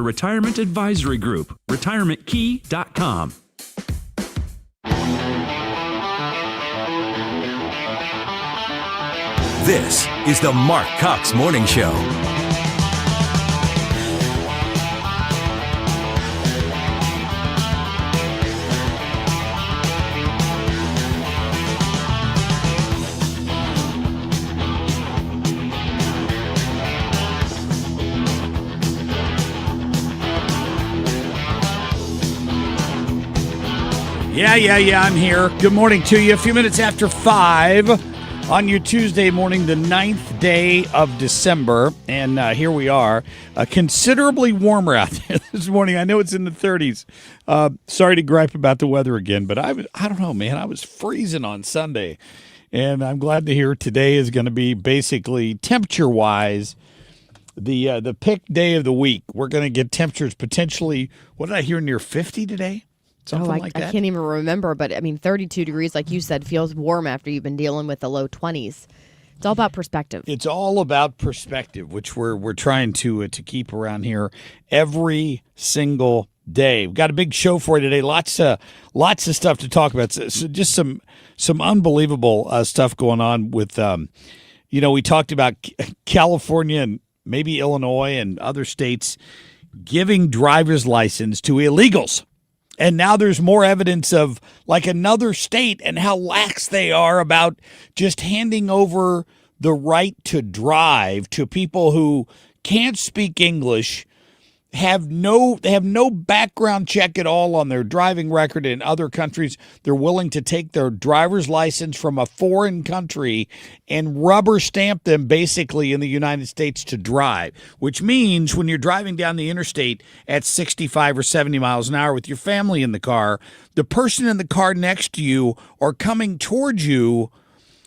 Retirement Advisory Group, retirementkey.com. This is the Marc Cox Morning Show. Yeah, I'm here. Good morning to you. A few minutes after 5 on your Tuesday morning, the 9th day of December. And here we are. Considerably warmer out there this morning. I know it's in the 30s. Sorry to gripe about the weather again, but I don't know, man. I was freezing on Sunday. And I'm glad to hear today is going to be basically temperature-wise the pick day of the week. We're going to get temperatures potentially, what did I hear, near 50 today? Something like that. I can't even remember, but 32 degrees, like you said, feels warm after you've been dealing with the low 20s. It's all about perspective. It's all about perspective, which we're trying to keep around here every single day. We've got a big show for you today. Lots of stuff to talk about. So just some unbelievable stuff going on with, we talked about California and maybe Illinois and other states giving driver's license to illegals. And now there's more evidence of like another state and how lax they are about just handing over the right to drive to people who can't speak English, they have no background check at all on their driving record. In other countries, they're willing to take their driver's license from a foreign country and rubber stamp them basically in the United States to drive, which means when you're driving down the interstate at 65 or 70 miles an hour with your family in the car, the person in the car next to you or coming towards you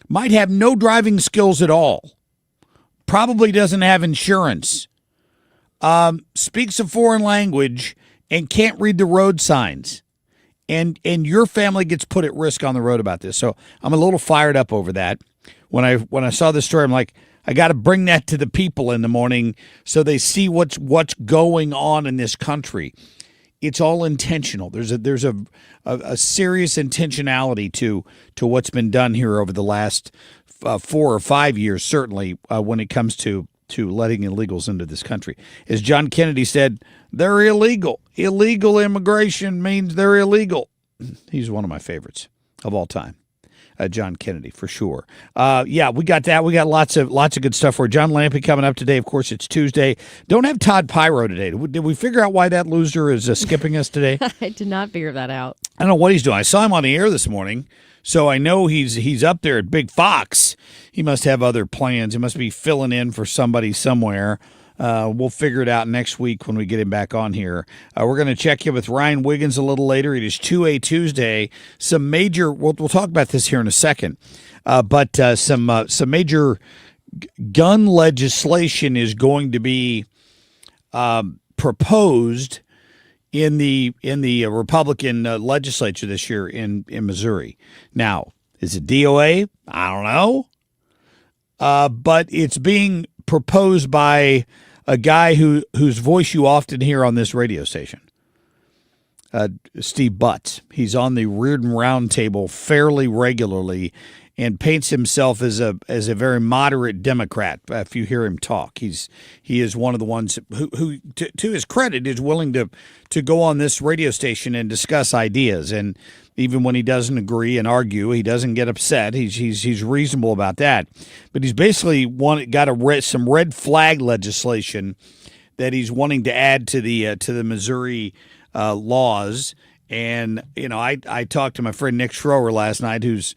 might have no driving skills at all, probably doesn't have insurance, speaks a foreign language and can't read the road signs, and your family gets put at risk on the road about this. So I'm a little fired up over that. When I saw this story, I'm like, I got to bring that to the people in the morning so they see what's going on in this country. It's all intentional. There's a serious intentionality to what's been done here over the last 4 or 5 years, certainly when it comes to letting illegals into this country. As John Kennedy said, they're illegal. Illegal immigration means they're illegal. He's one of my favorites of all time. John Kennedy, for sure. We got that. We got lots of good stuff for John Lampe coming up today. Of course, it's Tuesday. Don't have Todd Pyro today. Did we figure out why that loser is skipping us today? I did not figure that out. I don't know what he's doing. I saw him on the air this morning, so I know he's up there at Big Fox. He must have other plans. He must be filling in for somebody somewhere. We'll figure it out next week when we get him back on here. We're going to check in with Ryan Wiggins a little later. It is 2A Tuesday. Some major, we'll talk about this here in a second, but some major gun legislation is going to be proposed in the Republican legislature this year in Missouri. Now, is it DOA? I don't know. But it's being proposed by a guy whose voice you often hear on this radio station, Steve Butts. He's on the Reardon Roundtable fairly regularly and paints himself as a very moderate Democrat. If you hear him talk, he is one of the ones who to his credit, is willing to go on this radio station and discuss ideas. And even when he doesn't agree and argue, he doesn't get upset. He's reasonable about that. But he's basically got some red flag legislation that he's wanting to add to the Missouri laws. And I talked to my friend Nick Schroer last night, who's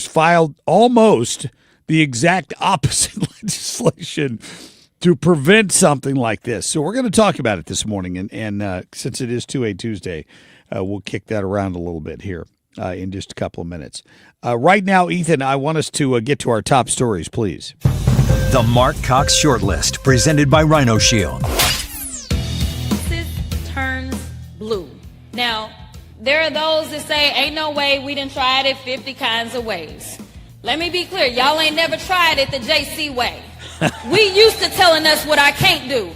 filed almost the exact opposite legislation to prevent something like this. So we're going to talk about it this morning, and since it is 2A Tuesday, we'll kick that around a little bit here in just a couple of minutes. Right now, Ethan, I want us to get to our top stories, please. The Marc Cox Shortlist, presented by Rhino Shield. Turns blue. Now, there are those that say, ain't no way, we done tried it 50 kinds of ways. Let me be clear, y'all ain't never tried it the JC way. We used to telling us what I can't do.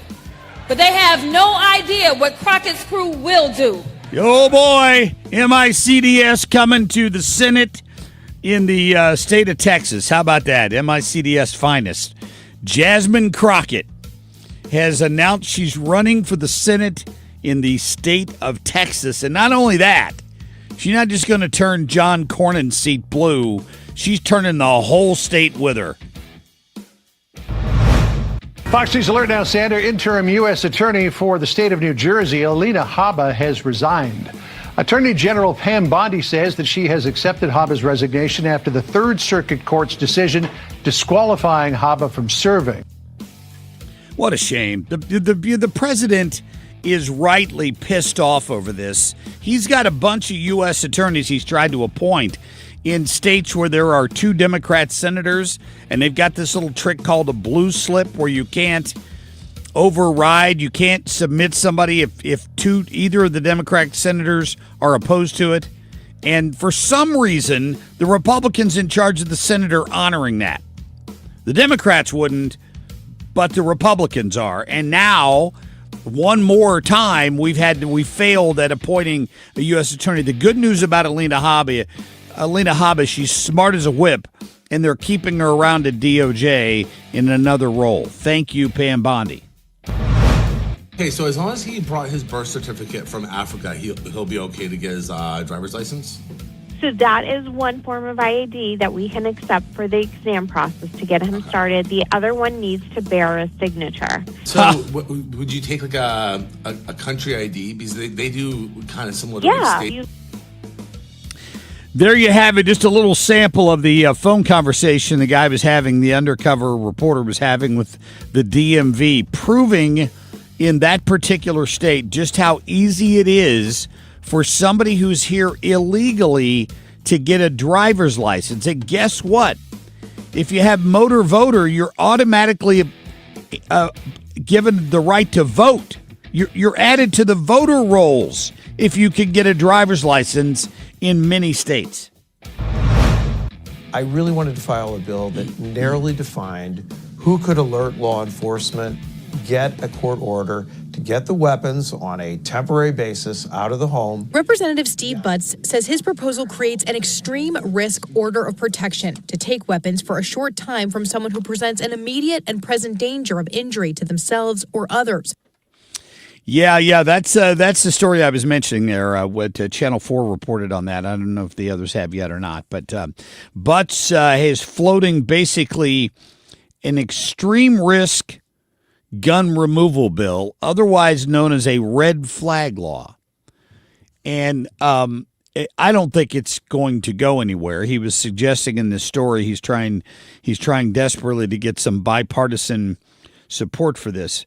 but they have no idea what Crockett's crew will do. Oh boy, MICDS coming to the Senate in the state of Texas. How about that? MICDS finest. Jasmine Crockett has announced she's running for the Senate in the state of Texas. And not only that, she's not just going to turn John Cornyn's seat blue, she's turning the whole state with her. Fox News Alert now, Sander. Interim U.S. Attorney for the state of New Jersey, Alina Habba, has resigned. Attorney General Pam Bondi says that she has accepted Habba's resignation after the Third Circuit Court's decision disqualifying Habba from serving. What a shame. The president is rightly pissed off over this. He's got a bunch of U.S. attorneys he's tried to appoint in states where there are 2 Democrat senators, and they've got this little trick called a blue slip where you can't override, you can't submit somebody if either of the Democrat senators are opposed to it. And for some reason, the Republicans in charge of the Senate are honoring that. The Democrats wouldn't, but the Republicans are. And now, one more time, we failed at appointing a U.S. attorney. The good news about Alina Habba, she's smart as a whip, and they're keeping her around at DOJ in another role. Thank you, Pam Bondi. Okay, so as long as he brought his birth certificate from Africa, he'll be okay to get his driver's license? So that is one form of IAD that we can accept for the exam process to get him started. The other one needs to bear a signature. So would you take like a country ID? Because they do kind of similar to state. There you have it, just a little sample of the phone conversation the guy was having, the undercover reporter was having with the DMV, proving in that particular state just how easy it is for somebody who's here illegally to get a driver's license. And guess what? If you have motor voter, you're automatically given the right to vote. You're added to the voter rolls if you can get a driver's license in many states. I really wanted to file a bill that narrowly defined who could alert law enforcement, get a court order to get the weapons on a temporary basis out of the home. Representative Steve Butts says his proposal creates an extreme risk order of protection to take weapons for a short time from someone who presents an immediate and present danger of injury to themselves or others. Yeah, that's the story I was mentioning there. What Channel 4 reported on that. I don't know if the others have yet or not. But Butts is floating basically an extreme risk gun removal bill, otherwise known as a red flag law. And I don't think it's going to go anywhere. He was suggesting in this story he's trying desperately to get some bipartisan support for this.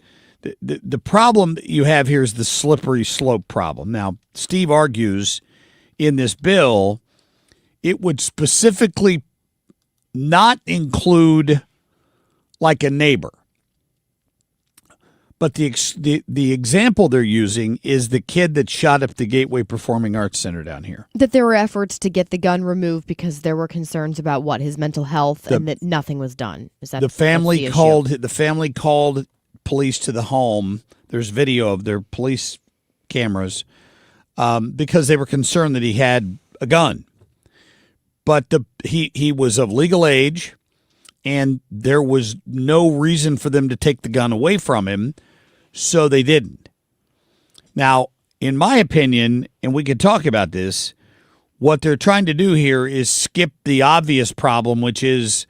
The problem that you have here is the slippery slope problem. Now, Steve argues in this bill it would specifically not include like a neighbor. But the example they're using is the kid that shot up the Gateway Performing Arts Center down here. That there were efforts to get the gun removed because there were concerns about his mental health, and that nothing was done. Is that the family called police to the home? There's video of their police cameras because they were concerned that he had a gun. But he was of legal age, and there was no reason for them to take the gun away from him. So they didn't. Now, in my opinion, and we could talk about this, what they're trying to do here is skip the obvious problem, which is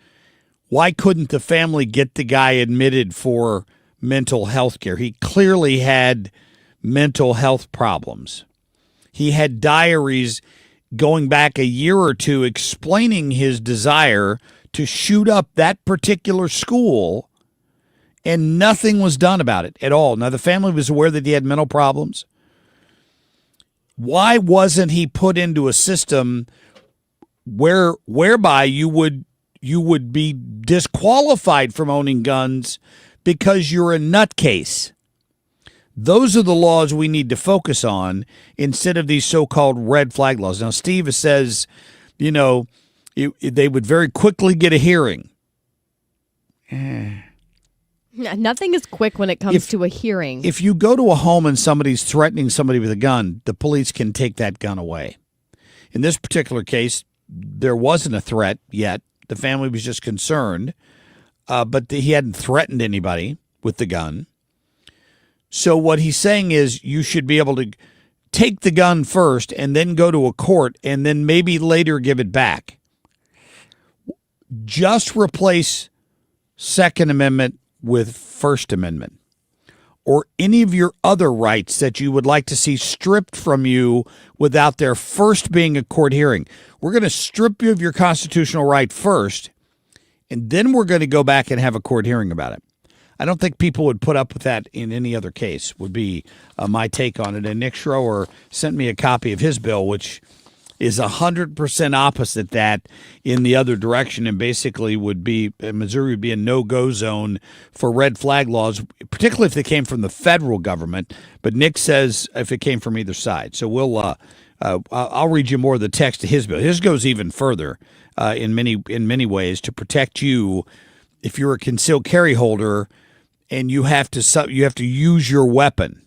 why couldn't the family get the guy admitted for mental health care? He clearly had mental health problems. He had diaries going back a year or two explaining his desire to shoot up that particular school, and nothing was done about it at all. Now, the family was aware that he had mental problems. Why wasn't he put into a system whereby you would be disqualified from owning guns because you're a nutcase? Those are the laws we need to focus on instead of these so-called red flag laws. Now, Steve says, they would very quickly get a hearing. Nothing is quick when it comes to a hearing. If you go to a home and somebody's threatening somebody with a gun, the police can take that gun away. In this particular case, there wasn't a threat yet. The family was just concerned, but he hadn't threatened anybody with the gun. So what he's saying is you should be able to take the gun first and then go to a court and then maybe later give it back. Just replace Second Amendment with First Amendment or any of your other rights that you would like to see stripped from you without there first being a court hearing. We're going to strip you of your constitutional right first, and then we're going to go back and have a court hearing about it. I don't think people would put up with that in any other case, would be my take on it. And Nick Schroer sent me a copy of his bill, which is 100% opposite that in the other direction, and basically would be Missouri would be a no-go zone for red flag laws, particularly if they came from the federal government. But Nick says if it came from either side. So I'll read you more of the text of his bill. His goes even further in many ways to protect you if you're a concealed carry holder and you have to use your weapon.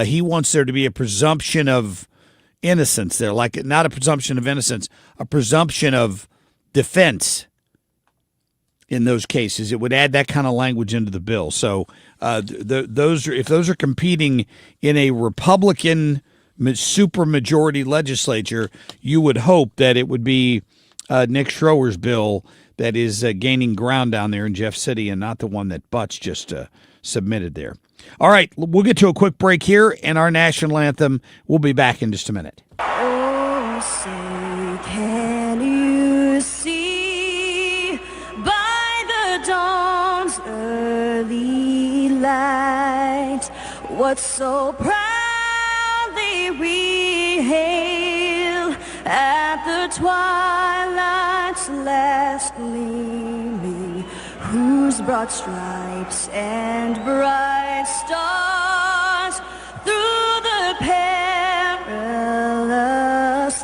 He wants there to be a presumption of innocence there, like not a presumption of innocence, a presumption of defense in those cases. It would add that kind of language into the bill. So if those are competing in a Republican supermajority legislature, you would hope that it would be Nick Schroer's bill that is gaining ground down there in Jeff City and not the one that Butts just submitted there. All right, we'll get to a quick break here and our national anthem. We'll be back in just a minute. Oh, say, can you see by the dawn's early light what so proudly we hail at the twilight's last gleaming, whose broad stripes and bright stars through the perilous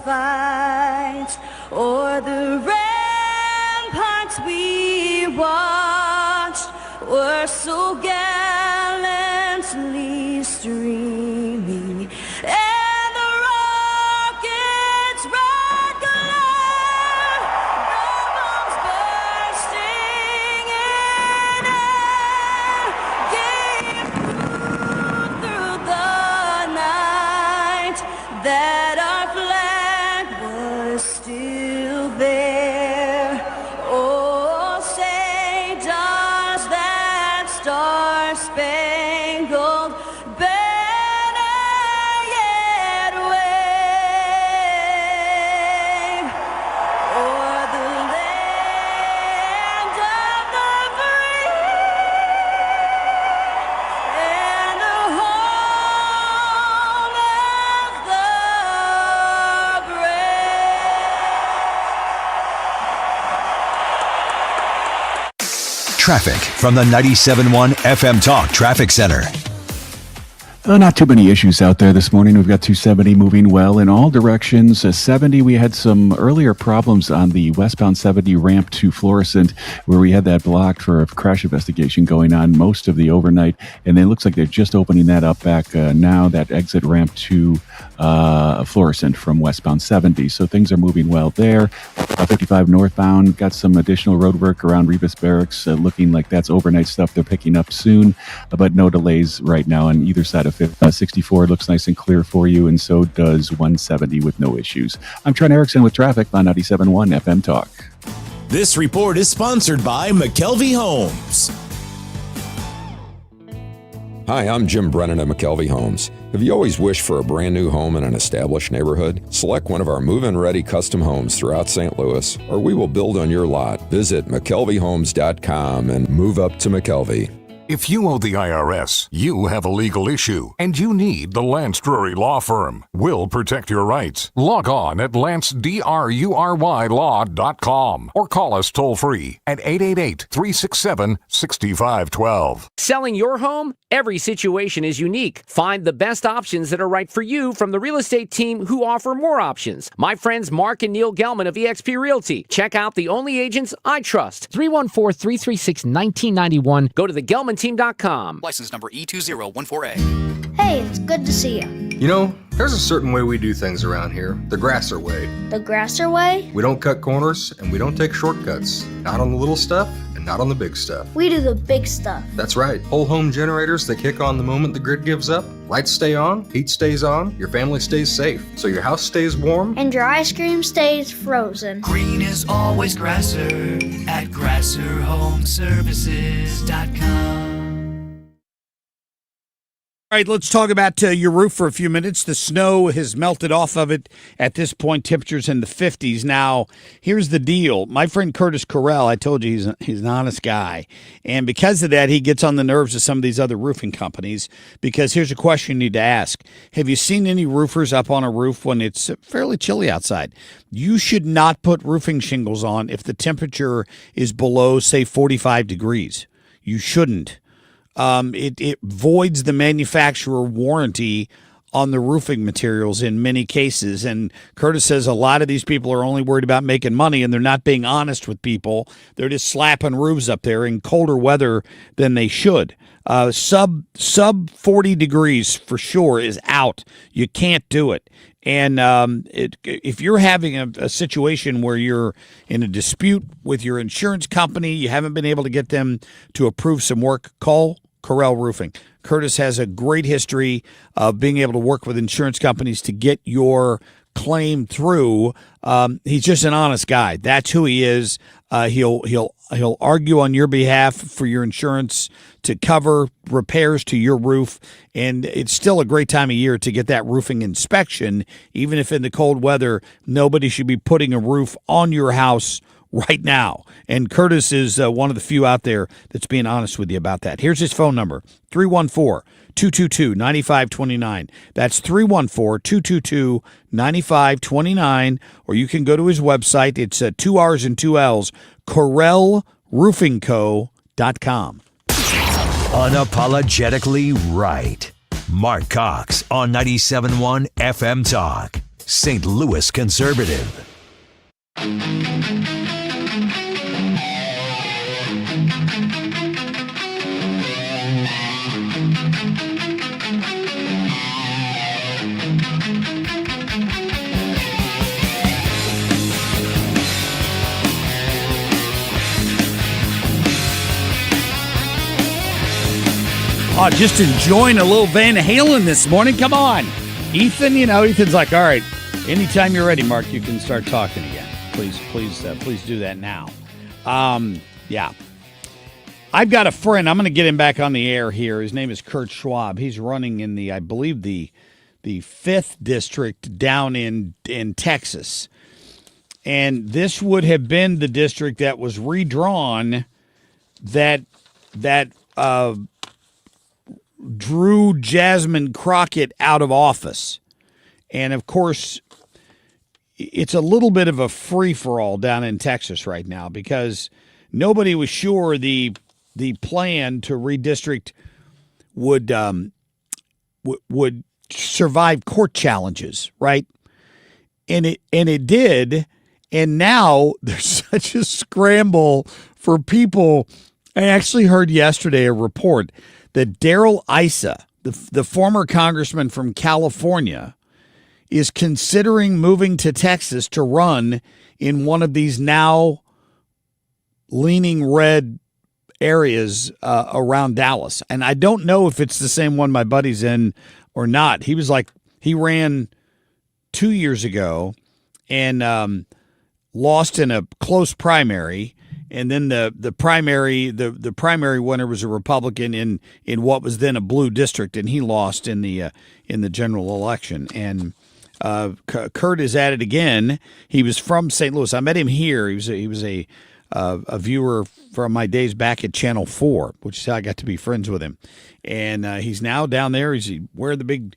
fight o'er the ramparts we watched were so gallantly streaming, and the rockets' red glare, the bombs bursting in air, gave proof through the night that our flag was still there. Oh, say, does that star-spangled banner yet wave o'er the land of the free and the home of the brave? Traffic from the 97.1 FM Talk Traffic Center. Not too many issues out there this morning. We've got 270 moving well in all directions. 70, we had some earlier problems on the westbound 70 ramp to Florissant, where we had that blocked for a crash investigation going on most of the overnight. And it looks like they're just opening that up back now, that exit ramp to Florissant from westbound 70. So things are moving well there. 55 northbound, got some additional road work around Rebus Barracks, looking like that's overnight stuff they're picking up soon, but no delays right now on either side of 64 looks nice and clear for you, and so does 170 with no issues. I'm Trent Erickson with traffic on 97.1 FM Talk. This report is sponsored by McKelvey Homes. Hi, I'm Jim Brennan at McKelvey Homes. Have you always wished for a brand new home in an established neighborhood? Select one of our move-in ready custom homes throughout St. Louis, or we will build on your lot. Visit McKelveyhomes.com and move up to McKelvey. If you owe the IRS, you have a legal issue, and you need the Lance Drury Law Firm. We'll protect your rights. Log on at lancedrurylaw.com or call us toll-free at 888-367-6512. Selling your home? Every situation is unique. Find the best options that are right for you from the real estate team who offer more options. My friends Mark and Neil Gelman of eXp Realty. Check out the only agents I trust. 314-336-1991. Go to thegelmanteam.com. License number E2014A. Hey, it's good to see you. You know, there's a certain way we do things around here. The Grasser way. The Grasser way? We don't cut corners and we don't take shortcuts. Not on the little stuff and not on the big stuff. We do the big stuff. That's right. Whole home generators that kick on the moment the grid gives up. Lights stay on, heat stays on, your family stays safe, so your house stays warm. And your ice cream stays frozen. Green is always Grasser at GrasserHomeservices.com. All right, let's talk about your roof for a few minutes. The snow has melted off of it at this point. Temperatures in the 50s. Now, here's the deal. My friend Curtis Carell, I told you he's an honest guy. And because of that, he gets on the nerves of some of these other roofing companies. Because here's a question you need to ask. Have you seen any roofers up on a roof when it's fairly chilly outside? You should not put roofing shingles on if the temperature is below, say, 45 degrees. You shouldn't. It voids the manufacturer warranty on the roofing materials in many cases. And Curtis says a lot of these people are only worried about making money and they're not being honest with people. They're just slapping roofs up there in colder weather than they should. Sub 40 degrees for sure is out. You can't do it. And if you're having a situation where you're in a dispute with your insurance company, you haven't been able to get them to approve some work, call Carell Roofing. Curtis has a great history of being able to work with insurance companies to get your claim through. He's just an honest guy. That's who he is. He'll argue on your behalf for your insurance to cover repairs to your roof. And it's still a great time of year to get that roofing inspection. Even if in the cold weather, nobody should be putting a roof on your house right now. And Curtis is one of the few out there that's being honest with you about that. Here's his phone number, 314-222-9529. That's 314-222-9529. Or you can go to his website. It's 2 R's and 2 L's, CarellRoofingCo.com. Unapologetically right. Marc Cox on 97.1 FM Talk, St. Louis Conservative. Oh, just enjoying a little Van Halen this morning. Come on. Ethan, Ethan's like, all right, anytime you're ready, Mark, you can start talking again. Please do that now. Yeah. I've got a friend. I'm going to get him back on the air here. His name is Kurt Schwab. He's running in I believe the 5th district down in Texas. And this would have been the district that was redrawn that drew Jasmine Crockett out of office. And, of course, it's a little bit of a free-for-all down in Texas right now because nobody was sure the plan to redistrict would survive court challenges, right? And it did. And now there's such a scramble for people. I actually heard yesterday a report that Darrell Issa, the former congressman from California, is considering moving to Texas to run in one of these now leaning red areas around Dallas. And I don't know if it's the same one my buddy's in or not. He was like, he ran 2 years ago and lost in a close primary. And then the primary winner was a Republican in what was then a blue district, and he lost in the general election. And Kurt is at it again. He was from St. Louis. I met him here. He was a a viewer from my days back at Channel 4, which is how I got to be friends with him. And he's now down there. He's wearing the big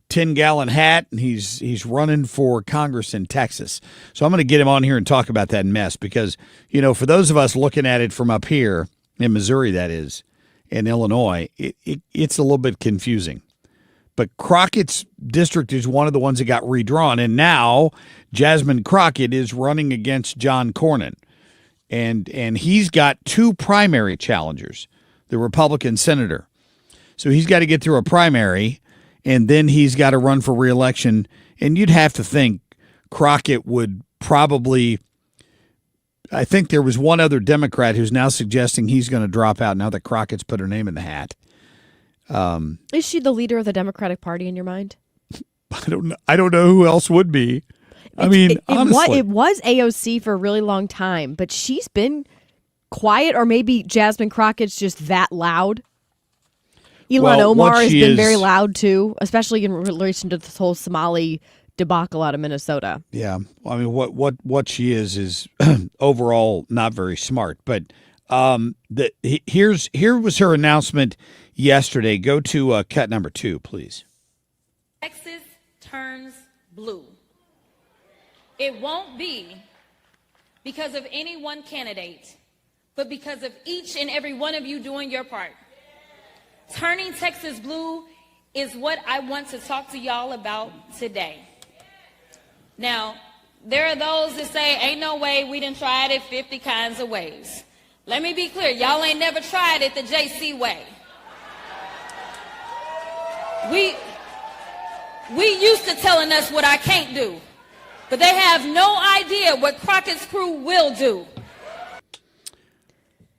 10-gallon hat, and he's running for Congress in Texas. So I'm going to get him on here and talk about that mess because, for those of us looking at it from up here in Missouri, that is, in Illinois, it's a little bit confusing. But Crockett's district is one of the ones that got redrawn, and now Jasmine Crockett is running against John Cornyn. And he's got two primary challengers, the Republican senator. So he's got to get through a primary, and then he's got to run for re-election. And you'd have to think Crockett would probably – I think there was one other Democrat who's now suggesting he's going to drop out now that Crockett's put her name in the hat. Is she the leader of the Democratic Party in your mind? I don't know who else would be. Honestly. It was AOC for a really long time, but she's been quiet, or maybe Jasmine Crockett's just that loud. Ilhan Omar has been very loud too, especially in relation to this whole Somali debacle out of Minnesota. Yeah, what she is overall not very smart. But here was her announcement yesterday. Go to cut number 2, please. Texas turns blue. It won't be because of any one candidate, but because of each and every one of you doing your part. Turning Texas blue is what I want to talk to y'all about today. Now, there are those that say, ain't no way, we done tried it 50 kinds of ways. Let me be clear, y'all ain't never tried it the JC way. We used to telling us what I can't do, but they have no idea what Crockett's crew will do.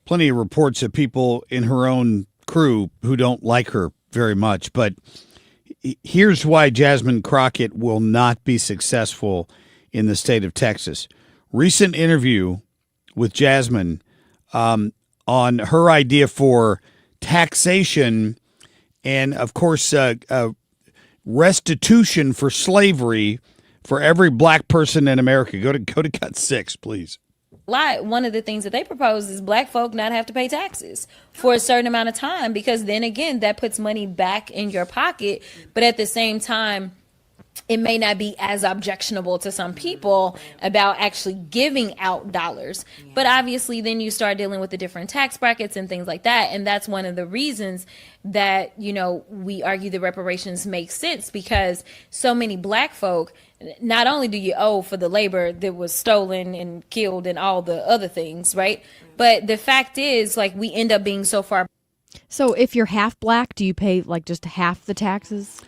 Plenty of reports of people in her own crew who don't like her very much, but here's why Jasmine Crockett will not be successful in the state of Texas. Recent interview with Jasmine on her idea for taxation and, of course, restitution for slavery for every black person in America. Go to cut 6, please. One of the things that they propose is black folk not have to pay taxes for a certain amount of time, because then again, that puts money back in your pocket. But at the same time, it may not be as objectionable to some people about actually giving out dollars. But obviously, then you start dealing with the different tax brackets and things like that. And that's one of the reasons that, we argue the reparations make sense, because so many black folk, not only do you owe for the labor that was stolen and killed and all the other things, right? But the fact is, we end up being so far. So if you're half black, do you pay just half the taxes?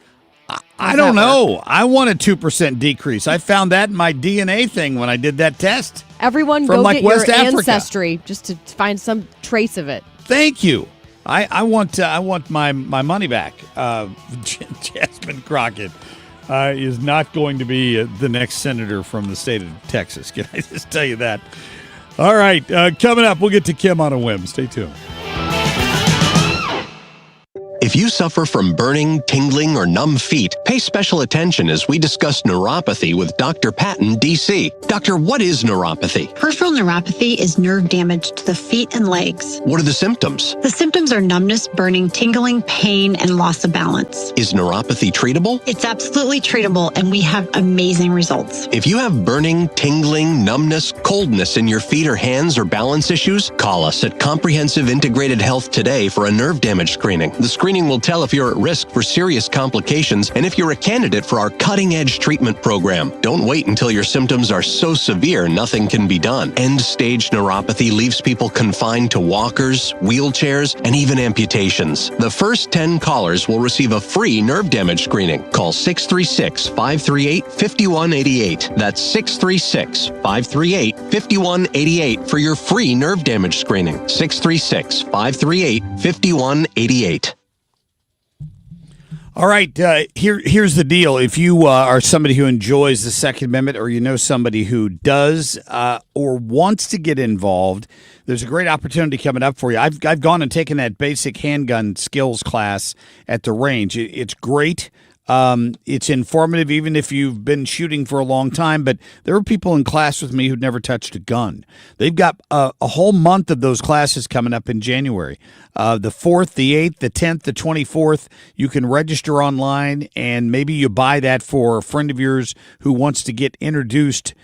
I don't know. I want a 2% decrease. I found that in my DNA thing when I did that test. Everyone from go get West your Africa. ancestry just to find some trace of it. Thank you. I want my money back. Jasmine Crockett is not going to be the next senator from the state of Texas. Can I just tell you that? All right. Coming up, we'll get to Kim on a whim. Stay tuned. If you suffer from burning, tingling, or numb feet, pay special attention as we discuss neuropathy with Dr. Patton, D.C. Doctor, what is neuropathy? Peripheral neuropathy is nerve damage to the feet and legs. What are the symptoms? The symptoms are numbness, burning, tingling, pain, and loss of balance. Is neuropathy treatable? It's absolutely treatable, and we have amazing results. If you have burning, tingling, numbness, coldness in your feet or hands, or balance issues, call us at Comprehensive Integrated Health today for a nerve damage screening. The screening will tell if you're at risk for serious complications and if you're a candidate for our cutting-edge treatment program. Don't wait until your symptoms are so severe nothing can be done. End-stage neuropathy leaves people confined to walkers, wheelchairs, and even amputations. The first 10 callers will receive a free nerve damage screening. Call 636-538-5188. That's 636-538-5188 for your free nerve damage screening. 636-538-5188. All right, here's the deal. If you are somebody who enjoys the Second Amendment, or you know somebody who does or wants to get involved, there's a great opportunity coming up for you. I've gone and taken that basic handgun skills class at the range. It's great. It's informative, even if you've been shooting for a long time. But there were people in class with me who'd never touched a gun. They've got a whole month of those classes coming up in January. The 4th, the 8th, the 10th, the 24th. You can register online, and maybe you buy that for a friend of yours who wants to get introduced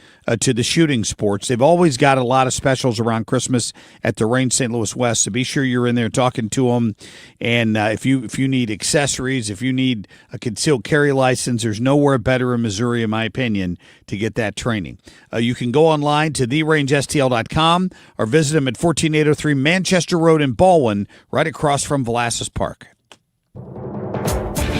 to the shooting sports. They've always got a lot of specials around Christmas at the Range St. Louis West, so be sure you're in there talking to them. And if you need accessories, if you need a concealed carry license, there's nowhere better in Missouri, in my opinion, to get that training. You can go online to therangestl.com or visit them at 14803 Manchester Road in Baldwin, right across from Velasquez Park.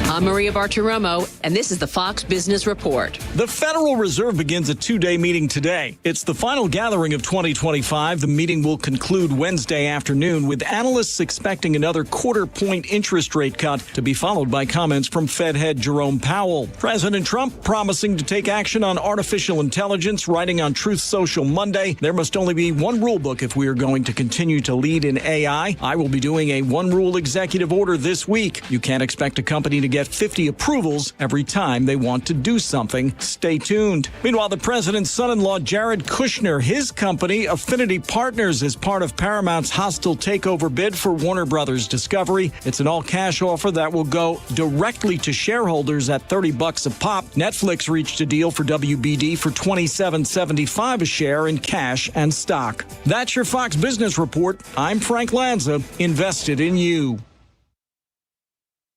I'm Maria Bartiromo, and this is the Fox Business Report. The Federal Reserve begins a 2-day meeting today. It's the final gathering of 2025. The meeting will conclude Wednesday afternoon, with analysts expecting another quarter-point interest rate cut to be followed by comments from Fed head Jerome Powell. President Trump promising to take action on artificial intelligence, writing on Truth Social Monday, there must only be one rule book if we are going to continue to lead in AI. I will be doing a one-rule executive order this week. You can't expect a company to get 50 approvals every time they want to do something. Stay tuned. Meanwhile, the president's son-in-law, Jared Kushner, his company, Affinity Partners, is part of Paramount's hostile takeover bid for Warner Brothers Discovery. It's an all-cash offer that will go directly to shareholders at $30 a pop. Netflix reached a deal for WBD for $27.75 a share in cash and stock. That's your Fox Business Report. I'm Frank Lanza, invested in you.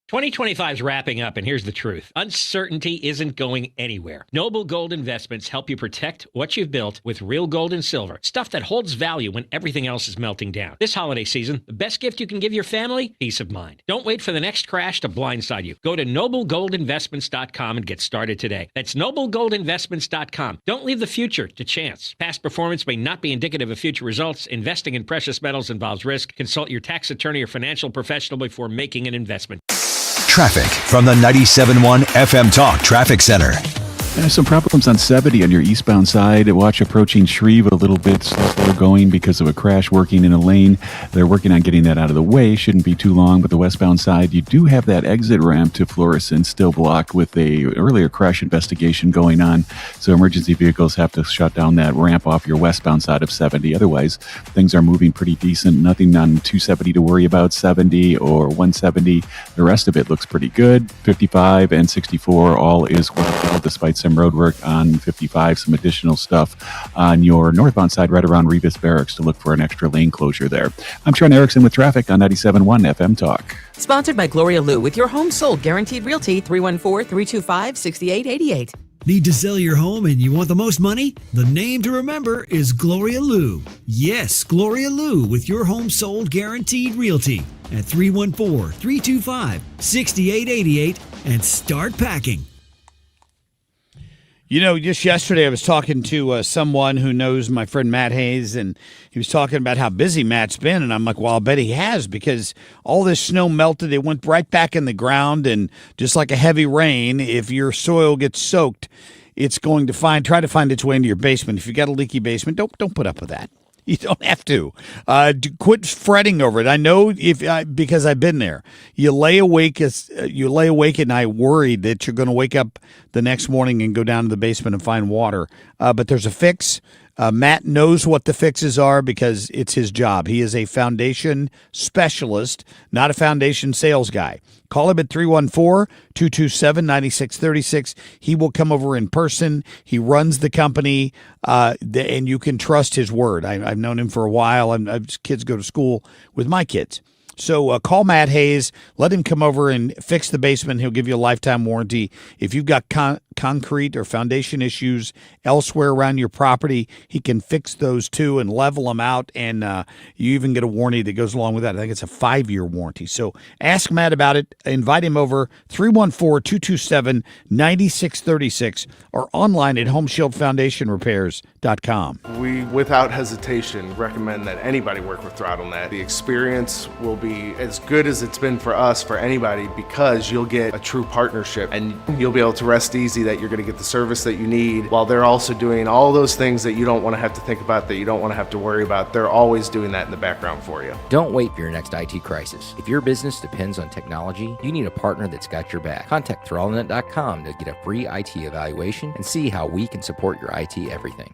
2025 is wrapping up, and here's the truth. Uncertainty isn't going anywhere. Noble Gold Investments help you protect what you've built with real gold and silver, stuff that holds value when everything else is melting down. This holiday season, the best gift you can give your family? Peace of mind. Don't wait for the next crash to blindside you. Go to noblegoldinvestments.com and get started today. That's noblegoldinvestments.com. Don't leave the future to chance. Past performance may not be indicative of future results. Investing in precious metals involves risk. Consult your tax attorney or financial professional before making an investment. Traffic from the 97.1 FM Talk Traffic Center. Some problems on 70 on your eastbound side. Watch approaching Shreve, a little bit slower going because of a crash working in a lane. They're working on getting that out of the way. Shouldn't be too long, but the westbound side, you do have that exit ramp to Florissant still blocked with a earlier crash investigation going on. So emergency vehicles have to shut down that ramp off your westbound side of 70. Otherwise, things are moving pretty decent. Nothing on 270 to worry about, 70 or 170. The rest of it looks pretty good. 55 and 64, all is well, despite some road work on 55, some additional stuff on your northbound side right around Revis Barracks to look for an extra lane closure there. I'm Trent Erickson with traffic on 97.1 FM Talk. Sponsored by Gloria Lou with your home sold guaranteed realty 314-325-6888. Need to sell your home and you want the most money? The name to remember is Gloria Lou. Yes, Gloria Lou with your home sold guaranteed realty at 314-325-6888 and start packing. You know, just yesterday I was talking to someone who knows my friend Matt Hayes, and he was talking about how busy Matt's been. And I'm like, well, I'll bet he has, because all this snow melted. It went right back in the ground. And just like a heavy rain, if your soil gets soaked, it's going to try to find its way into your basement. If you got a leaky basement, don't put up with that. You don't have to. Quit fretting over it. I know because I've been there. You lay awake at night worried that you're going to wake up the next morning and go down to the basement and find water. But there's a fix. Matt knows what the fixes are because it's his job. He is a foundation specialist, not a foundation sales guy. Call him at 314-227-9636. He will come over in person. He runs the company, and you can trust his word. I've known him for a while. His kids go to school with my kids. So call Matt Hayes. Let him come over and fix the basement. He'll give you a lifetime warranty. If you've got concrete or foundation issues elsewhere around your property, he can fix those too and level them out. And you even get a warranty that goes along with that. I think it's a 5-year warranty. So ask Matt about it. Invite him over, 314-227-9636, or online at homeshieldfoundationrepairs.com. We, without hesitation, recommend that anybody work with ThrottleNet. The experience will be be as good as it's been for us, for anybody, because you'll get a true partnership and you'll be able to rest easy that you're going to get the service that you need while they're also doing all those things that you don't want to have to think about, that you don't want to have to worry about. They're always doing that in the background for you. Don't wait for your next IT crisis. If your business depends on technology, you need a partner that's got your back. Contact ThrallNet.com to get a free IT evaluation and see how we can support your IT everything.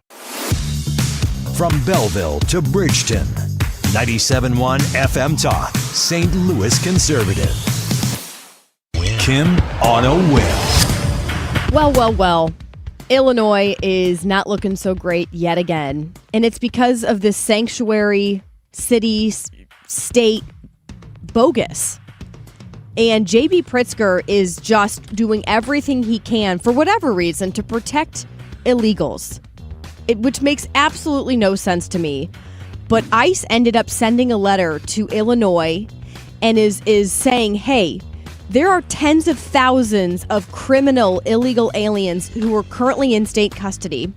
From Belleville to Bridgeton, 97.1 FM Talk, St. Louis Conservative. Kim on a whim. Well. Illinois is not looking so great yet again. And it's because of this sanctuary city state bogus. And J.B. Pritzker is just doing everything he can, for whatever reason, to protect illegals, which makes absolutely no sense to me. But ICE ended up sending a letter to Illinois and is saying, hey, there are tens of thousands of criminal illegal aliens who are currently in state custody.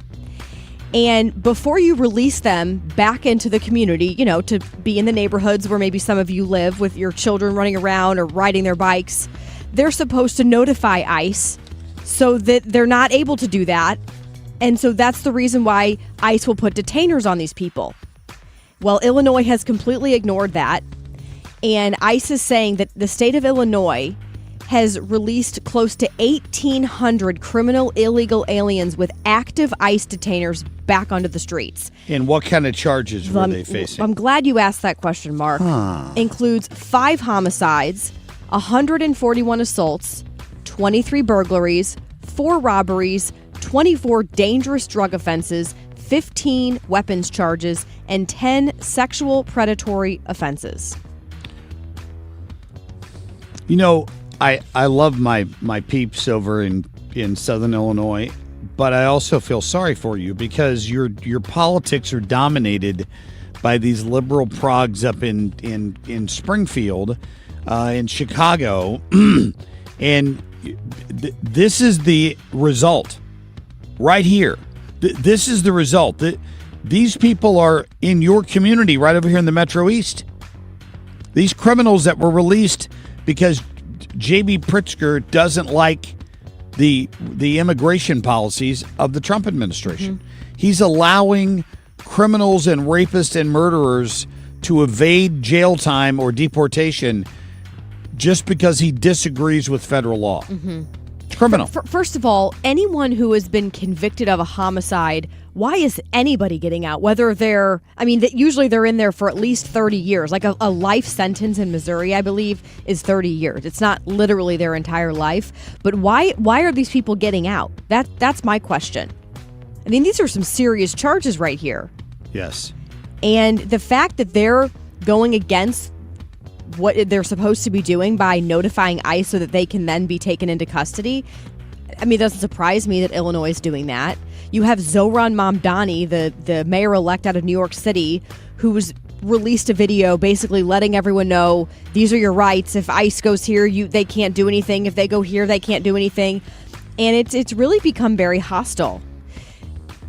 And before you release them back into the community, to be in the neighborhoods where maybe some of you live with your children running around or riding their bikes, they're supposed to notify ICE so that they're not able to do that. And so that's the reason why ICE will put detainers on these people. Well, Illinois has completely ignored that. And ICE is saying that the state of Illinois has released close to 1,800 criminal illegal aliens with active ICE detainers back onto the streets. And what kind of charges were they facing? I'm glad you asked that question, Mark. Includes 5 homicides, 141 assaults, 23 burglaries, 4 robberies, 24 dangerous drug offenses, 15 weapons charges, and 10 sexual predatory offenses. I love my peeps over in Southern Illinois, but I also feel sorry for you because your politics are dominated by these liberal progs up in Springfield, in Chicago, and this is the result right here. This is the result. These people are in your community right over here in the Metro East. These criminals that were released because J.B. Pritzker doesn't like the immigration policies of the Trump administration. Mm-hmm. He's allowing criminals and rapists and murderers to evade jail time or deportation just because he disagrees with federal law. Mm-hmm. It's criminal. First of all, anyone who has been convicted of a homicide, why is anybody getting out? Whether usually they're in there for at least 30 years. Like a life sentence in Missouri, I believe, is 30 years. It's not literally their entire life. But why are these people getting out? That's my question. I mean, these are some serious charges right here. Yes. And the fact that they're going against what they're supposed to be doing by notifying ICE so that they can then be taken into custody, it doesn't surprise me that Illinois is doing that. You have Zohran Mamdani, the mayor-elect out of New York City, who's released a video basically letting everyone know these are your rights. If ICE goes here, they can't do anything. If they go here, they can't do anything. And it's really become very hostile.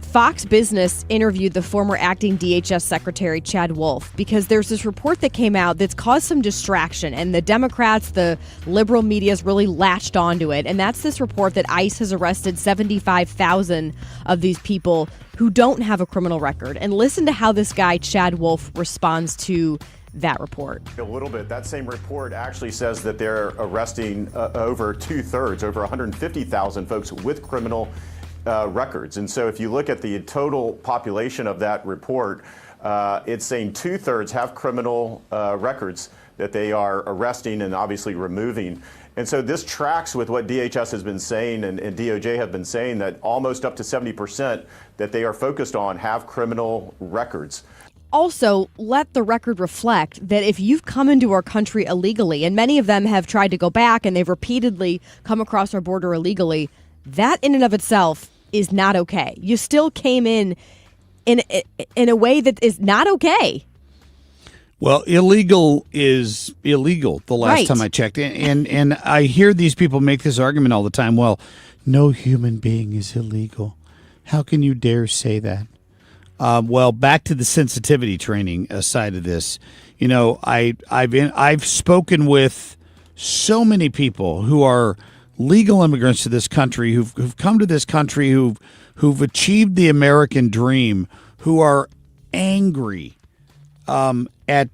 Fox Business interviewed the former acting DHS Secretary Chad Wolf because there's this report that came out that's caused some distraction, and the Democrats, the liberal media's really latched onto it. And that's this report that ICE has arrested 75,000 of these people who don't have a criminal record. And listen to how this guy, Chad Wolf, responds to that report. A little bit. That same report actually says that they're arresting over 2/3, over 150,000 folks with criminal records. And so if you look at the total population of that report, it's saying 2/3 have criminal records that they are arresting and obviously removing. And so this tracks with what DHS has been saying and DOJ have been saying, that almost up to 70% that they are focused on have criminal records. Also, let the record reflect that if you've come into our country illegally, and many of them have tried to go back and they've repeatedly come across our border illegally, that in and of itself is not okay. You still came in a way that is not okay. Well, illegal is illegal the last time I checked. And I hear these people make this argument all the time. Well, no human being is illegal. How can you dare say that? Well, back to the sensitivity training side of this. I've spoken with so many people who are legal immigrants to this country, who've come to this country, who've achieved the American dream, who are angry at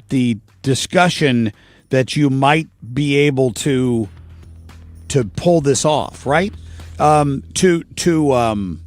the discussion that you might be able to pull this off, right? To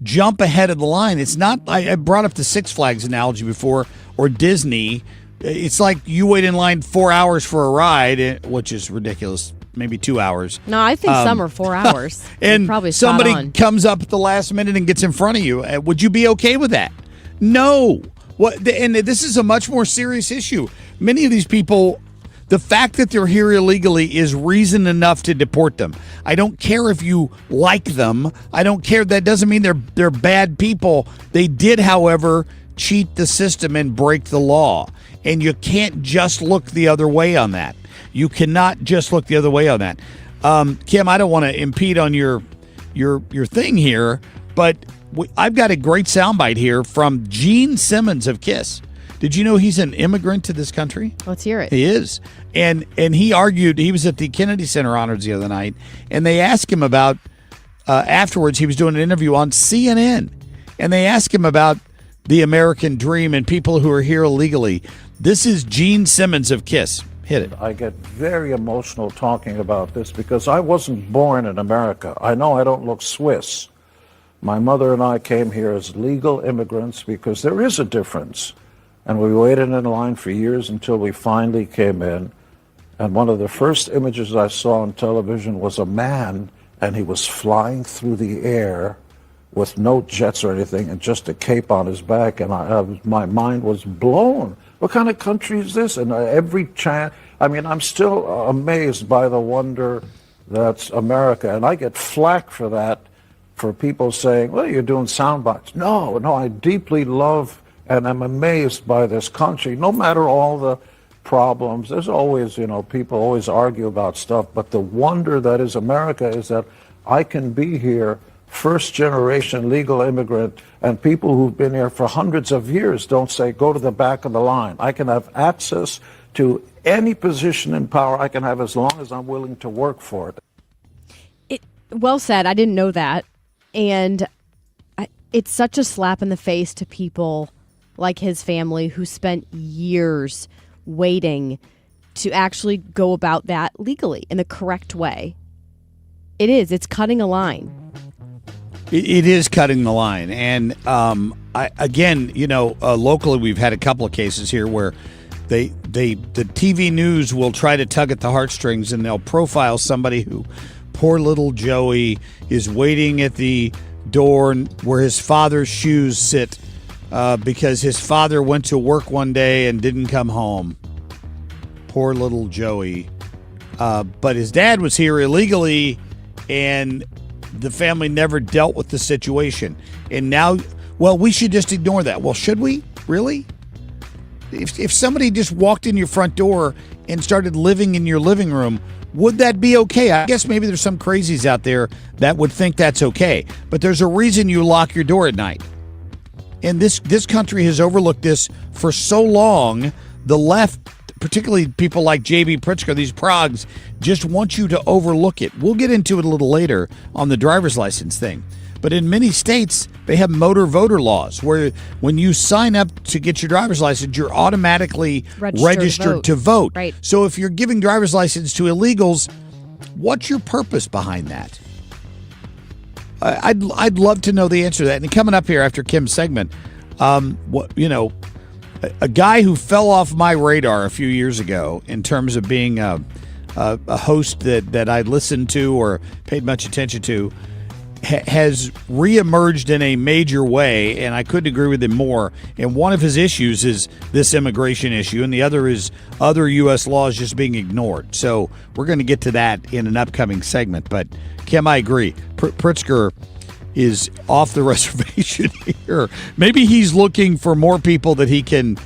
jump ahead of the line. It's not. I brought up the Six Flags analogy before, or Disney. It's like you wait in line 4 hours for a ride, which is ridiculous. Maybe 2 hours. No, I think some are 4 hours. And probably spot somebody on. comes up at the last minute and gets in front of you. Would you be okay with that? No. And this is a much more serious issue. Many of these people, the fact that they're here illegally is reason enough to deport them. I don't care if you like them. I don't care. That doesn't mean they're bad people. They did, however, cheat the system and break the law. And you can't just look the other way on that. You cannot just look the other way on that. Kim, I don't want to impede on your thing here, but I've got a great soundbite here from Gene Simmons of KISS. Did you know he's an immigrant to this country? Let's hear it. He is. And he argued, he was at the Kennedy Center Honors the other night, and they asked him about, afterwards, he was doing an interview on CNN, and they asked him about the American dream and people who are here illegally. This is Gene Simmons of KISS. Hit it. I get very emotional talking about this because I wasn't born in America. I know I don't look Swiss. My mother and I came here as legal immigrants because there is a difference. And we waited in line for years until we finally came in. And one of the first images I saw on television was a man, and he was flying through the air with no jets or anything and just a cape on his back. And my mind was blown. What kind of country is this? And every chance, I'm still amazed by the wonder that's America. And I get flack for that, for people saying, well, you're doing sound bites. No, I deeply love and I'm amazed by this country. No matter all the problems, there's always, people always argue about stuff. But the wonder that is America is that I can be here, first generation legal immigrant, and people who've been here for hundreds of years don't say, go to the back of the line. I can have access to any position in power I can have as long as I'm willing to work for it. Well said. I didn't know that. And it's such a slap in the face to people like his family who spent years waiting to actually go about that legally in the correct way. It is. It's cutting a line. It is cutting the line. And locally we've had a couple of cases here where the TV news will try to tug at the heartstrings and they'll profile somebody who, poor little Joey, is waiting at the door where his father's shoes sit because his father went to work one day and didn't come home. Poor little Joey. But his dad was here illegally and the family never dealt with the situation. And now, we should just ignore that. Well, should we? Really? If somebody just walked in your front door and started living in your living room, would that be okay? I guess maybe there's some crazies out there that would think that's okay. But there's a reason you lock your door at night. And this country has overlooked this for so long. The left, particularly people like J.B. Pritzker, these progs, just want you to overlook it. We'll get into it a little later on the driver's license thing. But in many states, they have motor voter laws where when you sign up to get your driver's license, you're automatically registered to vote. Right. So if you're giving driver's license to illegals, what's your purpose behind that? I'd love to know the answer to that. And coming up here after Kim's segment, a guy who fell off my radar a few years ago in terms of being a host that I listened to or paid much attention to, has reemerged in a major way, and I couldn't agree with him more. And one of his issues is this immigration issue, and the other is other U.S. laws just being ignored. So we're going to get to that in an upcoming segment. But, Kim, I agree. Pritzker is off the reservation here. Maybe he's looking for more people that he can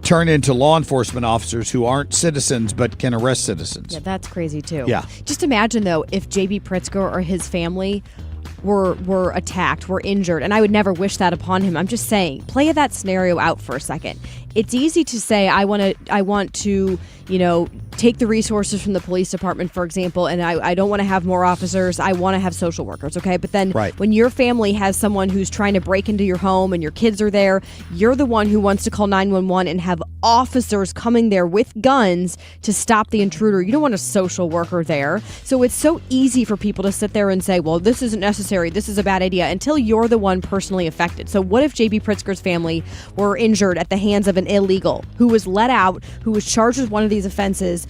turn into law enforcement officers who aren't citizens but can arrest citizens. Yeah, that's crazy too. Yeah. Just imagine, though, if J.B. Pritzker or his family were attacked, were injured, and I would never wish that upon him. I'm just saying, play that scenario out for a second. It's easy to say I want to, take the resources from the police department, for example, and I don't want to have more officers. I want to have social workers, okay? But then when your family has someone who's trying to break into your home and your kids are there, you're the one who wants to call 911 and have officers coming there with guns to stop the intruder. You don't want a social worker there. So it's so easy for people to sit there and say, well, this isn't necessary, this is a bad idea, until you're the one personally affected. So what if J.B. Pritzker's family were injured at the hands of an illegal who was let out, who was charged with one of these offenses?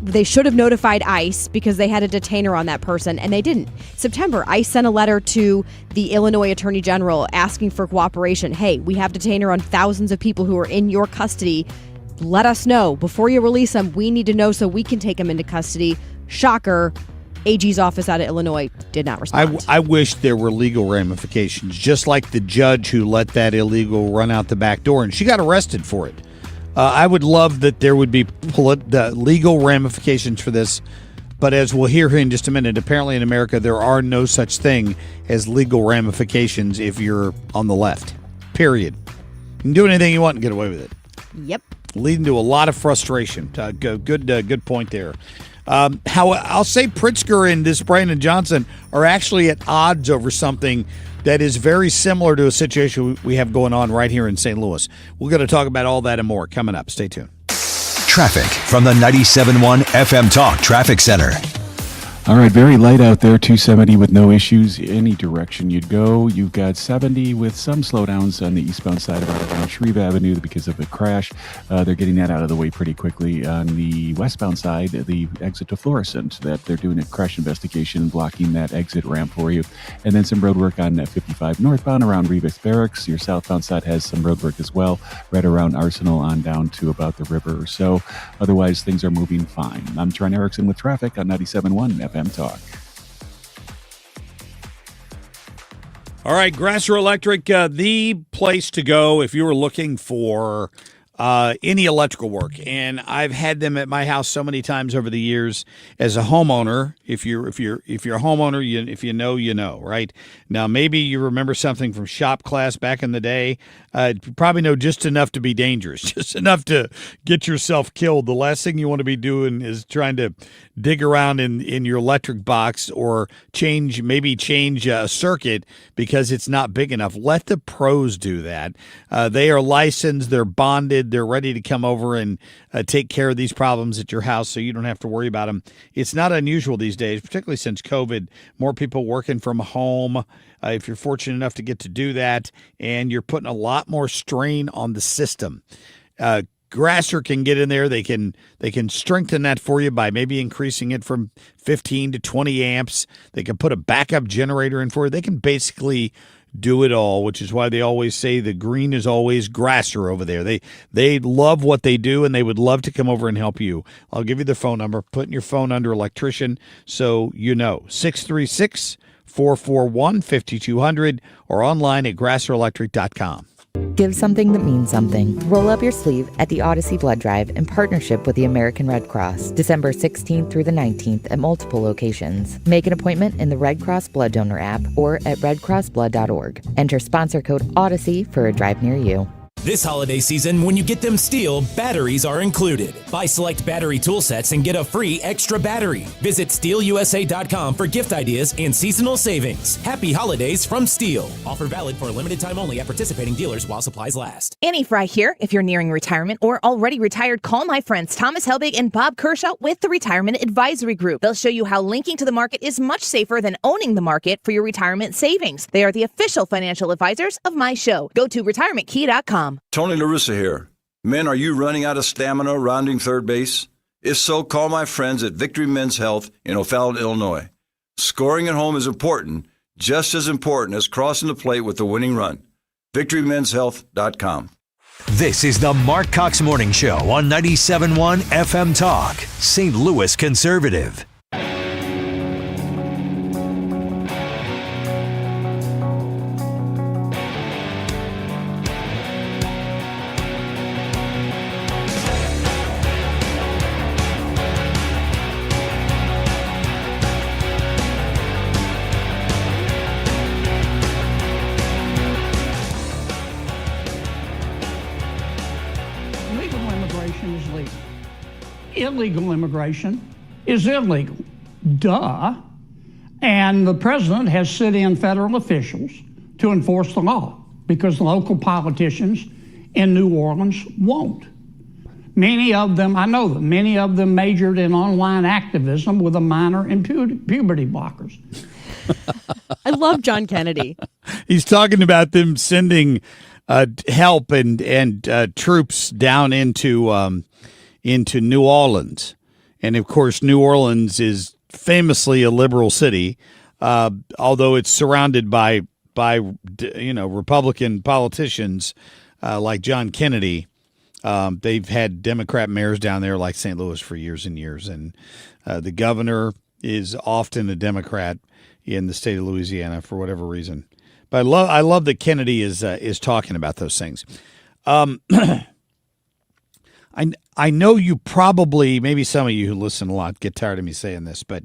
They should have notified ICE because they had a detainer on that person, and they didn't. September, ICE sent a letter to the Illinois Attorney General asking for cooperation. Hey, we have detainer on thousands of people who are in your custody. Let us know. Before you release them, we need to know so we can take them into custody. Shocker. AG's office out of Illinois did not respond. I wish there were legal ramifications, just like the judge who let that illegal run out the back door, and she got arrested for it. I would love that there would be the legal ramifications for this, but as we'll hear here in just a minute, apparently in America there are no such thing as legal ramifications if you're on the left. Period. You can do anything you want and get away with it. Yep. Leading to a lot of frustration. Good point there. How I'll say Pritzker and this Brandon Johnson are actually at odds over something that is very similar to a situation we have going on right here in St. Louis. We're going to talk about all that and more coming up. Stay tuned. Traffic from the 97.1 FM Talk Traffic Center. All right, very light out there, 270 with no issues any direction you'd go. You've got 70 with some slowdowns on the eastbound side of around Shreve Avenue because of a crash. They're getting that out of the way pretty quickly. On the westbound side, the exit to Florissant, that they're doing a crash investigation, blocking that exit ramp for you. And then some road work on 55 northbound around Rebus Barracks. Your southbound side has some road work as well, right around Arsenal on down to about the river or so. Otherwise, things are moving fine. I'm Trent Erickson with traffic on 97.1 FM Talk. All right, Grasser Electric, the place to go if you were looking for any electrical work. And I've had them at my house so many times over the years as a homeowner. If you're a homeowner, if you know, right? Now, maybe you remember something from shop class back in the day. You probably know just enough to be dangerous, just enough to get yourself killed. The last thing you want to be doing is trying to dig around in your electric box or change a circuit because it's not big enough. Let the pros do that. They are licensed, they're bonded, they're ready to come over and take care of these problems at your house so you don't have to worry about them. It's not unusual these days, particularly since COVID, more people working from home. If you're fortunate enough to get to do that, and you're putting a lot more strain on the system. Grasser can get in there. They can strengthen that for you by maybe increasing it from 15 to 20 amps. They can put a backup generator in for you. They can basically do it all, which is why they always say the green is always Grasser over there. They love what they do, and they would love to come over and help you. I'll give you the phone number. Put in your phone under electrician so you know. 636-441-5200 or online at grasserelectric.com. Give something that means something. Roll up your sleeve at the Odyssey Blood Drive in partnership with the American Red Cross, December 16th through the 19th at multiple locations. Make an appointment in the Red Cross Blood Donor app or at redcrossblood.org. Enter sponsor code Odyssey for a drive near you. This holiday season, when you get them Steel, batteries are included. Buy select battery tool sets and get a free extra battery. Visit SteelUSA.com for gift ideas and seasonal savings. Happy holidays from Steel. Offer valid for a limited time only at participating dealers while supplies last. Annie Fry here. If you're nearing retirement or already retired, call my friends Thomas Helbig and Bob Kershaw with the Retirement Advisory Group. They'll show you how linking to the market is much safer than owning the market for your retirement savings. They are the official financial advisors of my show. Go to retirementkey.com. Tony La Russa here. Men, are you running out of stamina rounding third base? If so, call my friends at Victory Men's Health in O'Fallon, Illinois. Scoring at home is important, just as important as crossing the plate with the winning run. VictoryMen'sHealth.com. This is the Marc Cox Morning Show on 97.1 FM Talk, St. Louis Conservative. illegal immigration is illegal. Duh. And the president has sent in federal officials to enforce the law because the local politicians in New Orleans won't. Many of them, I know them, many of them majored in online activism with a minor in puberty blockers. I love John Kennedy. He's talking about them sending help and troops down into New Orleans. And, of course, New Orleans is famously a liberal city, although it's surrounded by Republican politicians like John Kennedy. They've had Democrat mayors down there like St. Louis for years and years, and the governor is often a Democrat in the state of Louisiana for whatever reason. But I love that Kennedy is talking about those things. I know you probably, maybe some of you who listen a lot get tired of me saying this, but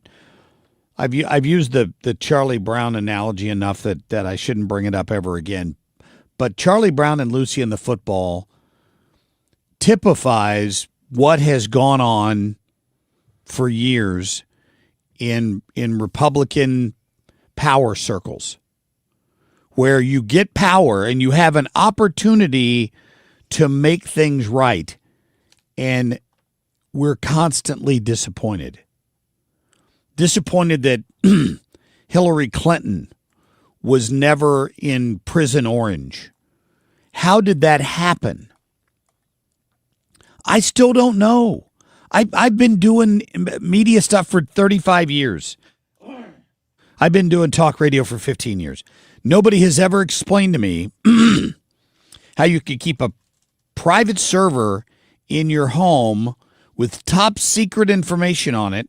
I've used the Charlie Brown analogy enough that I shouldn't bring it up ever again. But Charlie Brown and Lucy and the Football typifies what has gone on for years in Republican power circles, where you get power and you have an opportunity to make things right, and we're constantly disappointed. Disappointed that Hillary Clinton was never in prison orange. How did that happen? I still don't know. I've been doing media stuff for 35 years. I've been doing talk radio for 15 years. Nobody has ever explained to me how you could keep a private server in your home with top secret information on it,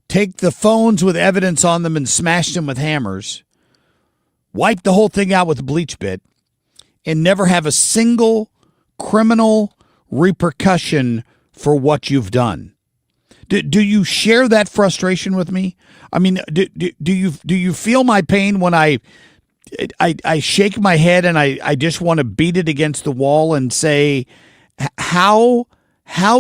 take the phones with evidence on them and smash them with hammers, wipe the whole thing out with a bleach bit, and never have a single criminal repercussion for what you've done. Do you share that frustration with me? I mean, do you feel my pain when I shake my head and I just want to beat it against the wall and say, how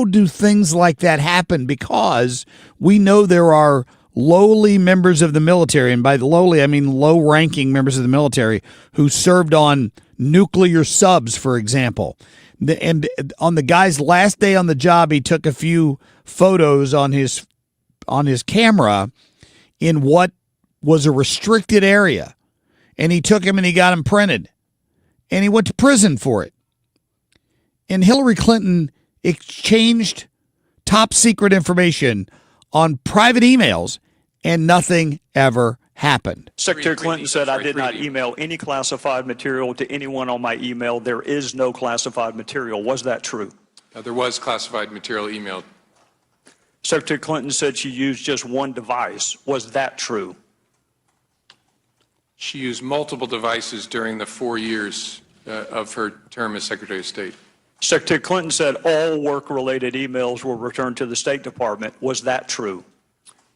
do things like that happen? Because we know there are lowly members of the military, and by the lowly I mean low-ranking members of the military, who served on nuclear subs, for example. And on the guy's last day on the job, he took a few photos on his camera in what was a restricted area, and he took him and he got him printed, and he went to prison for it. And Hillary Clinton exchanged top secret information on private emails, and nothing ever happened. Secretary Clinton said, I did not email any classified material to anyone on my email. There is no classified material. Was that true? There was classified material emailed. Secretary Clinton said she used just one device. Was that true? She used multiple devices during the 4 years of her term as Secretary of State. Secretary Clinton said all work-related emails were returned to the State Department. Was that true?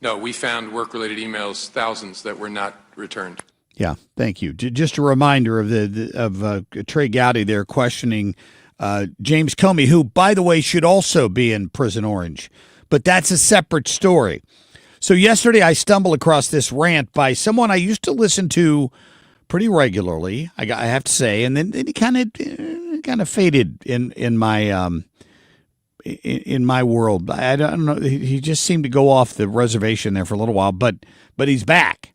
No, we found work-related emails, thousands, that were not returned. Yeah, thank you. Just a reminder of Trey Gowdy there questioning James Comey, who, by the way, should also be in prison orange. But that's a separate story. So yesterday I stumbled across this rant by someone I used to listen to pretty regularly, I have to say, and then he kind of faded in my world. I don't know. He just seemed to go off the reservation there for a little while, but he's back.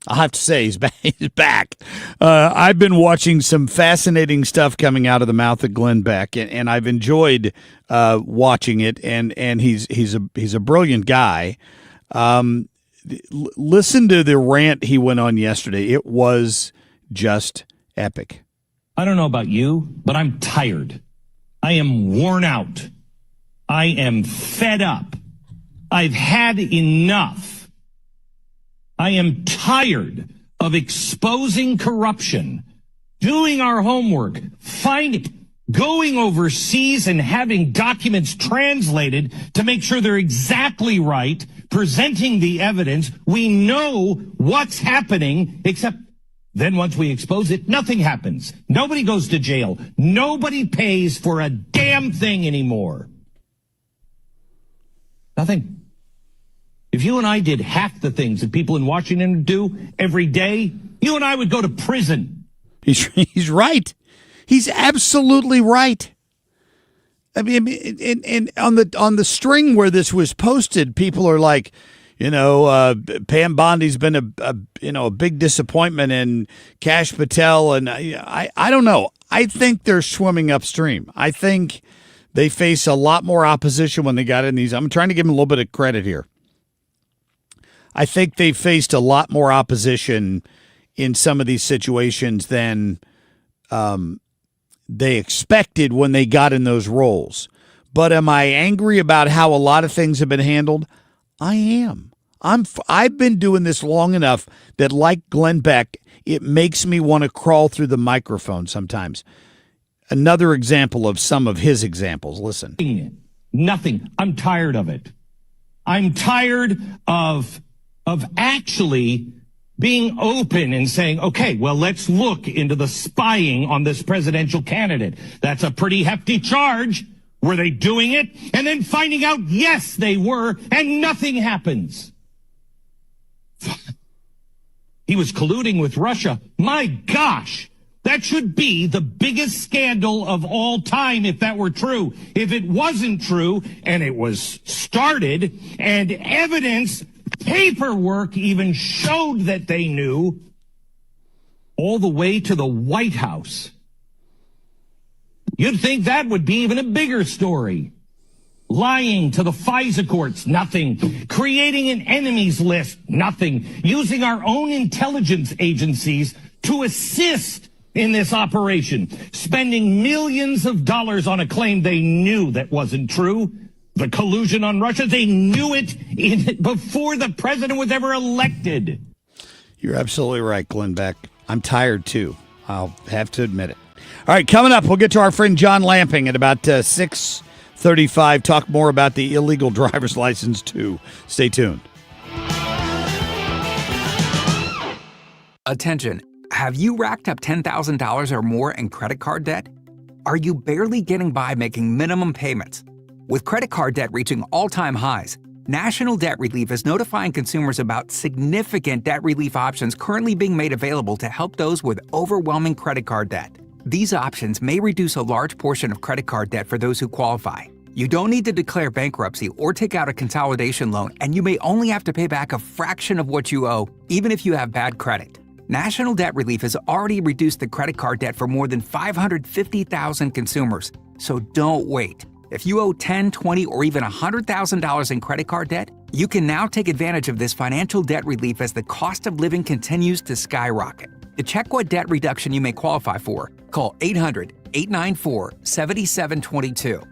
I'll have to say he's back. He's back. I've been watching some fascinating stuff coming out of the mouth of Glenn Beck, and I've enjoyed watching it. And he's a brilliant guy. Listen to the rant he went on yesterday. It was just epic. I don't know about you, but I'm tired. I am worn out. I am fed up. I've had enough. I am tired of exposing corruption, doing our homework, going overseas and having documents translated to make sure they're exactly right, presenting the evidence. We know what's happening, except then once we expose it, nothing happens. Nobody goes to jail. Nobody pays for a damn thing anymore. Nothing. If you and I did half the things that people in Washington do every day, you and I would go to prison. He's right. He's absolutely right. I mean, and on the string where this was posted, people are like, Pam Bondi's been a big disappointment, and Kash Patel, and I don't know. I think they're swimming upstream. I think they face a lot more opposition when they got in these. I'm trying to give them a little bit of credit here. I think they faced a lot more opposition in some of these situations than they expected when they got in those roles. But am I angry about how a lot of things have been handled? I am. I've been doing this long enough that, like Glenn Beck, it makes me want to crawl through the microphone sometimes. Another example of some of his examples. Listen. Nothing. I'm tired of it. I'm tired of actually being open and saying, okay, well, let's look into the spying on this presidential candidate. That's a pretty hefty charge. Were they doing it? And then finding out, yes, they were, and nothing happens. He was colluding with Russia. My gosh, that should be the biggest scandal of all time if that were true. If it wasn't true, and it was started, and evidence, paperwork even showed that they knew, all the way to the White House, you'd think that would be even a bigger story. Lying to the FISA courts, nothing. Creating an enemies list, nothing. Using our own intelligence agencies to assist in this operation. Spending millions of dollars on a claim they knew that wasn't true. The collusion on Russia, they knew it before the president was ever elected. You're absolutely right, Glenn Beck. I'm tired, too. I'll have to admit it. All right, coming up, we'll get to our friend John Lamping at about 6:35. Talk more about the illegal driver's license, too. Stay tuned. Attention. Have you racked up $10,000 or more in credit card debt? Are you barely getting by making minimum payments? With credit card debt reaching all-time highs, National Debt Relief is notifying consumers about significant debt relief options currently being made available to help those with overwhelming credit card debt. These options may reduce a large portion of credit card debt for those who qualify. You don't need to declare bankruptcy or take out a consolidation loan, and you may only have to pay back a fraction of what you owe, even if you have bad credit. National Debt Relief has already reduced the credit card debt for more than 550,000 consumers, so don't wait. If you owe $10,000, $20,000, or even $100,000 in credit card debt, you can now take advantage of this financial debt relief as the cost of living continues to skyrocket. To check what debt reduction you may qualify for, call 800-894-7722.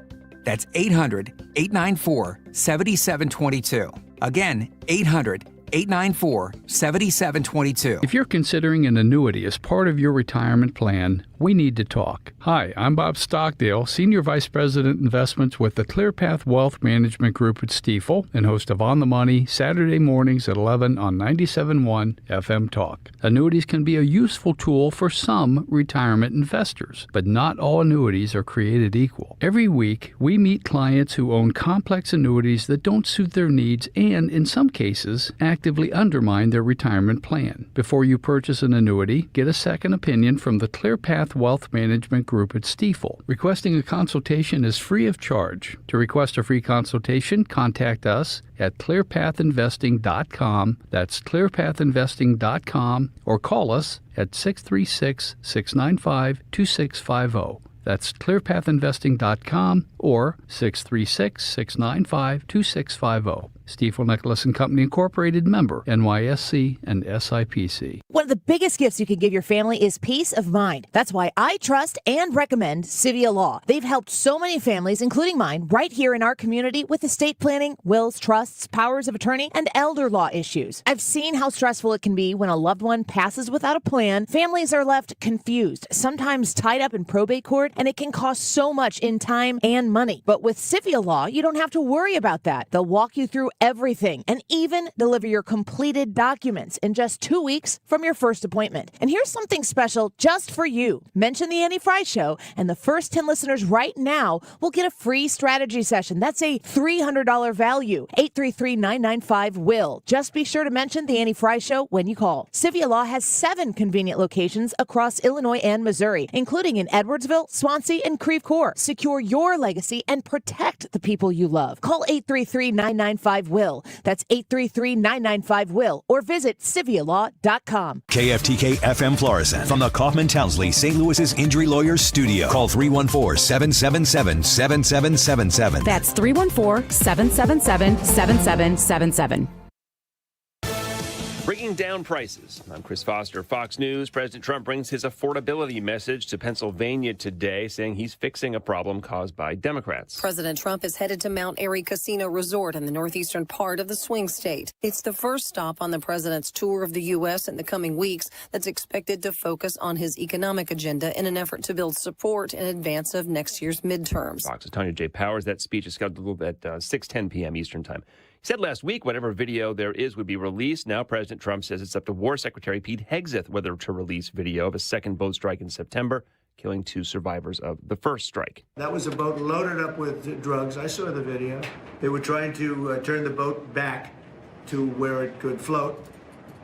That's 800-894-7722. Again, 800-894-7722. If you're considering an annuity as part of your retirement plan, we need to talk. Hi, I'm Bob Stockdale, Senior Vice President Investments with the ClearPath Wealth Management Group at Stifel and host of On the Money, Saturday mornings at 11 on 97.1 FM Talk. Annuities can be a useful tool for some retirement investors, but not all annuities are created equal. Every week, we meet clients who own complex annuities that don't suit their needs and, in some cases, actively undermine their retirement plan. Before you purchase an annuity, get a second opinion from the ClearPath Wealth Management Group at Stifel. Requesting a consultation is free of charge. To request a free consultation, contact us at clearpathinvesting.com. That's clearpathinvesting.com, or call us at 636-695-2650. That's clearpathinvesting.com or 636-695-2650. Stifel Nicholas and Company Incorporated, member NYSE and SIPC. One of the biggest gifts you can give your family is peace of mind. That's why I trust and recommend Civia Law. They've helped so many families, including mine, right here in our community with estate planning, wills, trusts, powers of attorney, and elder law issues. I've seen how stressful it can be when a loved one passes without a plan. Families are left confused, sometimes tied up in probate court, and it can cost so much in time and money. But with Civia Law, you don't have to worry about that. They'll walk you through everything and even deliver your completed documents in just 2 weeks from your first appointment. And here's something special just for you. Mention the Annie Fry Show, and the first 10 listeners right now will get a free strategy session. That's a $300 value. 833-995-WILL. Just be sure to mention the Annie Fry Show when you call. Civia Law has 7 convenient locations across Illinois and Missouri, including in Edwardsville, Swansea, and Creve Coeur. Secure your legacy and protect the people you love. Call 833-995-WILL. That's 833-995-WILL, or visit CiviaLaw.com. KFTK FM Florissant from the Kaufman Townsley St. Louis's Injury Lawyers Studio. Call 314-777-7777. That's 314-777-7777. Bringing down prices. I'm Chris Foster, Fox News. President Trump brings his affordability message to Pennsylvania today, saying he's fixing a problem caused by Democrats. President Trump is headed to Mount Airy Casino Resort in the northeastern part of the swing state. It's the first stop on the president's tour of the U.S. in the coming weeks that's expected to focus on his economic agenda in an effort to build support in advance of next year's midterms. Fox's Tanya J. Powers. That speech is scheduled at 6:10 p.m. Eastern Time. He said last week whatever video there is would be released. Now President Trump says it's up to War Secretary Pete Hegseth whether to release video of a second boat strike in September, killing 2 survivors of the first strike. That was a boat loaded up with drugs. I saw the video. They were trying to turn the boat back to where it could float.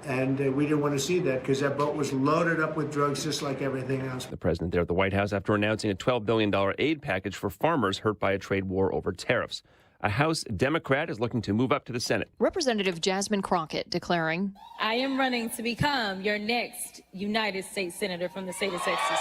And we didn't want to see that because that boat was loaded up with drugs just like everything else. The president there at the White House after announcing a $12 billion aid package for farmers hurt by a trade war over tariffs. A House Democrat is looking to move up to the Senate. Representative Jasmine Crockett declaring, I am running to become your next United States Senator from the state of Texas.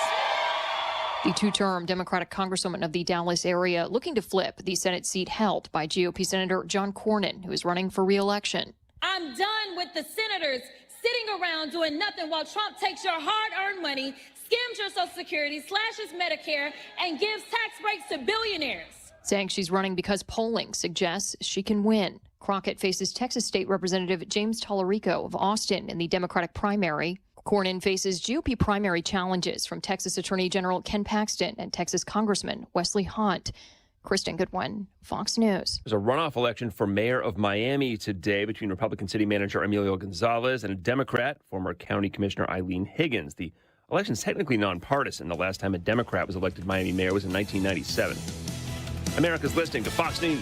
The 2-term Democratic Congresswoman of the Dallas area looking to flip the Senate seat held by GOP Senator John Cornyn, who is running for re-election. I'm done with the senators sitting around doing nothing while Trump takes your hard-earned money, skims your Social Security, slashes Medicare, and gives tax breaks to billionaires. Saying she's running because polling suggests she can win. Crockett faces Texas State Representative James Tallarico of Austin in the Democratic primary. Cornyn faces GOP primary challenges from Texas Attorney General Ken Paxton and Texas Congressman Wesley Hunt. Kristen Goodwin, Fox News. There's a runoff election for mayor of Miami today between Republican city manager Emilio Gonzalez and a Democrat, former county commissioner Eileen Higgins. The election's technically nonpartisan. The last time a Democrat was elected Miami mayor was in 1997. America's listening to Fox News.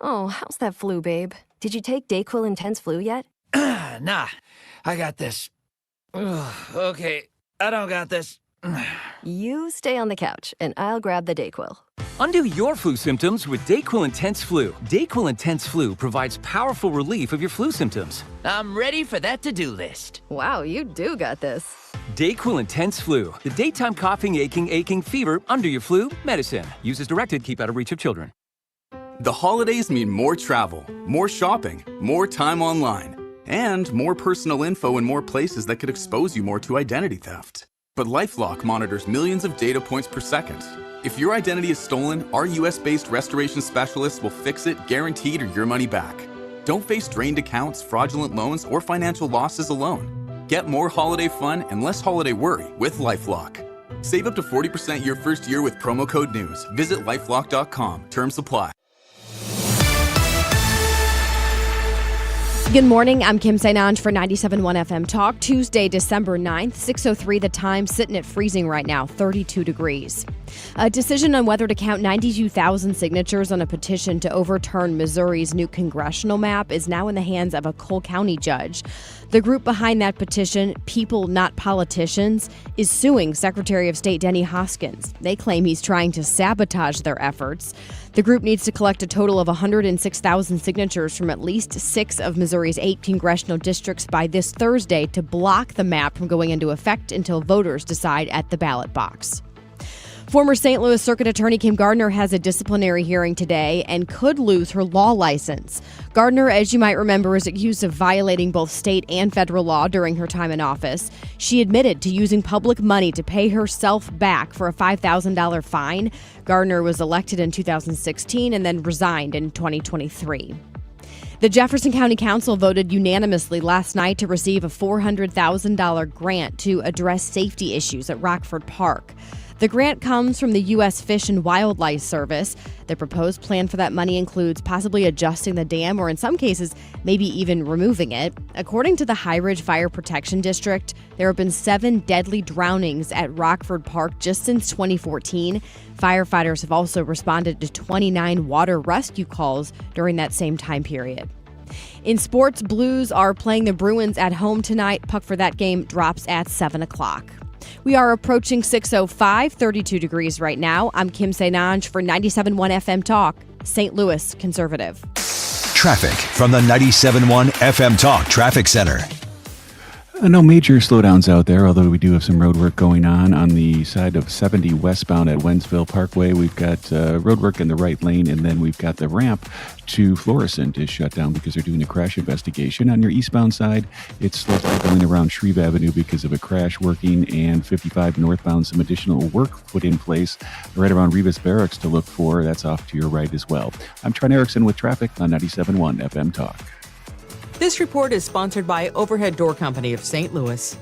Oh, how's that flu, babe? Did you take Dayquil Intense Flu yet? Nah, I got this. Ugh, okay, I don't got this. You stay on the couch, and I'll grab the Dayquil. Undo your flu symptoms with Dayquil Intense Flu. Dayquil Intense Flu provides powerful relief of your flu symptoms. I'm ready for that to-do list. Wow, you do got this. Dayquil Intense Flu. The daytime coughing, aching, fever, under your flu medicine. Use as directed. Keep out of reach of children. The holidays mean more travel, more shopping, more time online, and more personal info in more places that could expose you more to identity theft. But LifeLock monitors millions of data points per second. If your identity is stolen, our US-based restoration specialists will fix it, guaranteed, or your money back. Don't face drained accounts, fraudulent loans, or financial losses alone. Get more holiday fun and less holiday worry with LifeLock. Save up to 40% your first year with promo code NEWS. Visit LifeLock.com. Terms apply. Good morning. I'm Kim St. for 97.1 FM Talk. Tuesday, December 9th, 6:03 the time, sitting at freezing right now, 32 degrees. A decision on whether to count 92,000 signatures on a petition to overturn Missouri's new congressional map is now in the hands of a Cole County judge. The group behind that petition, People Not Politicians, is suing Secretary of State Denny Hoskins. They claim he's trying to sabotage their efforts. The group needs to collect a total of 106,000 signatures from at least 6 of Missouri's 8 congressional districts by this Thursday to block the map from going into effect until voters decide at the ballot box. Former St. Louis Circuit Attorney Kim Gardner has a disciplinary hearing today and could lose her law license. Gardner, as you might remember, is accused of violating both state and federal law during her time in office. She admitted to using public money to pay herself back for a $5,000 fine. Gardner was elected in 2016 and then resigned in 2023. The Jefferson County Council voted unanimously last night to receive a $400,000 grant to address safety issues at Rockford Park. The grant comes from the U.S. Fish and Wildlife Service. The proposed plan for that money includes possibly adjusting the dam or in some cases, maybe even removing it. According to the High Ridge Fire Protection District, there have been 7 deadly drownings at Rockford Park just since 2014. Firefighters have also responded to 29 water rescue calls during that same time period. In sports, Blues are playing the Bruins at home tonight. Puck for that game drops at 7 o'clock. We are approaching 6:05, 32 degrees right now. I'm Kim St-Ange for 97.1 FM Talk, St. Louis Conservative. Traffic from the 97.1 FM Talk Traffic Center. No major slowdowns out there, although we do have some road work going on the side of 70 westbound at Wentzville Parkway. We've got road work in the right lane, and then we've got the ramp to Florissant is shut down because they're doing a crash investigation. On your eastbound side, it's slow going around Shreve Avenue because of a crash working, and 55 northbound, some additional work put in place right around Revis Barracks to look for. That's off to your right as well. I'm Trent Erickson with traffic on 97.1 FM Talk. This report is sponsored by Overhead Door Company of St. Louis.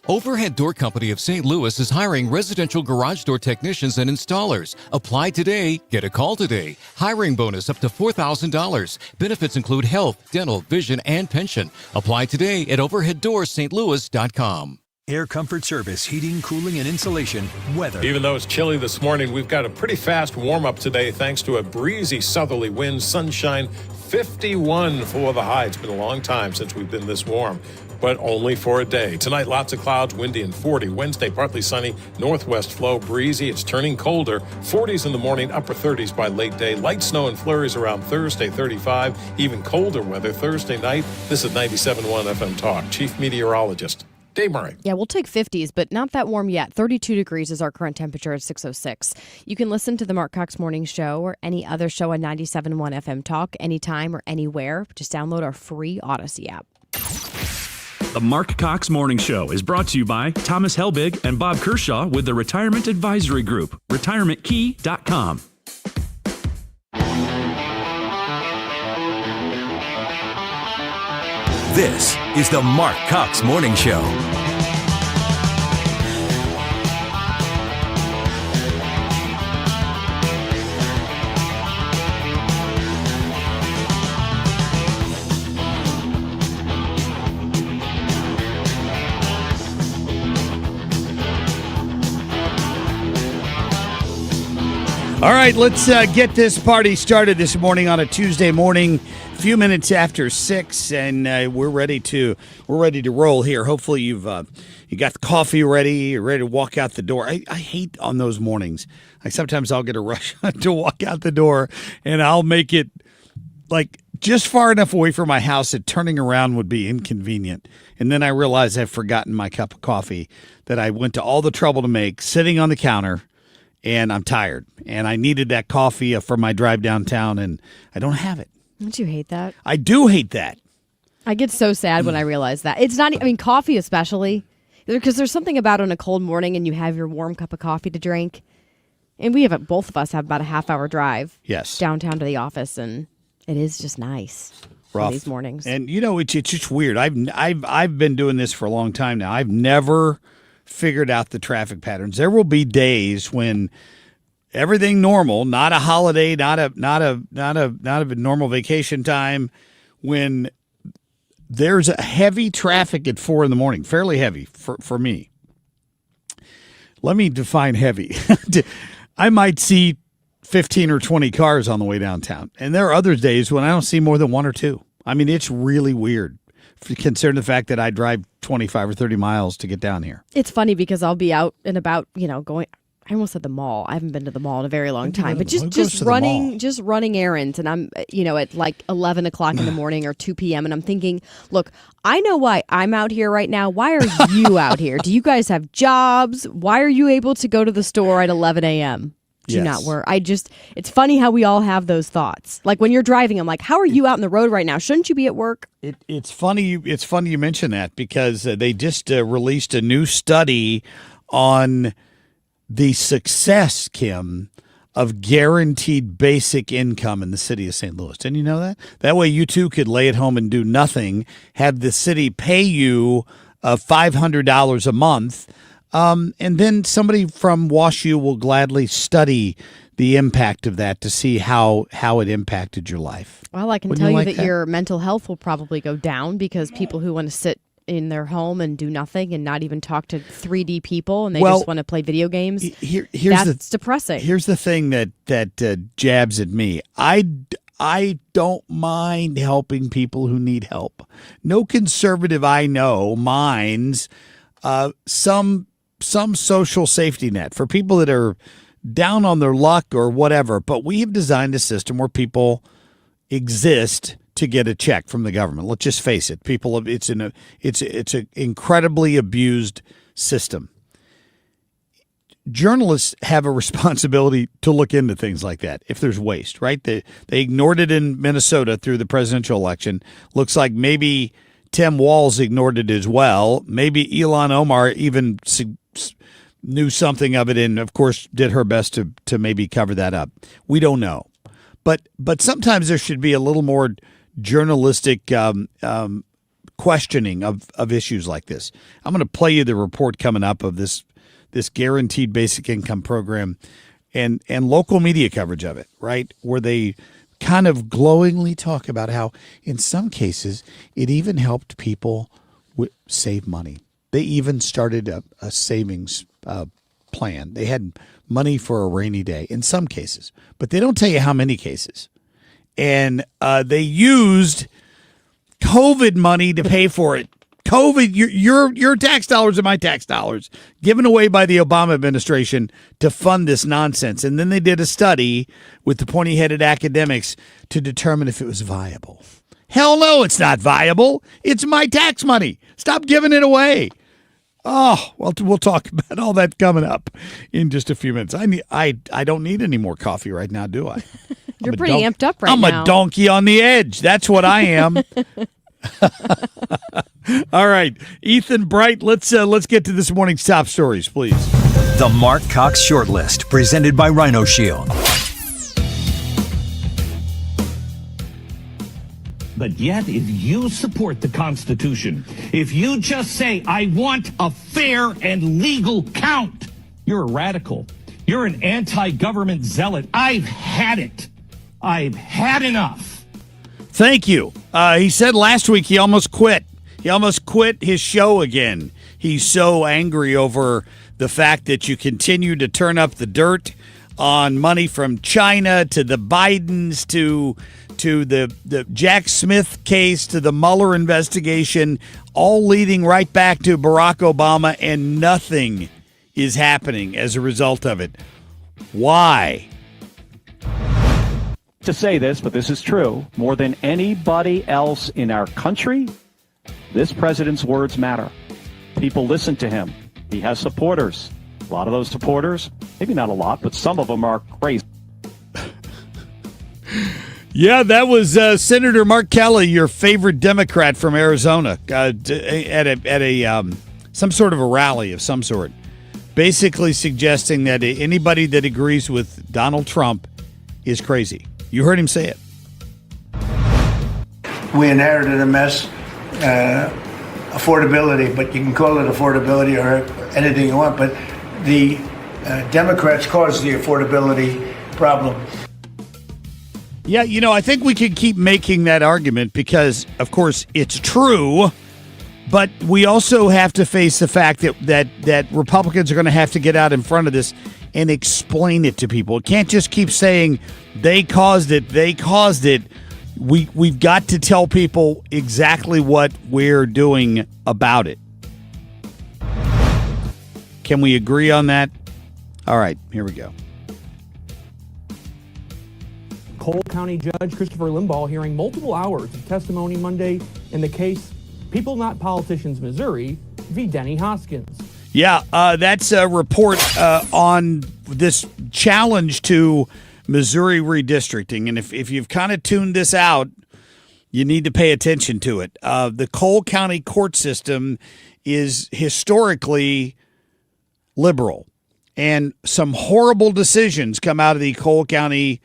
Overhead Door Company of St. Louis is hiring residential garage door technicians and installers. Apply today, get a call today. Hiring bonus up to $4,000. Benefits include health, dental, vision, and pension. Apply today at overheaddoorsstlouis.com. Air Comfort Service, heating, cooling, and insulation, weather. Even though it's chilly this morning, we've got a pretty fast warm-up today thanks to a breezy southerly wind, sunshine, 51 for the high. It's been a long time since we've been this warm, but only for a day. Tonight, lots of clouds, windy and 40. Wednesday, partly sunny, northwest flow, breezy. It's turning colder. 40s in the morning, upper 30s by late day. Light snow and flurries around Thursday, 35. Even colder weather Thursday night. This is 97.1 FM Talk. Chief Meteorologist Dave Murray. Yeah, we'll take 50s, but not that warm yet. 32 degrees is our current temperature at 6:06. You can listen to the Marc Cox Morning Show or any other show on 97.1 FM Talk anytime or anywhere. Just download our free Odyssey app. The Marc Cox Morning Show is brought to you by Thomas Helbig and Bob Kershaw with the Retirement Advisory Group, retirementkey.com. This is the Marc Cox Morning Show. All right, let's get this party started this morning on a Tuesday morning, a few minutes after 6, and we're ready to roll here. Hopefully you got the coffee ready, you're ready to walk out the door. I hate on those mornings. Like sometimes I'll get a rush to walk out the door, and I'll make it like just far enough away from my house that turning around would be inconvenient. And then I realize I've forgotten my cup of coffee that I went to all the trouble to make, sitting on the counter. And I'm tired, and I needed that coffee for my drive downtown, and I don't have it. Don't you hate that? I do hate that. I get so sad when I realize that. It's not, I mean, coffee especially, because there's something about on a cold morning and you have your warm cup of coffee to drink. And both of us have about a half-hour drive downtown to the office, and it is just nice. Rough. These mornings. And, you know, it's just weird. I've been doing this for a long time now. I've never figured out the traffic patterns. There will be days when everything normal, not a holiday, not a normal vacation time, when there's a heavy traffic at 4 a.m, fairly heavy for me. Let me define heavy. I might see 15 or 20 cars on the way downtown. And there are other days when I don't see more than 1 or 2. I mean, it's really weird, considering the fact that I drive 25 or 30 miles to get down here. It's funny because I'll be out and about, going. I almost said the mall. I haven't been to the mall in a very long time, but just running errands, and I'm at like 11 o'clock in the morning or 2 p.m. and I'm thinking, look, I know why I'm out here right now. Why are you out here? Do you guys have jobs? Why are you able to go to the store at 11 a.m.? Do you not work? It's funny how we all have those thoughts. Like when you're driving, I'm like, how are you out on the road right now? Shouldn't you be at work? It's funny. It's funny you mention that because they just released a new study on the success, Kim, of guaranteed basic income in the city of St. Louis. Didn't you know that? That way you too could lay at home and do nothing, have the city pay you $500 a month And then somebody from WashU will gladly study the impact of that to see how it impacted your life. Well, I can Wouldn't tell you like that your mental health will probably go down because people who want to sit in their home and do nothing and not even talk to 3D people and they just want to play video games, that's depressing. Here's the thing that jabs at me. I don't mind helping people who need help. No conservative I know minds some social safety net for people that are down on their luck or whatever. But we have designed a system where people exist to get a check from the government. Let's just face it. It's an incredibly abused system. Journalists have a responsibility to look into things like that if there's waste, right? They ignored it in Minnesota through the presidential election. Looks like maybe Tim Walz ignored it as well. Maybe Ilhan Omar even knew something of it and, of course, did her best to maybe cover that up. We don't know. But sometimes there should be a little more journalistic questioning of issues like this. I'm going to play you the report coming up of this guaranteed basic income program and local media coverage of it, right? Where they kind of glowingly talk about how in some cases it even helped people save money. They even started a savings plan. They had money for a rainy day in some cases, but they don't tell you how many cases. And they used COVID money to pay for it. COVID, your tax dollars and my tax dollars given away by the Obama administration to fund this nonsense. And then they did a study with the pointy-headed academics to determine if it was viable. Hell no, it's not viable. It's my tax money. Stop giving it away. Oh, well, we'll talk about all that coming up in just a few minutes. I don't need any more coffee right now, do I? You're pretty amped up right now. I'm a donkey on the edge. That's what I am. All right, Ethan Bright, let's get to this morning's top stories, please. The Marc Cox Shortlist, presented by Rhino Shield. But yet, if you support the Constitution, if you just say, I want a fair and legal count, you're a radical. You're an anti-government zealot. I've had it. I've had enough. Thank you. He said last week he almost quit. He almost quit his show again. He's so angry over the fact that you continue to turn up the dirt on money from China to the Bidens to the Jack Smith case to the Mueller investigation, all leading right back to Barack Obama, and nothing is happening as a result of it. Why? To say this, but this is true, more than anybody else in our country, this president's words matter. People listen to him. He has supporters. A lot of those supporters, maybe not a lot, but some of them are crazy. Yeah, that was Senator Mark Kelly, your favorite Democrat from Arizona, at a some sort of a rally of some sort, basically suggesting that anybody that agrees with Donald Trump is crazy. You heard him say it. We inherited a mess, affordability, but you can call it affordability or anything you want, but the Democrats caused the affordability problem. Yeah, I think we could keep making that argument because, of course, it's true, but we also have to face the fact that Republicans are going to have to get out in front of this and explain it to people. It can't just keep saying they caused it. We've got to tell people exactly what we're doing about it. Can we agree on that? All right, here we go. Cole County Judge Christopher Limbaugh hearing multiple hours of testimony Monday in the case People Not Politicians Missouri v. Denny Hoskins. Yeah, that's a report on this challenge to Missouri redistricting. And if you've kind of tuned this out, you need to pay attention to it. The Cole County court system is historically liberal, and some horrible decisions come out of the Cole County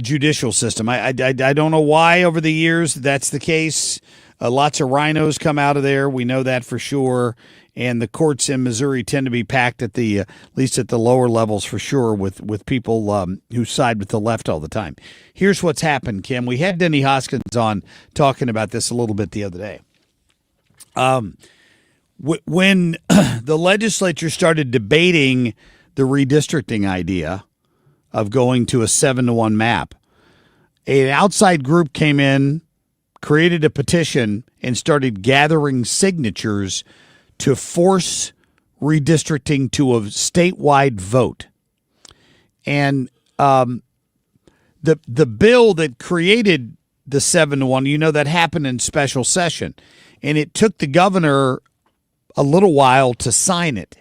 judicial system. I don't know why over the years that's the case. Lots of rhinos come out of there. We know that for sure. And the courts in Missouri tend to be packed at least at the lower levels for sure with people who side with the left all the time. Here's what's happened, Kim. We had Denny Hoskins on talking about this a little bit the other day. When the legislature started debating the redistricting idea of going to a 7-to-1 map, an outside group came in, created a petition, and started gathering signatures to force redistricting to a statewide vote. And the bill that created the 7-to-1, that happened in special session. And it took the governor a little while to sign it.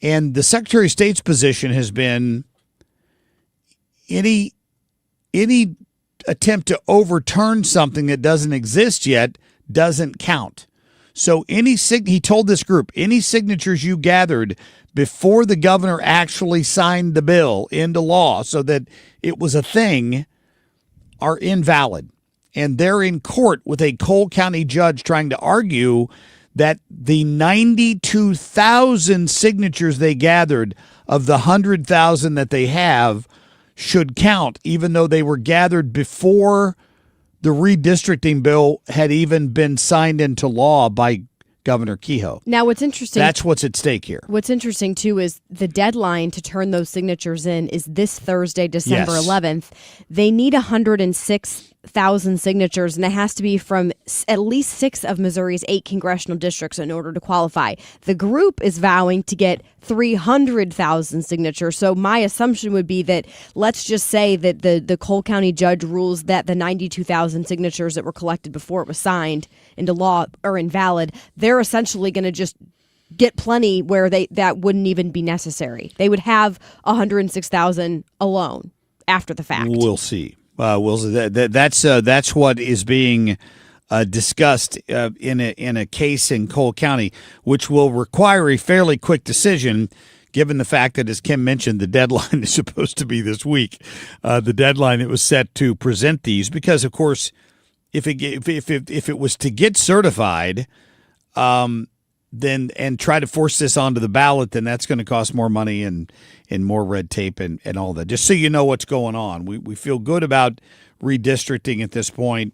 And the Secretary of State's position has been any attempt to overturn something that doesn't exist yet doesn't count. So he told this group, any signatures you gathered before the governor actually signed the bill into law so that it was a thing are invalid. And they're in court with a Cole County judge trying to argue that the 92,000 signatures they gathered of the 100,000 that they have should count, even though they were gathered before the redistricting bill had even been signed into law by Governor Kehoe. Now, what's interesting... That's what's at stake here. What's interesting, too, is the deadline to turn those signatures in is this Thursday, December 11th. They need 106,000 signatures, and it has to be from at least 6 of Missouri's 8 congressional districts in order to qualify. The group is vowing to get 300,000 signatures. So my assumption would be that, let's just say that the Cole County judge rules that the 92,000 signatures that were collected before it was signed into law are invalid. They're essentially going to just get plenty where that wouldn't even be necessary. They would have 106,000 alone after the fact. We'll see. That's what is being discussed in a case in Cole County, which will require a fairly quick decision, given the fact that, as Kim mentioned, the deadline is supposed to be this week. The deadline it was set to present these, because, of course, if it was to get certified, then and try to force this onto the ballot, then that's going to cost more money and more red tape and all that. Just so you know what's going on. We feel good about redistricting at this point,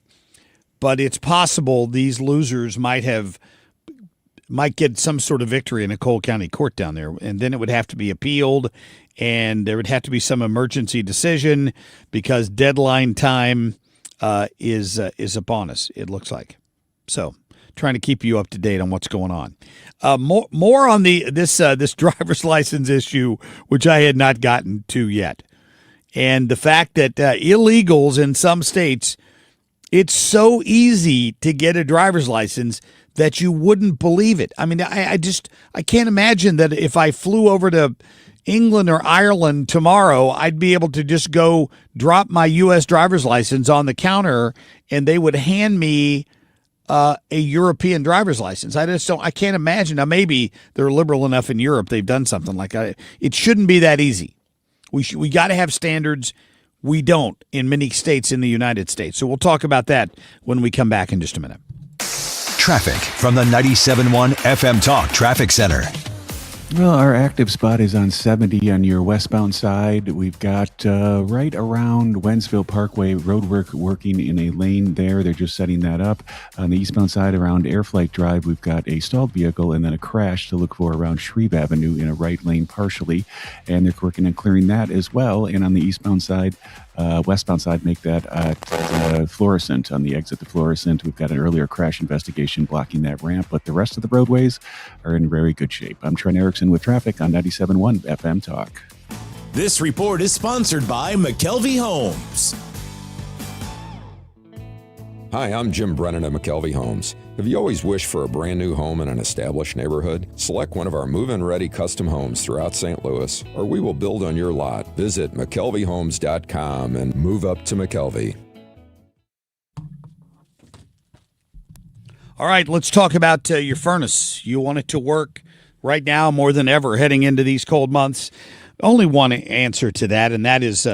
but it's possible these losers might get some sort of victory in a Cole County court down there, and then it would have to be appealed, and there would have to be some emergency decision because deadline time is upon us, it looks like. So, trying to keep you up to date on what's going on. More on this driver's license issue, which I had not gotten to yet, and the fact that illegals in some states, it's so easy to get a driver's license that you wouldn't believe it. I mean, I can't imagine that if I flew over to England or Ireland tomorrow, I'd be able to just go drop my U.S. driver's license on the counter and they would hand me a European driver's license. I can't imagine. Now, maybe they're liberal enough in Europe, they've done something like that. It shouldn't be that easy. We got to have standards. We don't in many states in the United States. So we'll talk about that when we come back in just a minute. Traffic from the 97.1 FM Talk Traffic Center. Well, our active spot is on 70 on your westbound side. We've got right around Wentzville Parkway roadwork working in a lane there. They're just setting that up. On the eastbound side around Airflight Drive, we've got a stalled vehicle and then a crash to look for around Shreve Avenue in a right lane partially. And they're working on clearing that as well. And on the eastbound side, westbound side, make that at Florissant. On the exit to Florissant, we've got an earlier crash investigation blocking that ramp, but the rest of the roadways are in very good shape. I'm Trent Erickson with traffic on 97.1 FM Talk. This report is sponsored by McKelvey Homes. Hi, I'm Jim Brennan at McKelvey Homes. Have you always wished for a brand new home in an established neighborhood? Select one of our move-in ready custom homes throughout St. Louis, or we will build on your lot. Visit McKelveyhomes.com and move up to McKelvey. All right, let's talk about your furnace. You want it to work right now more than ever heading into these cold months. Only one answer to that, and that is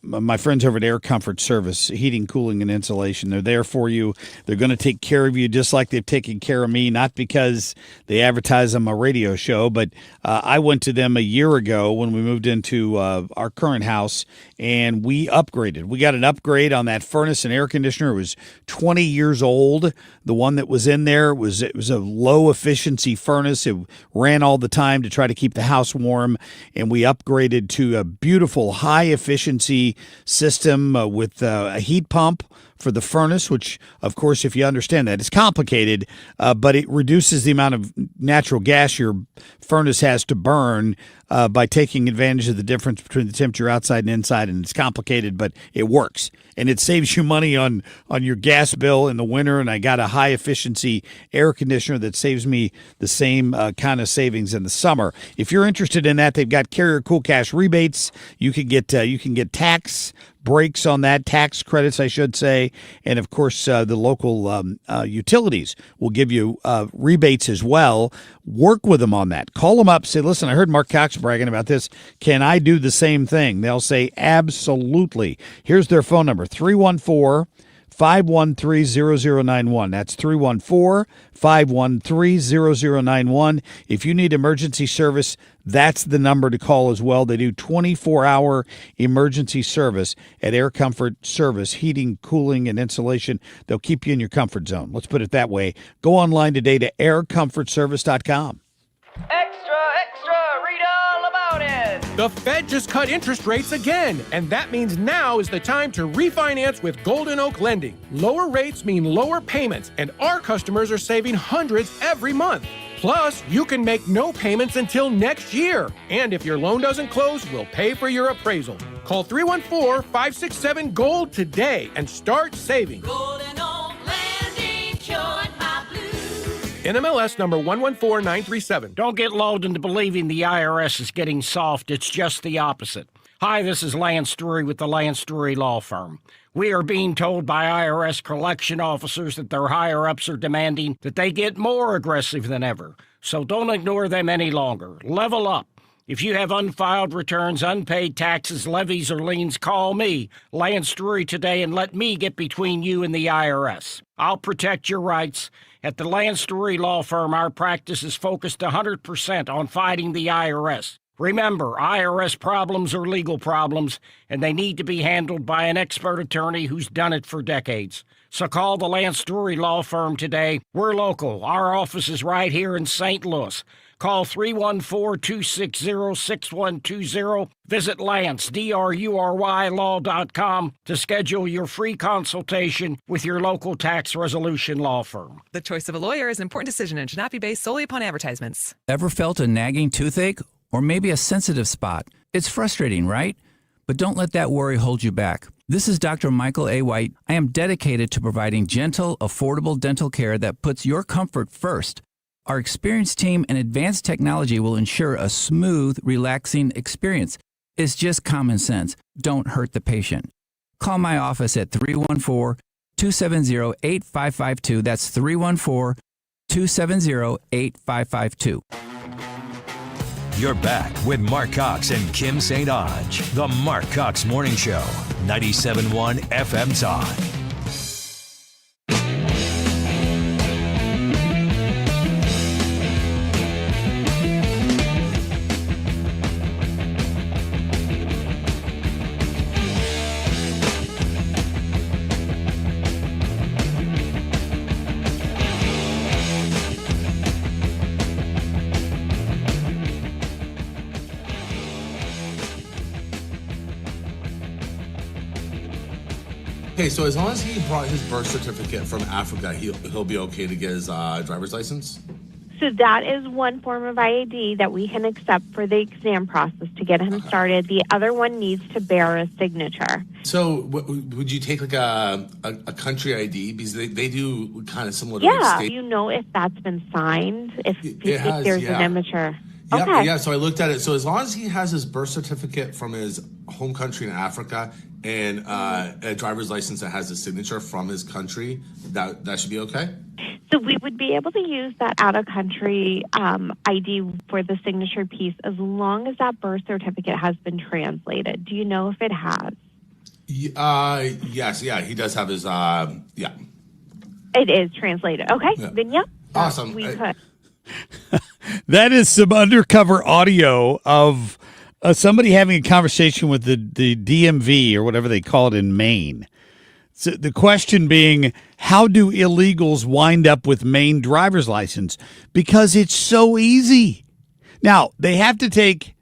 my friends over at Air Comfort Service, heating, cooling, and insulation. They're there for you. They're going to take care of you just like they've taken care of me, not because they advertise on my radio show, but I went to them a year ago when we moved into our current house, and we upgraded. We got an upgrade on that furnace and air conditioner. It was 20 years old. The one that was in there, it was a low-efficiency furnace. It ran all the time to try to keep the house warm, and we upgraded to a beautiful high-efficiency system with a heat pump for the furnace, which, of course, if you understand that, it's complicated, but it reduces the amount of natural gas your furnace has to burn by taking advantage of the difference between the temperature outside and inside, and it's complicated, but it works. And it saves you money on your gas bill in the winter, and I got a high-efficiency air conditioner that saves me the same kind of savings in the summer. If you're interested in that, they've got Carrier Cool Cash rebates. You can get tax breaks on that, tax credits, I should say, and of course the local utilities will give you rebates as well. Work with them on that. Call them up. Say, listen, I heard Marc Cox bragging about this. Can I do the same thing? They'll say, absolutely. Here's their phone number, 314-513-0091. That's 314-513-0091. If you need emergency service, that's the number to call as well. They do 24-hour emergency service at Air Comfort Service, heating, cooling, and insulation. They'll keep you in your comfort zone. Let's put it that way. Go online today to aircomfortservice.com. Read all about it. The Fed just cut interest rates again, and that means now is the time to refinance with Golden Oak Lending. Lower rates mean lower payments, and our customers are saving hundreds every month. Plus, you can make no payments until next year. And if your loan doesn't close, we'll pay for your appraisal. Call 314-567-GOLD today and start saving. Golden Oak Lending cured my blues. NMLS number 114937. Don't get lulled into believing the IRS is getting soft. It's just the opposite. Hi, this is Lance Drury with the Lance Drury Law Firm. We are being told by IRS collection officers that their higher-ups are demanding that they get more aggressive than ever. So don't ignore them any longer. Level up. If you have unfiled returns, unpaid taxes, levies, or liens, call me, Lance Drury, today and let me get between you and the IRS. I'll protect your rights. At the Lance Drury Law Firm, our practice is focused 100% on fighting the IRS. Remember, IRS problems are legal problems, and they need to be handled by an expert attorney who's done it for decades. So call the Lance Drury Law Firm today. We're local. Our office is right here in St. Louis. Call 314-260-6120. Visit Lance, DRURYlaw.com to schedule your free consultation with your local tax resolution law firm. The choice of a lawyer is an important decision and should not be based solely upon advertisements. Ever felt a nagging toothache? Or maybe a sensitive spot? It's frustrating, right? But don't let that worry hold you back. This is Dr. Michael A. White. I am dedicated to providing gentle, affordable dental care that puts your comfort first. Our experienced team and advanced technology will ensure a smooth, relaxing experience. It's just common sense. Don't hurt the patient. Call my office at 314-270-8552. That's 314-270-8552. You're back with Marc Cox and Kim St. Onge. The Marc Cox Morning Show, 97.1 FM Talk. Okay, so as long as he brought his birth certificate from Africa, he'll be okay to get his driver's license? So that is one form of IAD that we can accept for the exam process to get him started. The other one needs to bear a signature. So would you take like a country ID? Because they do kind of similar to Yeah, state. you know if that's been signed, if there's an immature. Yeah, Okay. yeah, so I looked at it. So as long as he has his birth certificate from his home country in Africa and a driver's license that has a signature from his country, that should be okay? So we would be able to use that out-of-country ID for the signature piece as long as that birth certificate has been translated. Do you know if it has? Yes, yeah, he does have his, yeah. It is translated. Okay, then yep. Awesome. We could. That is some undercover audio of somebody having a conversation with the DMV or whatever they call it in Maine. So the question being, how do illegals wind up with Maine driver's license? Because it's so easy. Now, they have to take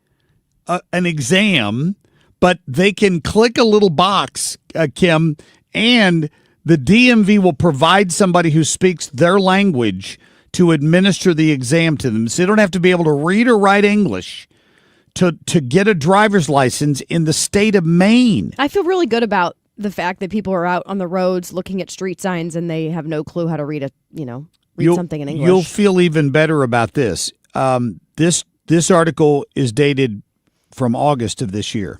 an exam, but they can click a little box, Kim, and the DMV will provide somebody who speaks their language to administer the exam to them. So they don't have to be able to read or write English to get a driver's license in the state of Maine. I feel really good about the fact that people are out on the roads looking at street signs and they have no clue how to read something in English. You'll feel even better about this. This article is dated from August of this year.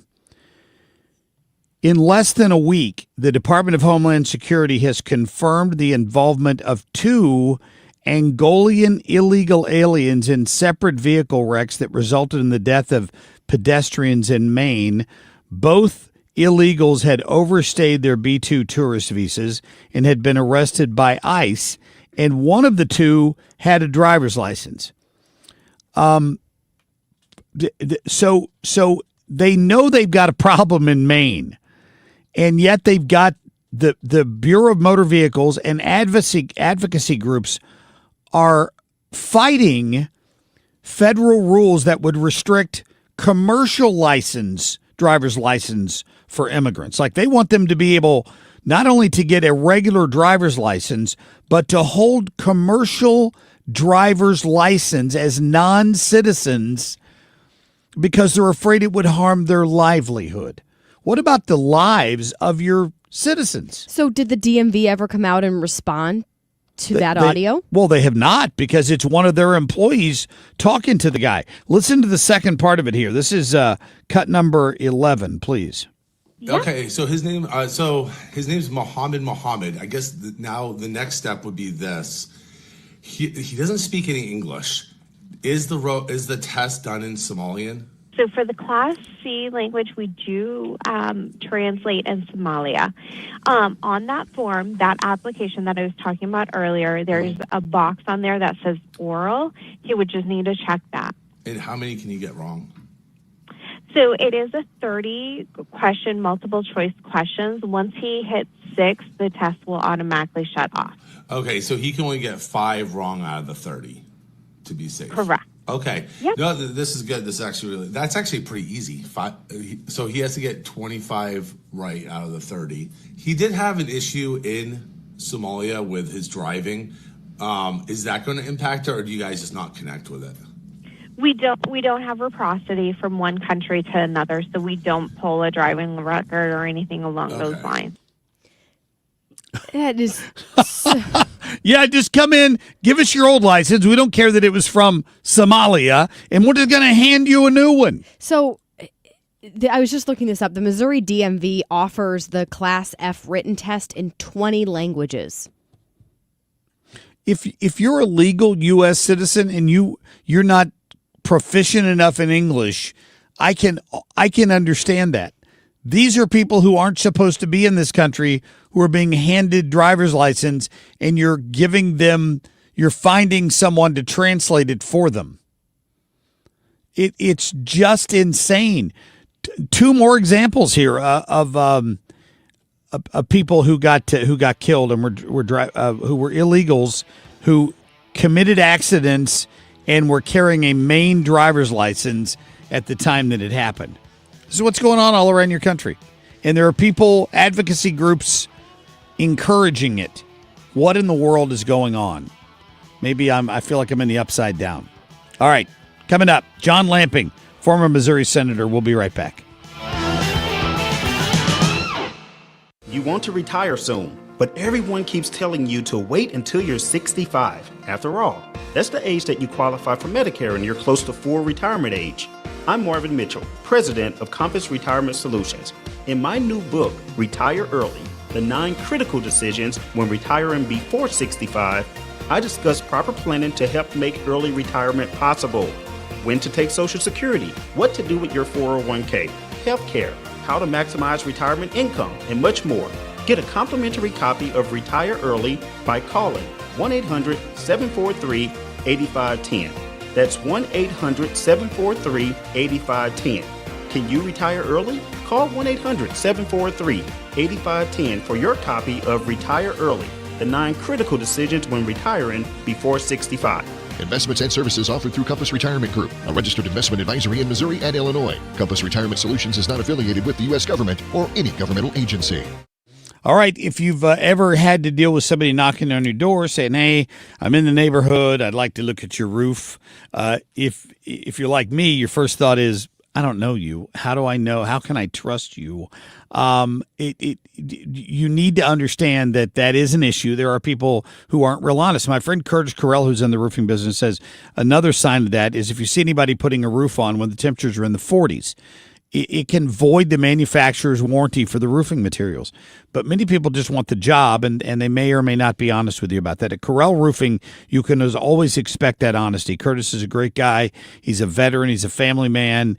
In less than a week, the Department of Homeland Security has confirmed the involvement of 2 Angolan illegal aliens in separate vehicle wrecks that resulted in the death of pedestrians in Maine. Both illegals had overstayed their B-2 tourist visas and had been arrested by ICE, and one of the 2 had a driver's license. So they know they've got a problem in Maine, and yet they've got the Bureau of Motor Vehicles and advocacy groups are fighting federal rules that would restrict commercial driver's license for immigrants. Like, they want them to be able not only to get a regular driver's license, but to hold commercial driver's license as non-citizens because they're afraid it would harm their livelihood. What about the lives of your citizens? So did the DMV ever come out and respond to that audio? Well, they have not, because it's one of their employees talking to the guy. Listen to the second part of it here. This is cut number 11, please. Okay, so his name's Mohammed. I guess now the next step would be this. He doesn't speak any English. Is the test done in Somalian? So for the Class C language, we do translate in Somalia. On that form, that application that I was talking about earlier, there's a box on there that says oral. He would just need to check that. And how many can you get wrong? So it is a 30-question multiple choice questions. Once he hits 6, the test will automatically shut off. Okay, so he can only get 5 wrong out of the 30 to be safe. Correct. Okay. Yep. No, this is good. That's actually pretty easy. So he has to get 25 right out of the 30. He did have an issue in Somalia with his driving. Is that going to impact it, or do you guys just not connect with it? We don't have reciprocity from one country to another, so we don't pull a driving record or anything along those lines. That is Yeah, just come in, give us your old license. We don't care that it was from Somalia, and we're just going to hand you a new one. So I was just looking this up. The Missouri DMV offers the Class F written test in 20 languages. If you're a legal U.S. citizen and you're not proficient enough in English, I can understand that. These are people who aren't supposed to be in this country who are being handed driver's license, and you're finding someone to translate it for them. It's just insane. 2 more examples here of people who got killed and who were illegals who committed accidents and were carrying a Maine driver's license at the time that it happened. This is what's going on all around your country. And there are people, advocacy groups, encouraging it. What in the world is going on? Maybe I feel like I'm in the upside down. All right, coming up, John Lamping, former Missouri Senator. We'll be right back. You want to retire soon, but everyone keeps telling you to wait until you're 65. After all, that's the age that you qualify for Medicare and you're close to full retirement age. I'm Marvin Mitchell, president of Compass Retirement Solutions. In my new book, Retire Early, the 9 critical decisions when retiring before 65, I discuss proper planning to help make early retirement possible. When to take Social Security, what to do with your 401k, healthcare, how to maximize retirement income, and much more. Get a complimentary copy of Retire Early by calling 1-800-743-8510. That's 1-800-743-8510. Can you retire early? Call 1-800-743-8510 for your copy of Retire Early, the 9 critical decisions when retiring before 65. Investments and services offered through Compass Retirement Group, a registered investment advisory in Missouri and Illinois. Compass Retirement Solutions is not affiliated with the U.S. government or any governmental agency. All right, if you've ever had to deal with somebody knocking on your door saying, hey, I'm in the neighborhood, I'd like to look at your roof. If you're like me, your first thought is, I don't know you. How do I know? How can I trust you? You need to understand that is an issue. There are people who aren't real honest. My friend Curtis Carell, who's in the roofing business, says another sign of that is if you see anybody putting a roof on when the temperatures are in the 40s, it can void the manufacturer's warranty for the roofing materials. But many people just want the job, and they may or may not be honest with you about that. At Carell Roofing, you can always expect that honesty. Curtis is a great guy. He's a veteran. He's a family man.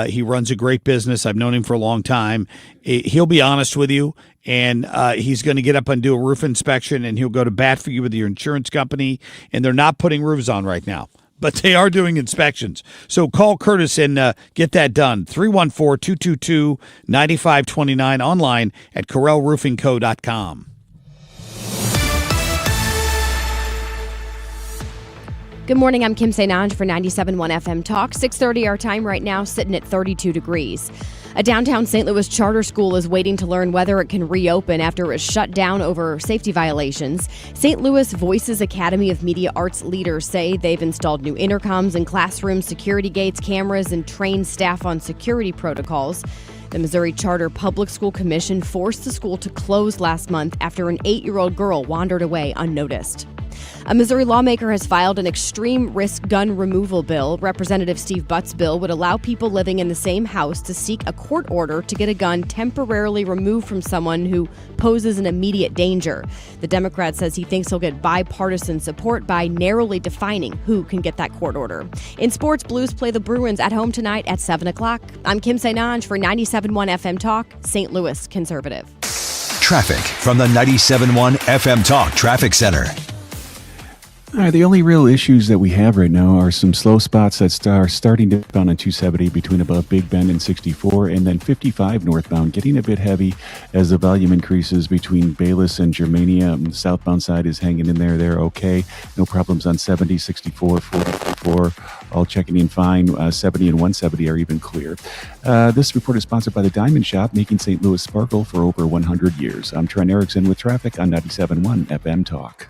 He runs a great business. I've known him for a long time. He'll be honest with you, and he's going to get up and do a roof inspection, and he'll go to bat for you with your insurance company, and they're not putting roofs on right now, but they are doing inspections. So call Curtis and get that done. 314-222-9529, online at CorellRoofingCo.com. Good morning, I'm Kim St. Ange for 97.1 FM Talk. 6:30 our time right now, sitting at 32 degrees. A downtown St. Louis charter school is waiting to learn whether it can reopen after it was shut down over safety violations. St. Louis Voices Academy of Media Arts leaders say they've installed new intercoms in classrooms, security gates, cameras, and trained staff on security protocols. The Missouri Charter Public School Commission forced the school to close last month after an 8-year-old girl wandered away unnoticed. A Missouri lawmaker has filed an extreme risk gun removal bill. Representative Steve Butt's bill would allow people living in the same house to seek a court order to get a gun temporarily removed from someone who poses an immediate danger. The Democrat says he thinks he'll get bipartisan support by narrowly defining who can get that court order. In sports, Blues play the Bruins at home tonight at 7 o'clock. I'm Kim St. Ange for 97.1 FM Talk, St. Louis Conservative. Traffic from the 97.1 FM Talk Traffic Center. All right, the only real issues that we have right now are some slow spots that are starting to bound on 270 between above Big Bend and 64, and then 55 northbound, getting a bit heavy as the volume increases between Bayless and Germania. The southbound side is hanging in there. They're okay. No problems on 70, 64, 44, all checking in fine. 70 and 170 are even clear. This report is sponsored by the Diamond Shop, making St. Louis sparkle for over 100 years. I'm Trent Erickson with traffic on 97.1 FM Talk.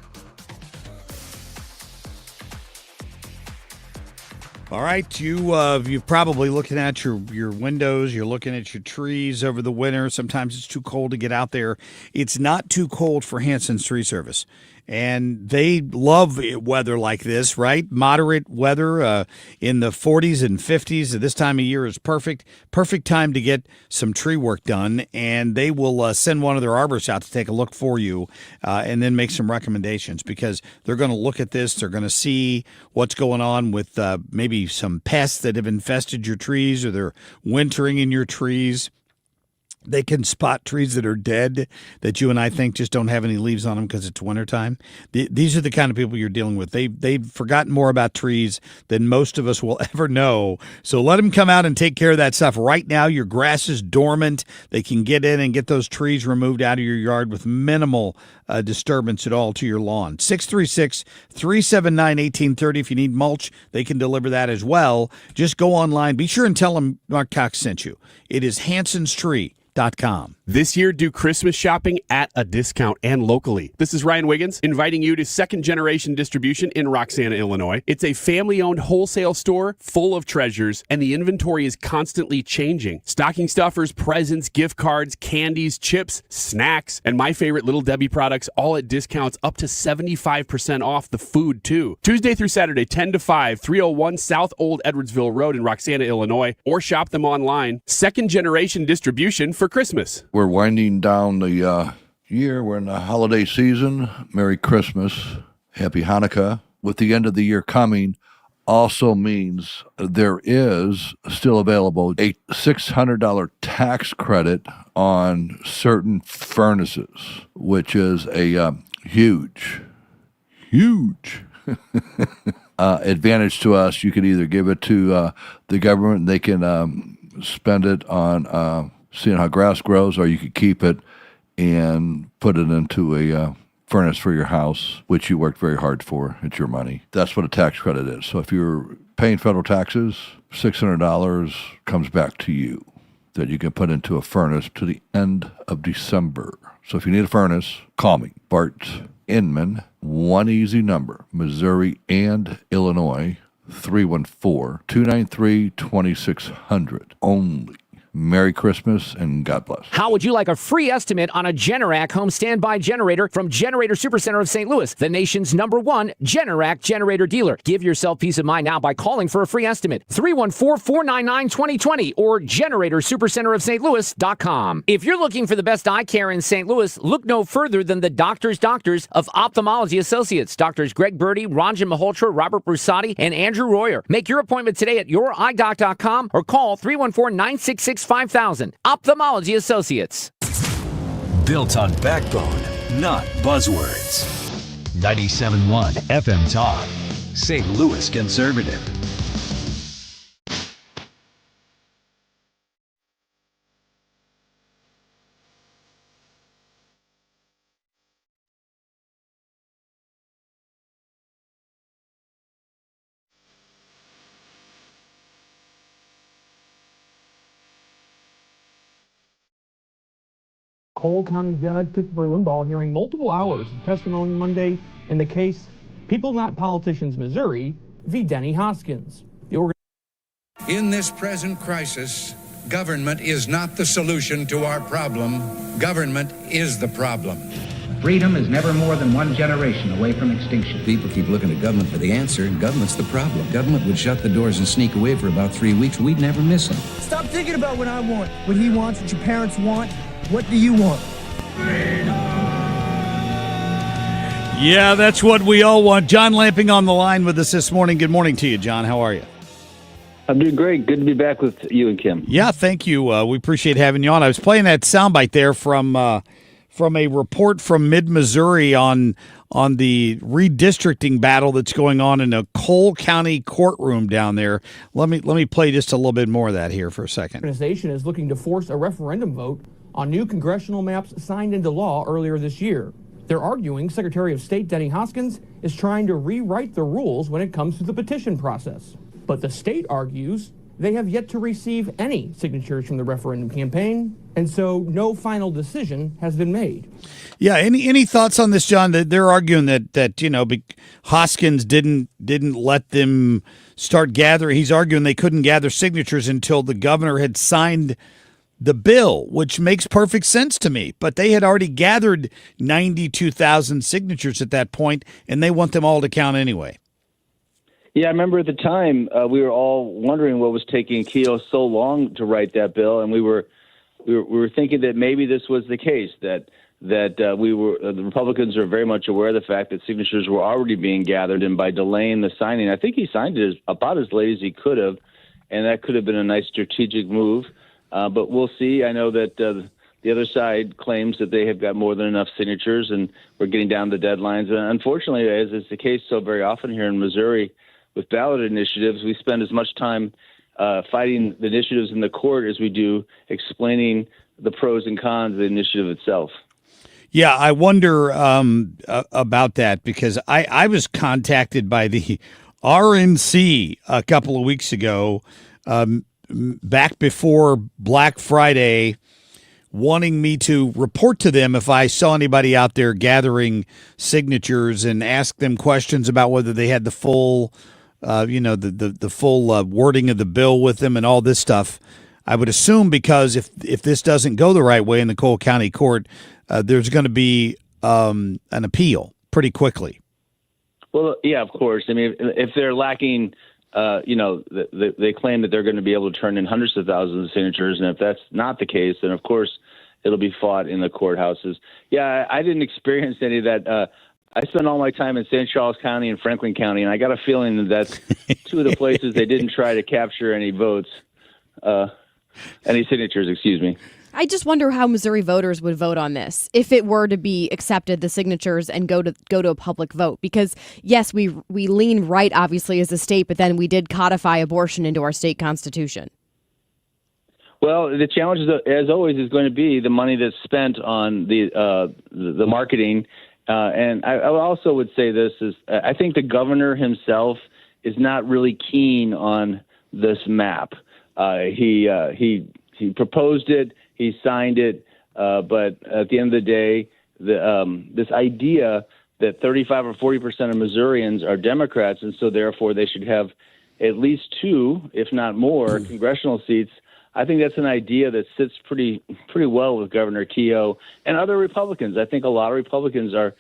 All right, you're probably looking at your windows, you're looking at your trees over the winter. Sometimes it's too cold to get out there. It's not too cold for Hanson's Tree Service. And they love weather like this, right? Moderate weather in the 40s and 50s. This time of year is perfect. Perfect time to get some tree work done. And they will send one of their arborists out to take a look for you and then make some recommendations, because they're going to look at this. They're going to see what's going on with maybe some pests that have infested your trees, or they're wintering in your trees. They can spot trees that are dead that you and I think just don't have any leaves on them because it's wintertime. These are the kind of people you're dealing with. They've forgotten more about trees than most of us will ever know. So let them come out and take care of that stuff. Right now, your grass is dormant. They can get in and get those trees removed out of your yard with minimal disturbance at all to your lawn. 636-379-1830. If you need mulch, they can deliver that as well. Just go online. Be sure and tell them Marc Cox sent you. It is Hanson'sTree.com. This year, do Christmas shopping at a discount and locally. This is Ryan Wiggins inviting you to Second Generation Distribution in Roxana, Illinois. It's a family-owned wholesale store full of treasures, and the inventory is constantly changing. Stocking stuffers, presents, gift cards, candies, chips, snacks, and my favorite Little Debbie products, all at discounts up to 75% off the food, too. Tuesday through Saturday, 10 to 5, 301 South Old Edwardsville Road in Roxana, Illinois, or shop them online. Second Generation Distribution for Christmas. We're winding down the year. We're in the holiday season. Merry Christmas. Happy Hanukkah. With the end of the year coming, also means there is still available a $600 tax credit on certain furnaces, which is a huge advantage to us. You can either give it to the government, and they can spend it on seeing how grass grows, or you could keep it and put it into a furnace for your house, which you worked very hard for. It's your money. That's what a tax credit is. So if you're paying federal taxes, $600 comes back to you that you can put into a furnace to the end of December. So if you need a furnace, call me, Bart Inman. One easy number, Missouri and Illinois, 314-293-2600. Only. Merry Christmas and God bless. How would you like a free estimate on a Generac home standby generator from Generator Supercenter of St. Louis, the nation's #1 Generac generator dealer? Give yourself peace of mind now by calling for a free estimate. 314-499-2020 or GeneratorSuperCenterofSt.Louis.com. If you're looking for the best eye care in St. Louis, look no further than the doctors of Ophthalmology Associates. Doctors Greg Birdie, Ranjan Malhotra, Robert Brusati, and Andrew Royer. Make your appointment today at youridoc.com or call 314-966-5000. Ophthalmology Associates. Built on backbone, not buzzwords. 97.1 FM Talk, St. Louis Conservative. Cole County Judge Christopher Limbaugh hearing multiple hours of testimony Monday in the case People Not Politicians Missouri v. Denny Hoskins. In this present crisis, government is not the solution to our problem. Government is the problem. Freedom is never more than one generation away from extinction. People keep looking to government for the answer, and government's the problem. Government would shut the doors and sneak away for about 3 weeks. We'd never miss him. Stop thinking about what I want, what he wants, what your parents want. What do you want? Yeah, that's what we all want. John Lamping on the line with us this morning. Good morning to you, John. How are you? I'm doing great. Good to be back with you and Kim. Yeah, thank you. We appreciate having you on. I was playing that soundbite there from a report from mid-Missouri on the redistricting battle that's going on in a Cole County courtroom down there. Let me play just a little bit more of that here for a second. The organization is looking to force a referendum vote on new congressional maps signed into law earlier this year. They're arguing Secretary of State Denny Hoskins is trying to rewrite the rules when it comes to the petition process. But the state argues they have yet to receive any signatures from the referendum campaign, and so no final decision has been made. Yeah, any thoughts on this, John? They're arguing that Hoskins didn't let them start gathering. He's arguing they couldn't gather signatures until the governor had signed the bill, which makes perfect sense to me. But they had already gathered 92,000 signatures at that point, and they want them all to count anyway. Yeah, I remember at the time we were all wondering what was taking Keogh so long to write that bill, and we were thinking that maybe this was the case, that the Republicans are very much aware of the fact that signatures were already being gathered, and by delaying the signing, I think he signed it about as late as he could have, and that could have been a nice strategic move. But we'll see. I know that the other side claims that they have got more than enough signatures, and we're getting down the deadlines. And unfortunately, as is the case so very often here in Missouri with ballot initiatives, we spend as much time fighting the initiatives in the court as we do explaining the pros and cons of the initiative itself. Yeah, I wonder about that, because I was contacted by the RNC a couple of weeks ago, back before Black Friday, wanting me to report to them if I saw anybody out there gathering signatures and ask them questions about whether they had the full, the full wording of the bill with them and all this stuff. I would assume, because if this doesn't go the right way in the Cole County Court, there's going to be an appeal pretty quickly. Well, yeah, of course. I mean, if they're lacking, they claim that they're going to be able to turn in hundreds of thousands of signatures, and if that's not the case, then of course it'll be fought in the courthouses. Yeah, I didn't experience any of that. I spend all my time in St. Charles County and Franklin County, and I got a feeling that that's two of the places they didn't try to capture any votes, any signatures, excuse me. I just wonder how Missouri voters would vote on this if it were to be accepted, the signatures, and go to a public vote. Because yes, we lean right, obviously, as a state, but then we did codify abortion into our state constitution. Well, the challenge, as always, is going to be the money that's spent on the marketing. And I also would say this is, I think the governor himself is not really keen on this map. He proposed it. He signed it, but at the end of the day, this idea that 35 or 40% of Missourians are Democrats, and so therefore they should have at least 2, if not more, congressional seats. I think that's an idea that sits pretty well with Governor Keogh and other Republicans. I think a lot of Republicans are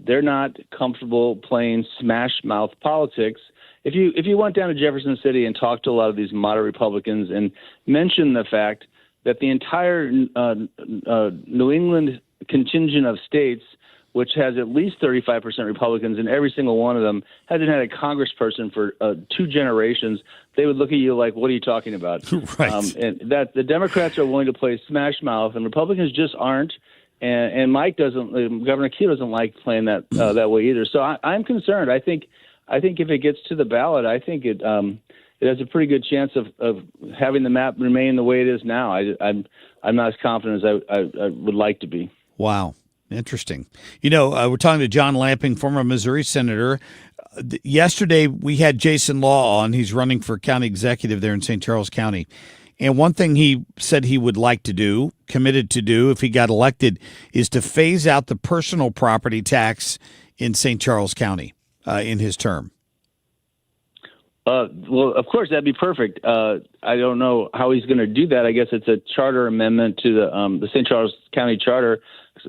they're not comfortable playing smash mouth politics. If you went down to Jefferson City and talked to a lot of these moderate Republicans and mentioned the fact that the entire New England contingent of states, which has at least 35% Republicans, and every single one of them hasn't had a congressperson for 2 generations, they would look at you like, what are you talking about? Right. And that the Democrats are willing to play smash mouth, and Republicans just aren't. And Mike doesn't, Governor Keogh doesn't like playing that way either. So I'm concerned. I think if it gets to the ballot, I think it has a pretty good chance of having the map remain the way it is now. I'm not as confident as I would like to be. Wow. Interesting. We're talking to John Lamping, former Missouri senator. Yesterday, we had Jason Law on. He's running for county executive there in St. Charles County. And one thing he said he would like to do, committed to do if he got elected, is to phase out the personal property tax in St. Charles County in his term. Well, of course, that'd be perfect. I don't know how he's going to do that. I guess it's a charter amendment to the St. Charles County Charter.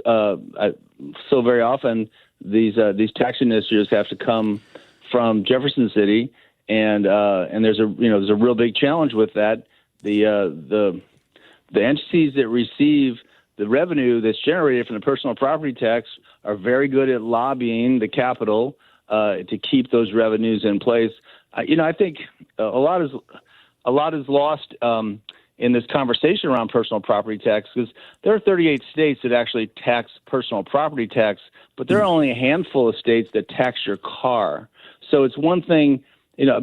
So very often these tax initiatives have to come from Jefferson City, and there's a real big challenge with that. The entities that receive the revenue that's generated from the personal property tax are very good at lobbying the Capitol to keep those revenues in place. I think a lot is lost in this conversation around personal property tax, because there are 38 states that actually tax personal property tax, but there are only a handful of states that tax your car. So it's one thing,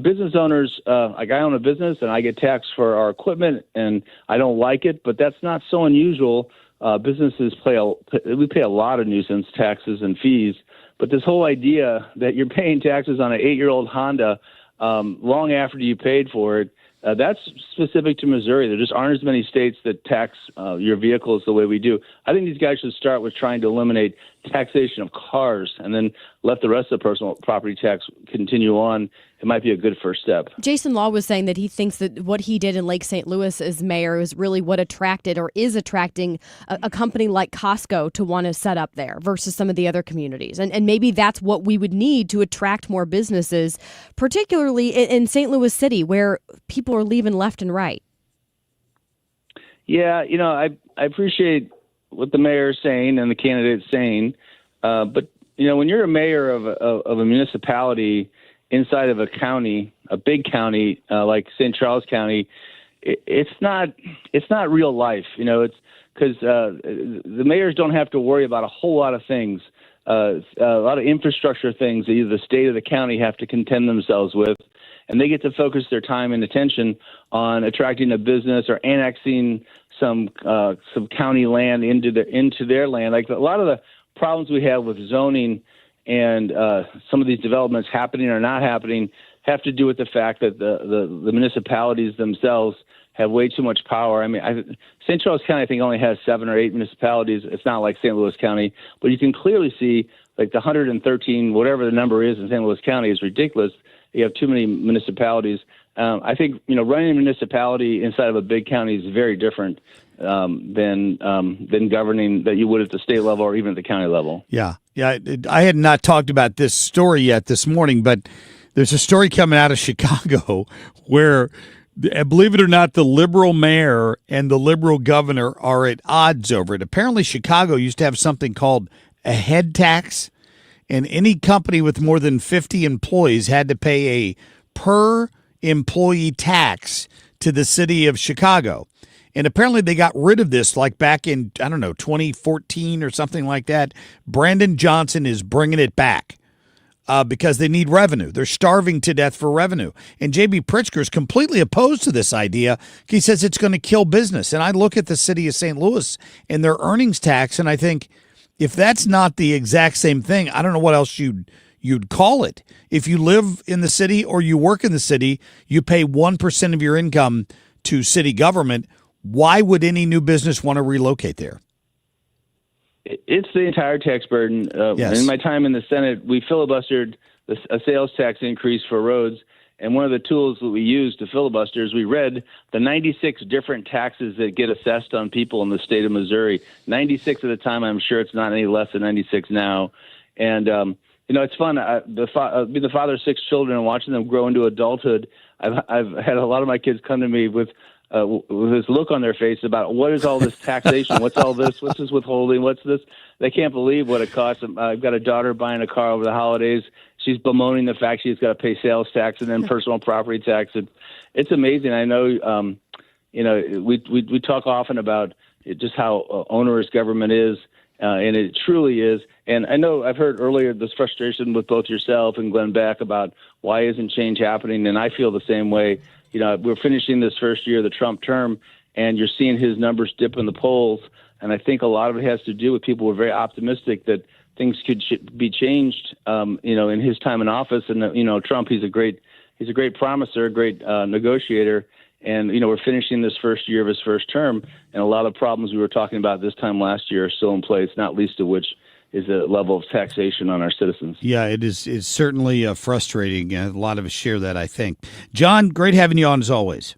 business owners, like I own a business and I get taxed for our equipment and I don't like it, but that's not so unusual. Businesses we pay a lot of nuisance taxes and fees, but this whole idea that you're paying taxes on an 8-year-old Honda long after you paid for it, that's specific to Missouri. There just aren't as many states that tax your vehicles the way we do. I think these guys should start with trying to eliminate taxation of cars and then let the rest of the personal property tax continue on. It might be a good first step. Jason Law was saying that he thinks that what he did in Lake St. Louis as mayor is really what attracted or is attracting a company like Costco to want to set up there versus some of the other communities. And maybe that's what we would need to attract more businesses, particularly in St. Louis City, where people are leaving left and right. Yeah, I appreciate what the mayor is saying and the candidate's saying, but when you're a mayor of a municipality inside of a county, a big county like St. Charles County, it's not real life. It's because the mayors don't have to worry about a whole lot of things, a lot of infrastructure things that either the state or the county have to contend themselves with, and they get to focus their time and attention on attracting a business or annexing some county land into their land. Like a lot of the problems we have with zoning and some of these developments happening or not happening have to do with the fact that the municipalities themselves have way too much power. I mean, St. Charles County, I think, only has 7 or 8 municipalities. It's not like St. Louis County, but you can clearly see like the 113, whatever the number is in St. Louis County is ridiculous. You have too many municipalities. I think, running a municipality inside of a big county is very different than governing that you would at the state level or even at the county level. Yeah. I had not talked about this story yet this morning, but there's a story coming out of Chicago where, believe it or not, the liberal mayor and the liberal governor are at odds over it. Apparently, Chicago used to have something called a head tax, and any company with more than 50 employees had to pay a per employee tax to the city of Chicago. And apparently they got rid of this like back in, 2014 or something like that. Brandon Johnson is bringing it back because they need revenue. They're starving to death for revenue. And J.B. Pritzker is completely opposed to this idea. He says it's going to kill business. And I look at the city of St. Louis and their earnings tax, and I think if that's not the exact same thing, I don't know what else you'd call it. If you live in the city or you work in the city, you pay 1% of your income to city government. Why would any new business want to relocate there? It's the entire tax burden. Yes. In my time in the Senate, we filibustered a sales tax increase for roads. And one of the tools that we used to filibuster is we read the 96 different taxes that get assessed on people in the state of Missouri. 96 at the time. I'm sure it's not any less than 96 now. And, it's fun. Being the father of 6 children and watching them grow into adulthood, I've had a lot of my kids come to me with this look on their face about what is all this taxation? What's all this? What's this withholding? What's this? They can't believe what it costs. I've got a daughter buying a car over the holidays. She's bemoaning the fact she's got to pay sales tax and then personal property tax. It's amazing. I know, we talk often about just how onerous government is, and it truly is. And I know I've heard earlier this frustration with both yourself and Glenn Beck about why isn't change happening, and I feel the same way. We're finishing this first year of the Trump term, and you're seeing his numbers dip in the polls. And I think a lot of it has to do with people who are very optimistic that things could be changed, in his time in office. And, Trump, he's a great promiser, a great negotiator. And, we're finishing this first year of his first term. And a lot of problems we were talking about this time last year are still in place, not least of which is the level of taxation on our citizens. Yeah, it's certainly frustrating. A lot of us share that, I think. John, great having you on as always.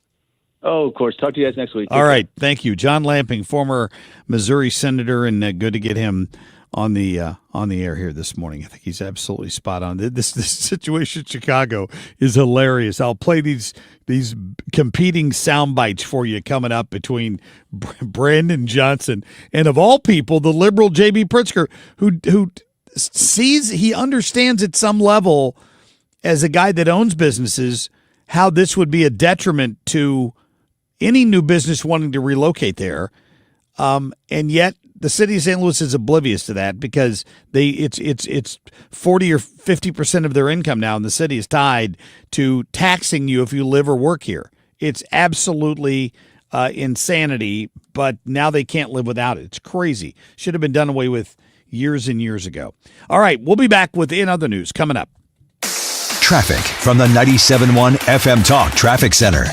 Oh, of course. Talk to you guys next week. All right. Thank you. John Lamping, former Missouri senator, and good to get him on the air here this morning. I think he's absolutely spot on. This situation in Chicago is hilarious. I'll play these competing sound bites for you coming up between Brandon Johnson and, of all people, the liberal J.B. Pritzker, who sees, he understands at some level as a guy that owns businesses how this would be a detriment to any new business wanting to relocate there, and yet the city of St. Louis is oblivious to that because it's 40 or 50% of their income now, and the city is tied to taxing you if you live or work here. It's absolutely insanity, but now they can't live without it. It's crazy. Should have been done away with years and years ago. All right, we'll be back with In Other News coming up. Traffic from the 97.1 FM Talk Traffic Center.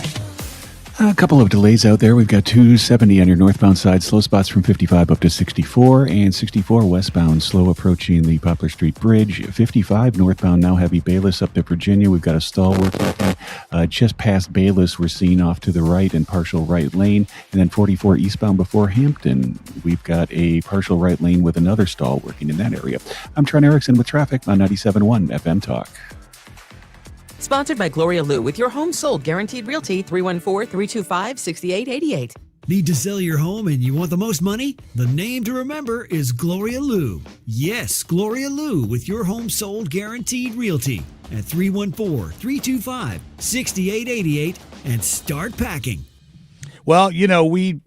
A couple of delays out there. We've got 270 on your northbound side, slow spots from 55 up to 64, and 64 westbound, slow approaching the Poplar Street Bridge. 55 northbound, now heavy Bayless up to Virginia. We've got a stall working just past Bayless. We're seeing off to the right in partial right lane, and then 44 eastbound before Hampton. We've got a partial right lane with another stall working in that area. I'm Trent Erickson with traffic on 97.1 FM Talk. Sponsored by Gloria Lou with your home sold guaranteed realty 314-325-6888. Need to sell your home and you want the most money? The name to remember is Gloria Lou. Yes, Gloria Lou with your home sold guaranteed realty at 314-325-6888 and start packing. Well, we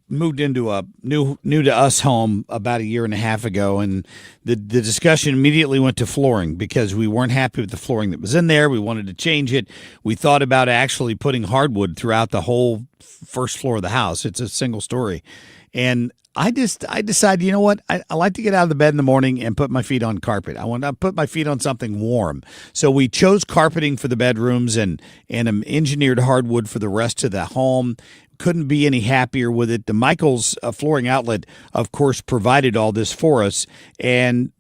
moved into a new to us home about a year and a half ago, and the discussion immediately went to flooring because we weren't happy with the flooring that was in there. We wanted to change it. We thought about actually putting hardwood throughout the whole first floor of the house. It's a single story. And I decided, you know what? I like to get out of the bed in the morning and put my feet on carpet. I want to put my feet on something warm. So we chose carpeting for the bedrooms and engineered hardwood for the rest of the home. Couldn't be any happier with it. The Michaels Flooring Outlet, of course, provided all this for us and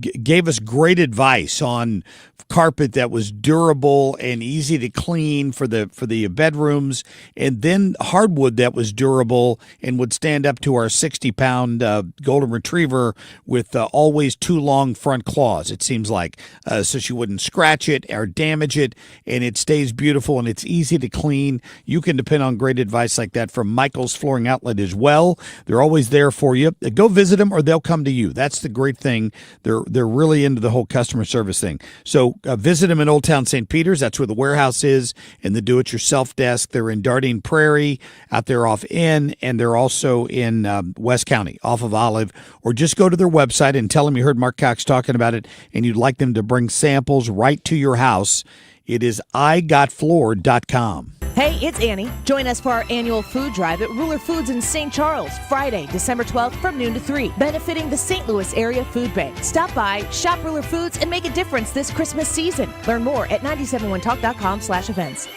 gave us great advice on carpet that was durable and easy to clean for the bedrooms, and then hardwood that was durable and would stand up to our 60-pound golden retriever with always 2 long front claws, it seems like, so she wouldn't scratch it or damage it, and it stays beautiful and it's easy to clean. You can depend on great advice like that from Michael's Flooring Outlet as well. They're always there for you. Go visit them or they'll come to you. That's the great thing They're really into the whole customer service thing. So visit them in Old Town St. Peter's. That's where the warehouse is, and the do-it-yourself desk. They're in Dardine Prairie out there off N, and they're also in West County off of Olive. Or just go to their website and tell them you heard Marc Cox talking about it, and you'd like them to bring samples right to your house. It is igotfloored.com. Hey, it's Annie. Join us for our annual food drive at Ruler Foods in St. Charles, Friday, December 12th from noon to 3, benefiting the St. Louis Area Food Bank. Stop by, shop Ruler Foods, and make a difference this Christmas season. Learn more at 971talk.com/events.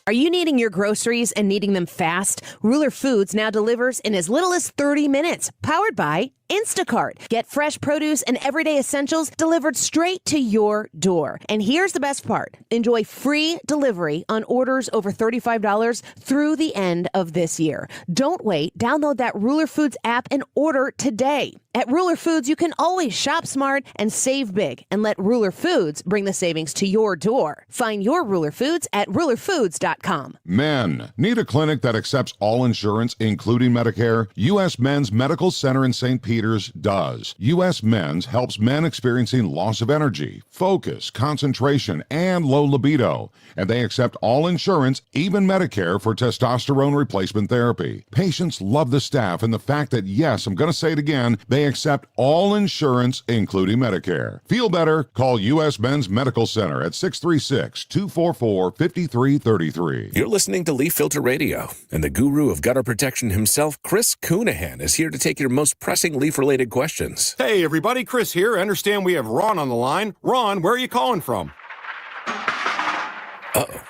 Are you needing your groceries and needing them fast? Ruler Foods now delivers in as little as 30 minutes, powered by Instacart. Get fresh produce and everyday essentials delivered straight to your door. And here's the best part. Enjoy free delivery on orders over $35 through the end of this year. Don't wait. Download that Ruler Foods app and order today. At Ruler Foods, you can always shop smart and save big, and let Ruler Foods bring the savings to your door. Find your Ruler Foods at rulerfoods.com. Men, need a clinic that accepts all insurance, including Medicare? U.S. Men's Medical Center in St. Peters does. U.S. Men's helps men experiencing loss of energy, focus, concentration, and low libido. And they accept all insurance, even Medicare, for testosterone replacement therapy. Patients love the staff and the fact that, yes, I'm going to say it again, they accept all insurance, including Medicare. Feel better? Call U.S. Men's Medical Center at 636-244-5333. You're listening to Leaf Filter Radio, and the guru of gutter protection himself, Chris Coonahan, is here to take your most pressing leaf-related questions. Hey, everybody, Chris here. I understand we have Ron on the line. Ron, where are you calling from? Uh-oh.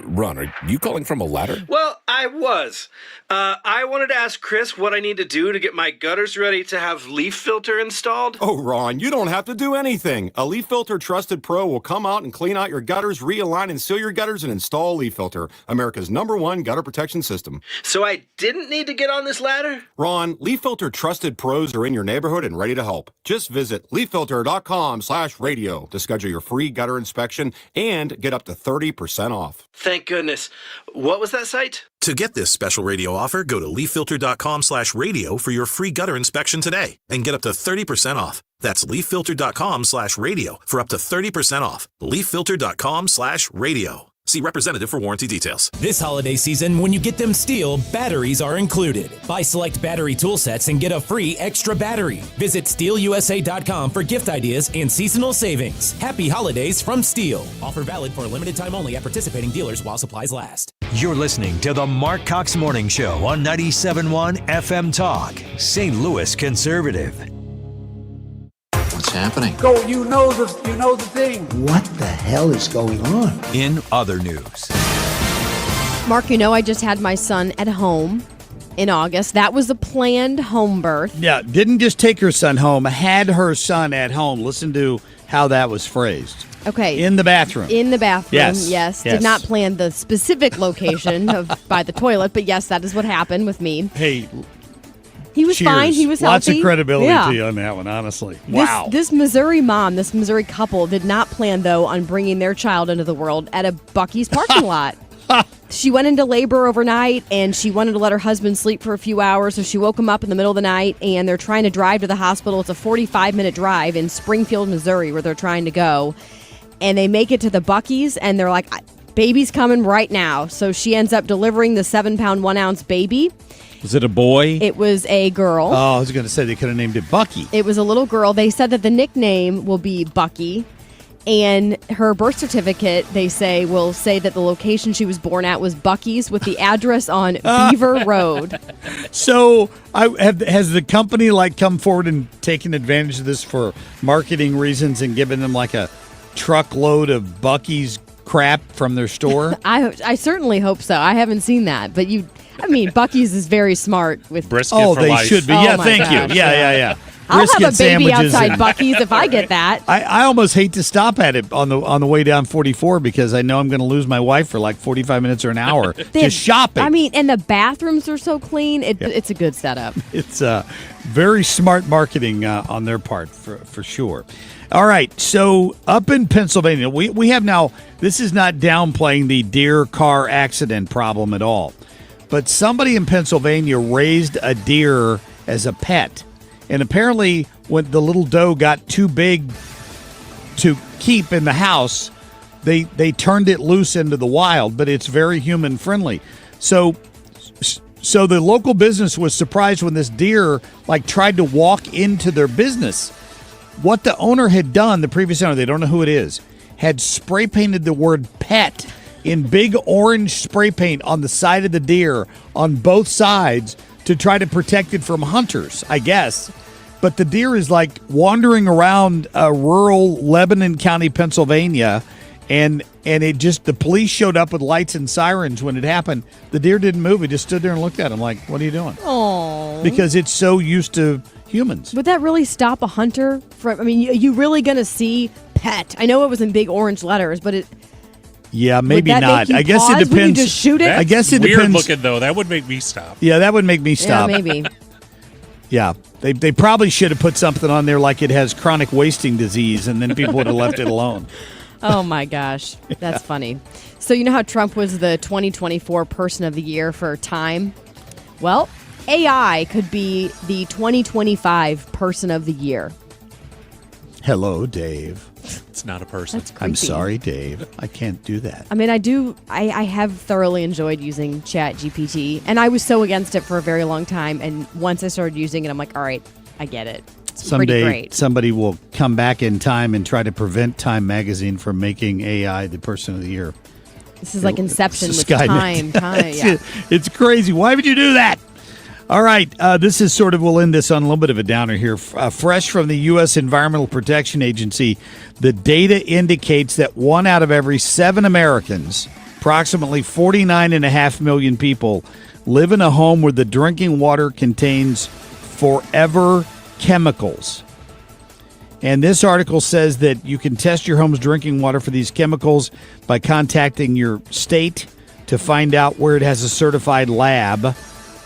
Ron, are you calling from a ladder? Well, I was. I wanted to ask Chris what I need to do to get my gutters ready to have leaf filter installed. Oh, Ron, you don't have to do anything. A Leaf Filter Trusted Pro will come out and clean out your gutters, realign and seal your gutters, and install Leaf Filter, America's #1 gutter protection system. So I didn't need to get on this ladder? Ron, Leaf Filter Trusted Pros are in your neighborhood and ready to help. Just visit leaffilter.com/radio to schedule your free gutter inspection and get up to 30% off. Thank goodness. What was that site? To get this special radio offer, go to leaffilter.com/radio for your free gutter inspection today and get up to 30% off. That's leaffilter.com/radio for up to 30% off. leaffilter.com/radio. See representative for warranty details. This holiday season, when you get them STIHL, batteries are included. Buy select battery tool sets and get a free extra battery. Visit STIHLUSA.com for gift ideas and seasonal savings. Happy holidays from STIHL. Offer valid for a limited time only at participating dealers while supplies last. You're listening to the Marc Cox Morning Show on 97.1 FM Talk, St. Louis Conservative. What's happening? Go, you know the thing. What the hell is going on? In other news. Mark, I just had my son at home in August. That was a planned home birth. Yeah, didn't just take her son home, had her son at home. Listen to how that was phrased. Okay. In the bathroom. In the bathroom, yes. Yes. Did not plan the specific location of by the toilet, but yes, that is what happened with me. Hey, he was cheers. fine. He was healthy. Lots of credibility to you on that one, honestly. Wow. This Missouri mom, this Missouri couple did not plan, though, on bringing their child into the world at a Buc-ee's parking lot. She went into labor overnight, and she wanted to let her husband sleep for a few hours, so she woke him up in the middle of the night, and they're trying to drive to the hospital. It's a 45-minute drive in Springfield, Missouri, where they're trying to go. And they make it to the Buc-ee's, and they're like, baby's coming right now. So she ends up delivering the 7-pound, 1-ounce baby. Was it a boy? It was a girl. Oh, I was going to say they could have named it Bucky. It was a little girl. They said that the nickname will be Bucky. And her birth certificate, they say, will say that the location she was born at was Buc-ee's with the address on Beaver Road. So has the company come forward and taken advantage of this for marketing reasons and given them a truckload of Buc-ee's crap from their store? I certainly hope so. I haven't seen that, but Buc-ee's is very smart with brisket. Oh, for they life. should be. Yeah, thank you. Yeah. I'll have Brisket a baby sandwiches outside and- Buc-ee's if I get that. I almost hate to stop at it on the way down 44 because I know I'm going to lose my wife for 45 minutes or an hour just shopping. And the bathrooms are so clean. It's a good setup. It's very smart marketing on their part for sure. All right, so up in Pennsylvania, we have now, this is not downplaying the deer car accident problem at all, but somebody in Pennsylvania raised a deer as a pet. And apparently, when the little doe got too big to keep in the house, they turned it loose into the wild, but it's very human friendly. So the local business was surprised when this deer tried to walk into their business. What the owner had done, the previous owner, they don't know who it is, had spray painted the word pet in big orange spray paint on the side of the deer on both sides to try to protect it from hunters, I guess. But the deer is wandering around rural Lebanon County, Pennsylvania, and it just, the police showed up with lights and sirens when it happened. The deer didn't move. It just stood there and looked at him like, what are you doing? Oh. Because it's so used to humans. Would that really stop a hunter from, you really going to see pet? I know it was in big orange letters, but it... Yeah, maybe would that not. Make you I guess pause? it depends. Would you just shoot it? I guess it weird depends. Looking though, that would make me stop. Yeah, that would make me stop. Yeah, maybe. Yeah, they probably should have put something on there like it has chronic wasting disease, and then people would have left it alone. Oh my gosh, that's funny. So you know how Trump was the 2024 Person of the Year for Time? Well, AI could be the 2025 Person of the Year. Hello, Dave. It's not a person. That's creepy. I'm sorry, Dave. I can't do that. I have thoroughly enjoyed using ChatGPT, and I was so against it for a very long time, and once I started using it, I'm like, all right, I get it. It's pretty Someday, great. somebody will come back in time and try to prevent Time Magazine from making AI the Person of the Year. This is like Inception with Skynet. time. Yeah. It's crazy. Why would you do that? All right, this is we'll end this on a little bit of a downer here. Fresh from the U.S. Environmental Protection Agency, the data indicates that 1 out of every 7 Americans, approximately 49.5 million people, live in a home where the drinking water contains forever chemicals. And this article says that you can test your home's drinking water for these chemicals by contacting your state to find out where it has a certified lab.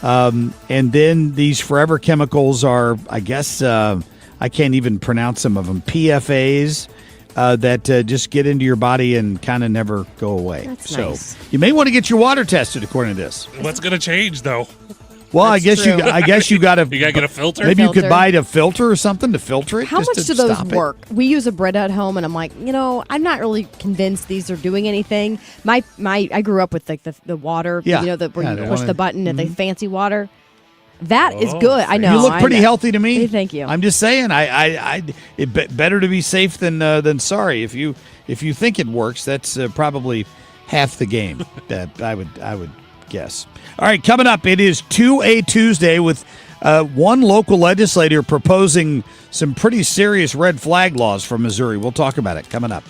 And then these forever chemicals are, I guess, I can't even pronounce some of them, PFAs, that just get into your body and kind of never go away. That's so nice. You may want to get your water tested according to this. What's going to change though? Well, That's I guess you got to. You got to get a filter. Maybe you could Filter. buy a filter or something to filter it. How just much to do those stop it. work? We use a Brita at home, and I'm like, I'm not really convinced these are doing anything. I grew up with the water, Yeah. Where Yeah, you they push wanna- the button and the fancy water. That is good. I know. You look pretty healthy to me. Hey, thank you. I'm just saying, better to be safe than sorry. If you think it works, that's probably half the game. That I would guess. All right, coming up, it is 2A Tuesday with one local legislator proposing some pretty serious red flag laws from Missouri. We'll talk about it coming up.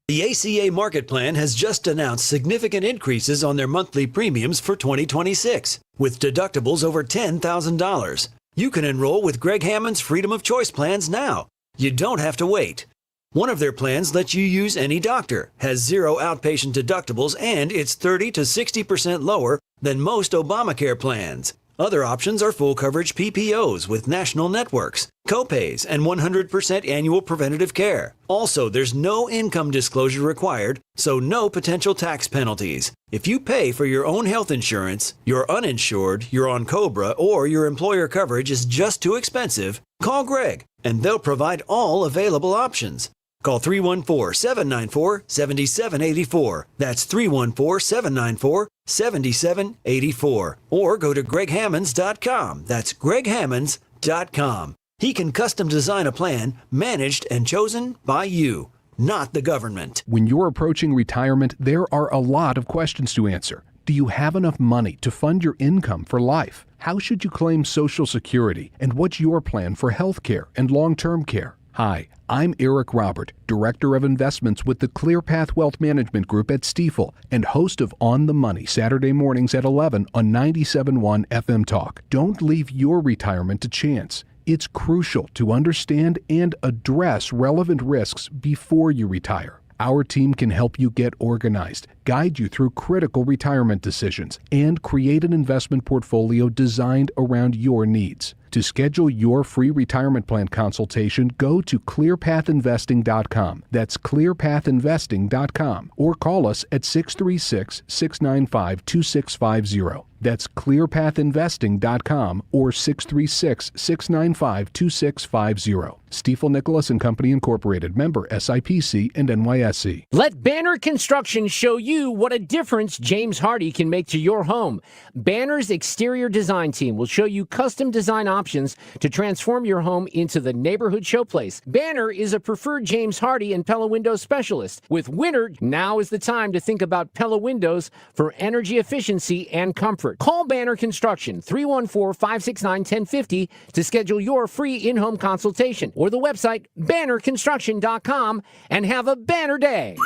The ACA Market Plan has just announced significant increases on their monthly premiums for 2026, with deductibles over $10,000. You can enroll with Greg Hammond's Freedom of Choice plans now. You don't have to wait. One of their plans lets you use any doctor, has 0 outpatient deductibles, and it's 30 to 60% lower than most Obamacare plans. Other options are full coverage PPOs with national networks, copays, and 100% annual preventative care. Also, there's no income disclosure required, so no potential tax penalties. If you pay for your own health insurance, you're uninsured, you're on COBRA, or your employer coverage is just too expensive, call Greg, and they'll provide all available options. Call 314-794-7784. That's 314-794-7784. Or go to greghammonds.com. That's greghammonds.com. He can custom design a plan managed and chosen by you, not the government. When you're approaching retirement, there are a lot of questions to answer. Do you have enough money to fund your income for life? How should you claim Social Security? And what's your plan for health care and long-term care? Hi, I'm Eric Robert, Director of Investments with the ClearPath Wealth Management Group at Stifel and host of On the Money Saturday mornings at 11 on 97.1 FM Talk. Don't leave your retirement to chance. It's crucial to understand and address relevant risks before you retire. Our team can help you get organized, guide you through critical retirement decisions, and create an investment portfolio designed around your needs. To schedule your free retirement plan consultation, go to clearpathinvesting.com. That's clearpathinvesting.com. Or call us at 636-695-2650. That's clearpathinvesting.com or 636-695-2650. Stifel Nicholas and Company Incorporated, member SIPC and NYSE. Let Banner Construction show you what a difference James Hardy can make to your home. Banner's exterior design team will show you custom design options to transform your home into the neighborhood showplace. Banner is a preferred James Hardy and Pella window specialist. With winter, now is the time to think about Pella windows for energy efficiency and comfort. Call Banner Construction, 314-569-1050 to schedule your free in-home consultation, or the website bannerconstruction.com, and have a banner day.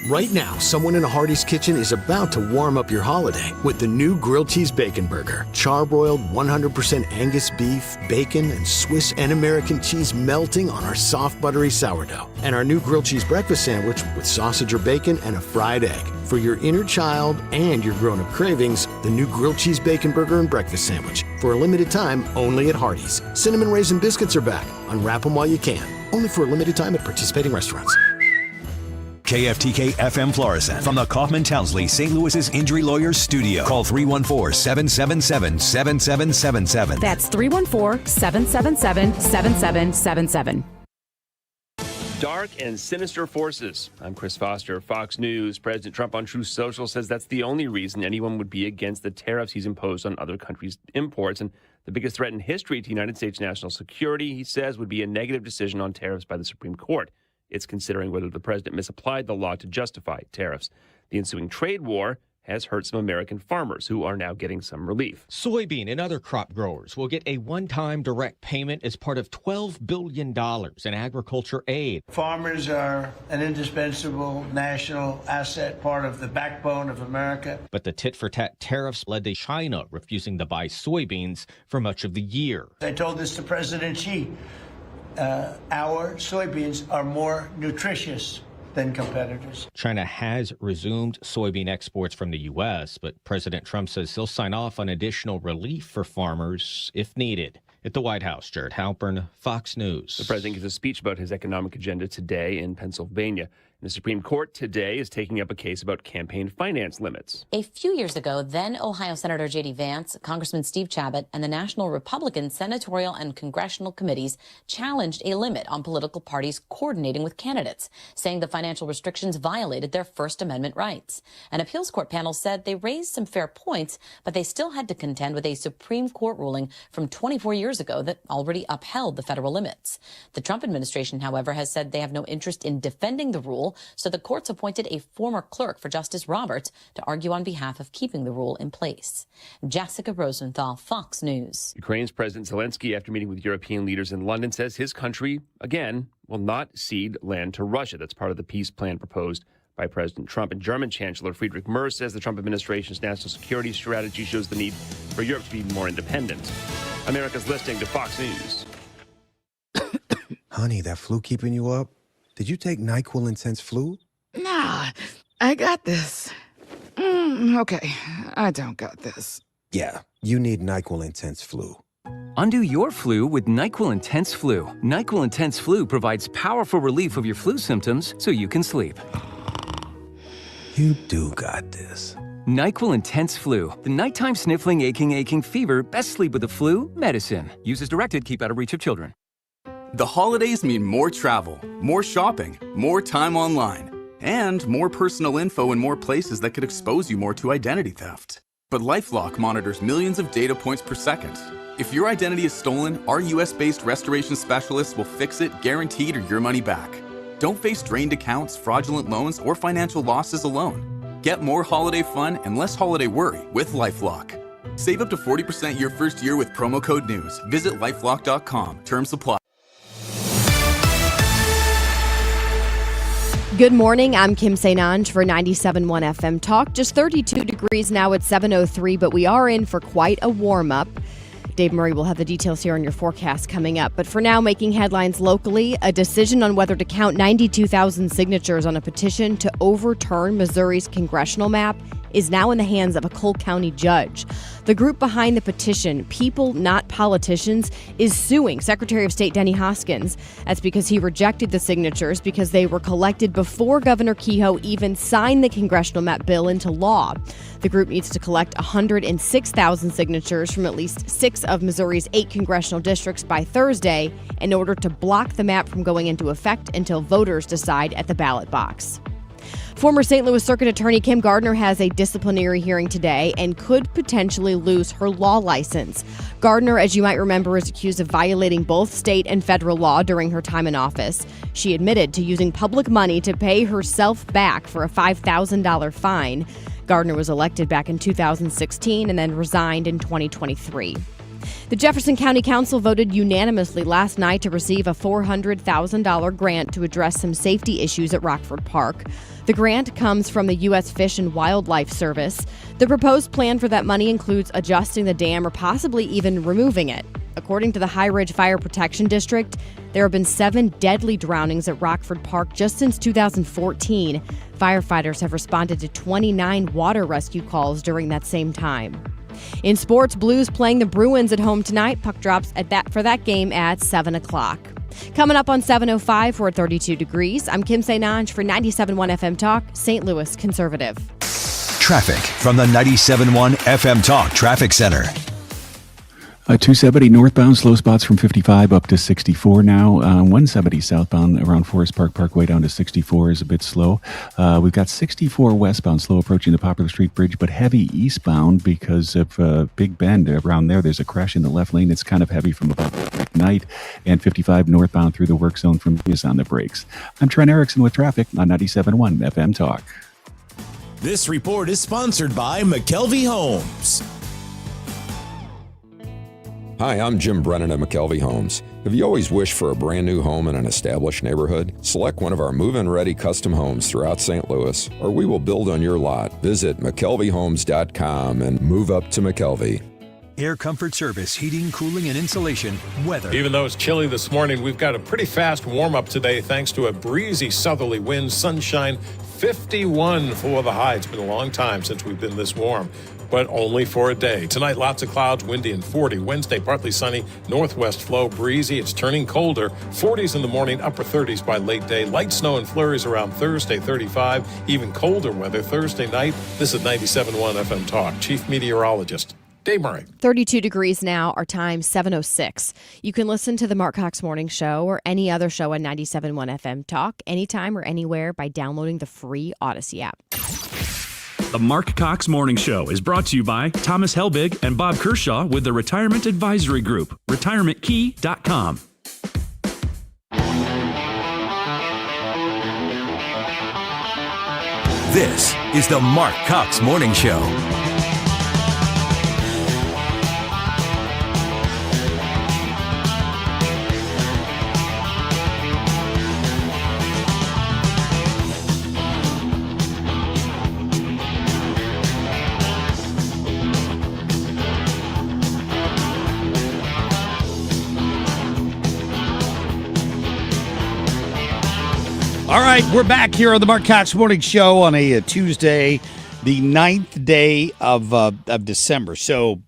Right now, someone in a Hardee's kitchen is about to warm up your holiday with the new grilled cheese bacon burger. Charbroiled 100% Angus beef, bacon, and Swiss and American cheese melting on our soft, buttery sourdough. And our new grilled cheese breakfast sandwich with sausage or bacon and a fried egg. For your inner child and your grown-up cravings, the new grilled cheese bacon burger and breakfast sandwich. For a limited time, only at Hardee's. Cinnamon Raisin Biscuits are back. Unwrap them while you can. Only for a limited time at participating restaurants. KFTK FM Florissant from the Kaufman Townsley St. Louis's Injury Lawyers Studio. Call 314-777-7777. That's 314-777-7777. Dark and sinister forces. I'm Chris Foster, Fox News. President Trump on Truth Social says that's the only reason anyone would be against the tariffs he's imposed on other countries' imports. And the biggest threat in history to United States national security, he says, would be a negative decision on tariffs by the Supreme Court. It's considering whether the president misapplied the law to justify tariffs. The ensuing trade war has hurt some American farmers who are now getting some relief. Soybean and other crop growers will get a one-time direct payment as part of $12 billion in agriculture aid. Farmers are an indispensable national asset, part of the backbone of America. But the tit-for-tat tariffs led to China refusing to buy soybeans for much of the year. I told this to President Xi. Our soybeans are more nutritious than competitors. China has resumed soybean exports from the U.S., but President Trump says he'll sign off on additional relief for farmers if needed. At the White House, Jared Halpern, Fox News. The president gives a speech about his economic agenda today in Pennsylvania. The Supreme Court today is taking up a case about campaign finance limits. A few years ago, then Ohio Senator J.D. Vance, Congressman Steve Chabot, and the National Republican Senatorial and Congressional Committees challenged a limit on political parties coordinating with candidates, saying the financial restrictions violated their First Amendment rights. An appeals court panel said they raised some fair points, but they still had to contend with a Supreme Court ruling from 24 years ago that already upheld the federal limits. The Trump administration, however, has said they have no interest in defending the rule, so the courts appointed a former clerk for Justice Roberts to argue on behalf of keeping the rule in place. Jessica Rosenthal, Fox News. Ukraine's President Zelensky, after meeting with European leaders in London, says his country, again, will not cede land to Russia. That's part of the peace plan proposed by President Trump. And German Chancellor Friedrich Merz says the Trump administration's national security strategy shows the need for Europe to be more independent. America's listening to Fox News. Honey, that flu keeping you up? Did you take NyQuil Intense Flu? Nah, I got this. Okay, I don't got this. Yeah, you need NyQuil Intense Flu. Undo your flu with NyQuil Intense Flu. NyQuil Intense Flu provides powerful relief of your flu symptoms so you can sleep. You do got this. NyQuil Intense Flu. The nighttime sniffling, aching fever. Best sleep with the flu medicine. Use as directed. Keep out of reach of children. The holidays mean more travel, more shopping, more time online, and more personal info in more places that could expose you more to identity theft. But LifeLock monitors millions of data points per second. If your identity is stolen, our US-based restoration specialists will fix it, guaranteed, or your money back. Don't face drained accounts, fraudulent loans, or financial losses alone. Get more holiday fun and less holiday worry with LifeLock. Save up to 40% your first year with promo code NEWS. Visit LifeLock.com. Terms apply. Good morning. I'm Kim St. Ange for 97.1 FM Talk. Just 32 degrees now at 7:03, but we are in for quite a warm-up. Dave Murray will have the details here on your forecast coming up. But for now, making headlines locally, a decision on whether to count 92,000 signatures on a petition to overturn Missouri's congressional map is now in the hands of a Cole County judge. The group behind the petition, People Not Politicians, is suing Secretary of State Denny Hoskins. That's because he rejected the signatures because they were collected before Governor Kehoe even signed the congressional map bill into law. The group needs to collect 106,000 signatures from at least 6 of Missouri's 8 congressional districts by Thursday in order to block the map from going into effect until voters decide at the ballot box. Former St. Louis Circuit Attorney Kim Gardner has a disciplinary hearing today and could potentially lose her law license. Gardner, as you might remember, is accused of violating both state and federal law during her time in office. She admitted to using public money to pay herself back for a $5,000 fine. Gardner was elected back in 2016 and then resigned in 2023. The Jefferson County Council voted unanimously last night to receive a $400,000 grant to address some safety issues at Rockford Park. The grant comes from the U.S. Fish and Wildlife Service. The proposed plan for that money includes adjusting the dam or possibly even removing it. According to the High Ridge Fire Protection District, there have been 7 deadly drownings at Rockford Park just since 2014. Firefighters have responded to 29 water rescue calls during that same time. In sports, Blues playing the Bruins at home tonight. Puck drops for that game at 7 o'clock. Coming up on 7:05, we're at 32 degrees. I'm Kim St. Ange for 97.1 FM Talk, St. Louis Conservative. Traffic from the 97.1 FM Talk Traffic Center. 270 northbound, slow spots from 55 up to 64 now. 170 southbound around Forest Park Parkway down to 64 is a bit slow. We've got 64 westbound, slow approaching the Poplar Street Bridge, but heavy eastbound because of Big Bend. Around there, there's a crash in the left lane. It's kind of heavy from about McKnight, and 55 northbound through the work zone from is on the brakes. I'm Trent Erickson with traffic on 97.1 FM Talk. This report is sponsored by McKelvey Homes. Hi, I'm Jim Brennan at McKelvey Homes. Have you always wished for a brand new home in an established neighborhood? Select one of our move-in ready custom homes throughout St. Louis, or we will build on your lot. Visit McKelveyhomes.com and move up to McKelvey. Air Comfort Service, heating, cooling, and insulation. Weather. Even though it's chilly this morning, we've got a pretty fast warm-up today thanks to a breezy southerly wind, sunshine, 51 for the high. It's been a long time since we've been this warm, but only for a day. Tonight, lots of clouds, windy and 40. Wednesday, partly sunny, northwest flow, breezy. It's turning colder. 40s in the morning, upper 30s by late day. Light snow and flurries around Thursday, 35. Even colder weather Thursday night. This is 97.1 FM Talk. Chief Meteorologist Dave Murray. 32 degrees now, our time 7:06. You can listen to the Marc Cox Morning Show or any other show on 97.1 FM Talk anytime or anywhere by downloading the free Odyssey app. The Marc Cox Morning Show is brought to you by Thomas Helbig and Bob Kershaw with the Retirement Advisory Group, retirementkey.com. This is the Marc Cox Morning Show. All right, we're back here on the Marc Cox Morning Show on a Tuesday, the 9th day of December. So,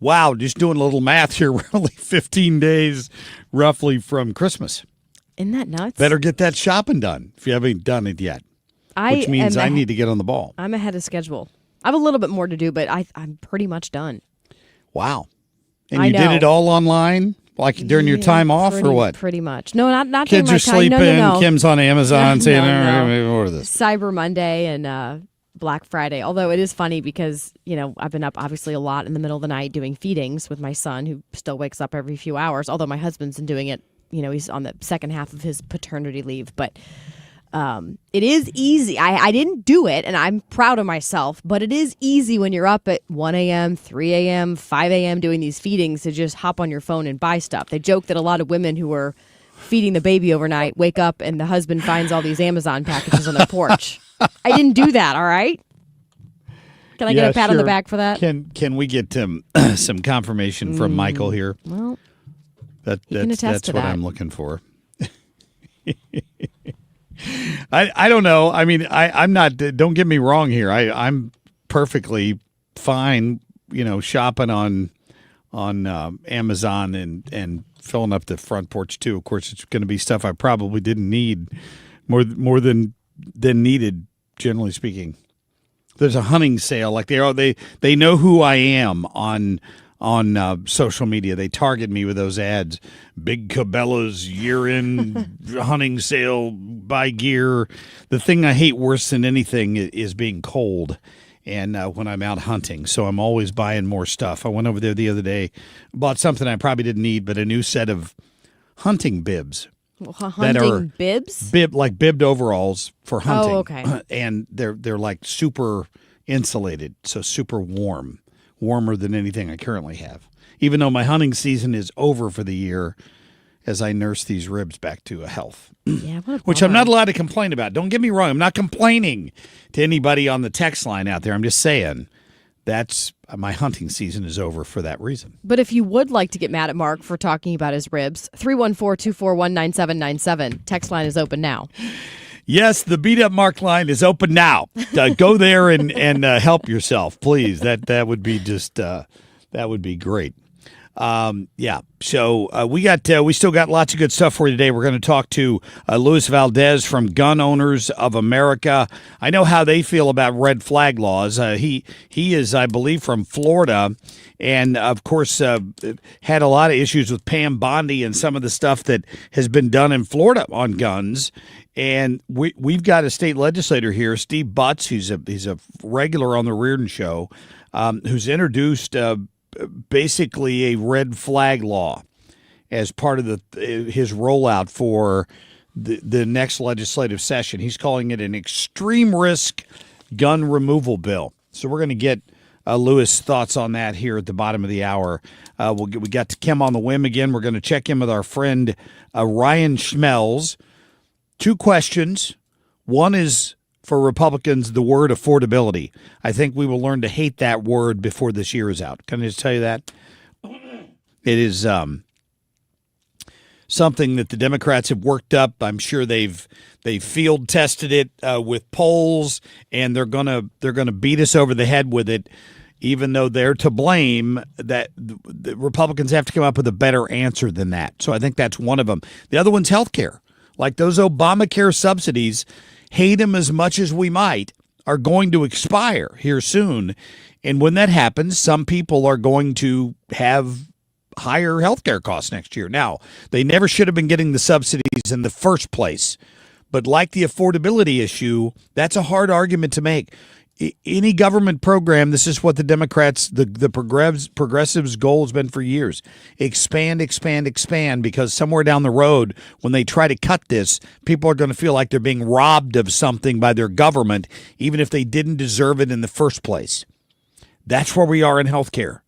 wow, just doing a little math here, we're only 15 days roughly from Christmas. Isn't that nuts? Better get that shopping done if you haven't done it yet, which means I need to get on the ball. I'm ahead of schedule. I have a little bit more to do, but I'm pretty much done. Wow. And you did it all online? Like during your time off or what? Pretty much. No, not Kids during my are time. sleeping. No. Kim's on Amazon saying, no. what is this? Cyber Monday and Black Friday. Although it is funny because, I've been up obviously a lot in the middle of the night doing feedings with my son who still wakes up every few hours. Although my husband's been doing it, he's on the second half of his paternity leave. But it is easy. I didn't do it, and I'm proud of myself, but it is easy when you're up at 1 a.m., 3 a.m., 5 a.m. doing these feedings to just hop on your phone and buy stuff. They joke that a lot of women who are feeding the baby overnight wake up and the husband finds all these Amazon packages on their porch. I didn't do that, all right? Can I get a pat on the back for that? Can we get some confirmation from Michael here? Well, that's what I'm looking for. I don't know. I mean, I'm not. Don't get me wrong here. I'm perfectly fine, shopping on Amazon and filling up the front porch too. Of course, it's going to be stuff I probably didn't need more than needed, generally speaking. There's a hunting sale, like they know who I am on social media. They target me with those ads. Big Cabela's year-end hunting sale, buy gear. The thing I hate worse than anything is being cold, and when I'm out hunting, so I'm always buying more stuff. I went over there the other day, bought something I probably didn't need, but a new set of hunting bibs. Hunting bibs? Bibbed overalls for hunting. Oh, okay. And they're like super insulated, so super warmer than anything I currently have. Even though my hunting season is over for the year, as I nurse these ribs back to health. Yeah, which I'm not allowed to complain about. Don't get me wrong. I'm not complaining to anybody on the text line out there. I'm just saying that's my hunting season is over for that reason. But if you would like to get mad at Mark for talking about his ribs, 314-241-9797. Text line is open now. Yes, the Beat Up Mark line is open now. Go there and help yourself, please. That would be just that would be great. So we still got lots of good stuff for you today. We're going to talk to Luis Valdes from Gun Owners of America. I know how they feel about red flag laws. He is, I believe, from Florida, and of course had a lot of issues with Pam Bondi and some of the stuff that has been done in Florida on guns. And we've got a state legislator here, Steve Butts, he's a regular on the Reardon Show, who's introduced basically a red flag law as part of his rollout for the next legislative session. He's calling it an extreme risk gun removal bill. So we're going to get Lewis' thoughts on that here at the bottom of the hour. We got to Kim on the Whim again. We're going to check in with our friend Ryan Schmelz. 2 questions. One is for Republicans, the word affordability. I think we will learn to hate that word before this year is out. Can I just tell you that? It is something that the Democrats have worked up. I'm sure they've field tested it with polls, and they're gonna beat us over the head with it, even though they're to blame. That the Republicans have to come up with a better answer than that. So I think that's one of them. The other one's health care. Like those Obamacare subsidies, hate them as much as we might, are going to expire here soon. And when that happens, some people are going to have higher health care costs next year. Now, they never should have been getting the subsidies in the first place. But like the affordability issue, that's a hard argument to make. Any government program, this is what the Democrats, the progressives' goal has been for years. Expand, expand, expand, because somewhere down the road, when they try to cut this, people are going to feel like they're being robbed of something by their government, even if they didn't deserve it in the first place. That's where we are in healthcare.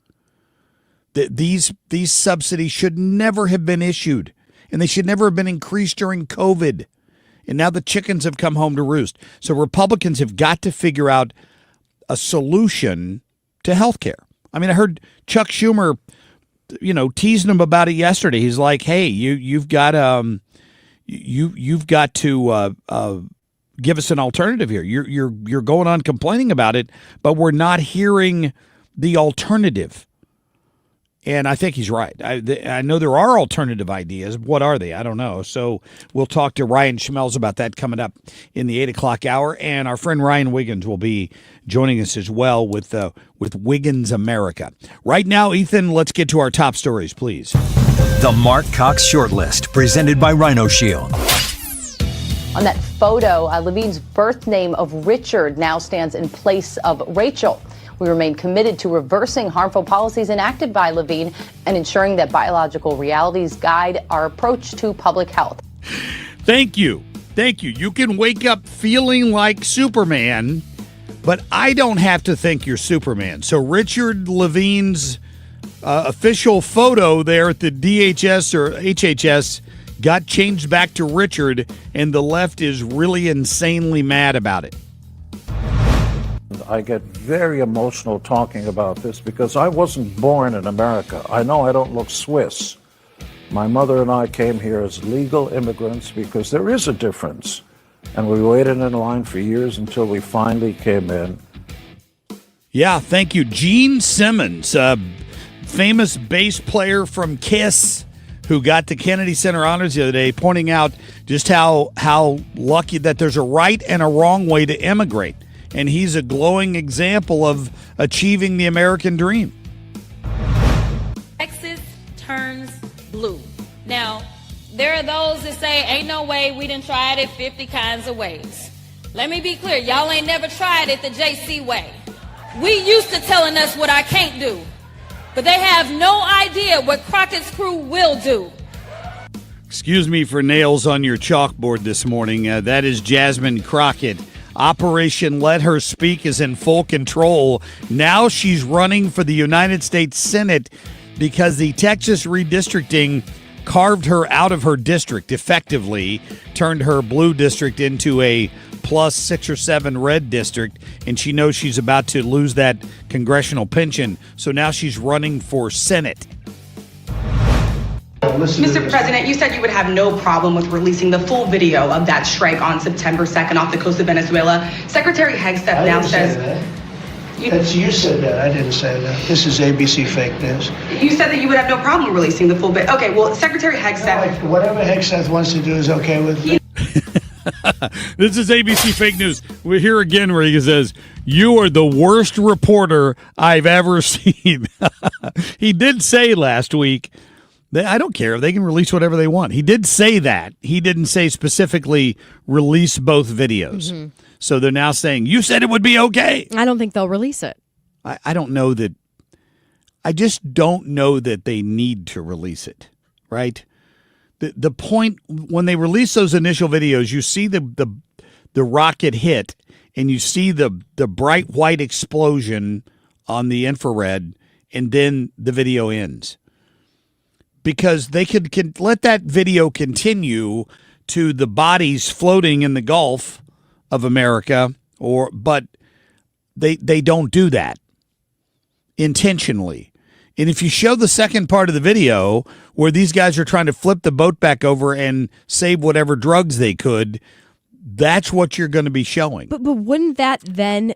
These subsidies should never have been issued, and they should never have been increased during COVID. And now the chickens have come home to roost. So Republicans have got to figure out a solution to health care. I mean, I heard Chuck Schumer, teasing him about it yesterday. He's like, "Hey, you've got to give us an alternative here. You're going on complaining about it, but we're not hearing the alternative." And I think he's right. I know there are alternative ideas. What are they? I don't know. So we'll talk to Ryan Schmelz about that coming up in the 8 o'clock hour. And our friend Ryan Wiggins will be joining us as well with Wiggins America. Right now, Ethan, let's get to our top stories, please. The Marc Cox Shortlist, presented by Rhino Shield. On that photo, Levine's birth name of Richard now stands in place of Rachel. We remain committed to reversing harmful policies enacted by Levine and ensuring that biological realities guide our approach to public health. Thank you. Thank you. You can wake up feeling like Superman, but I don't have to think you're Superman. So Richard Levine's official photo there at the DHS or HHS got changed back to Richard, and the left is really insanely mad about it. I get very emotional talking about this because I wasn't born in America. I know I don't look Swiss. My mother and I came here as legal immigrants because there is a difference. And we waited in line for years until we finally came in. Yeah, thank you. Gene Simmons, famous bass player from Kiss, who got the Kennedy Center Honors the other day, pointing out just how lucky that there's a right and a wrong way to immigrate. And he's a glowing example of achieving the American dream. Texas turns blue. Now, there are those that say, ain't no way, we done tried it 50 kinds of ways. Let me be clear, y'all ain't never tried it the JC way. We used to telling us what I can't do, but they have no idea what Crockett's crew will do. Excuse me for nails on your chalkboard this morning. That is Jasmine Crockett. Operation Let Her Speak is in full control. Now she's running for the United States Senate because the Texas redistricting carved her out of her district, effectively turned her blue district into a plus 6 or 7 red district, and she knows she's about to lose that congressional pension. So now she's running for Senate. Mr. President, you said you would have no problem with releasing the full video of that strike on September 2nd off the coast of Venezuela. Secretary Hegseth now says... You said that. I didn't say that. This is ABC fake news. You said that you would have no problem releasing the full bit. Okay, well, Secretary Hegseth... No, whatever Hegseth wants to do is okay with me. This is ABC fake news. We're here again where he says, "You are the worst reporter I've ever seen." He did say last week, I don't care if they can release whatever they want. He did say that. He didn't say specifically release both videos. Mm-hmm. So they're now saying, you said it would be okay. I don't think they'll release it. I don't know that. I just don't know that they need to release it, right? The point, when they release those initial videos, you see the rocket hit, and you see the bright white explosion on the infrared, and then the video ends. Because they could let that video continue to the bodies floating in the Gulf of America, but they don't do that intentionally. And if you show the second part of the video where these guys are trying to flip the boat back over and save whatever drugs they could, that's what you're going to be showing. But wouldn't that then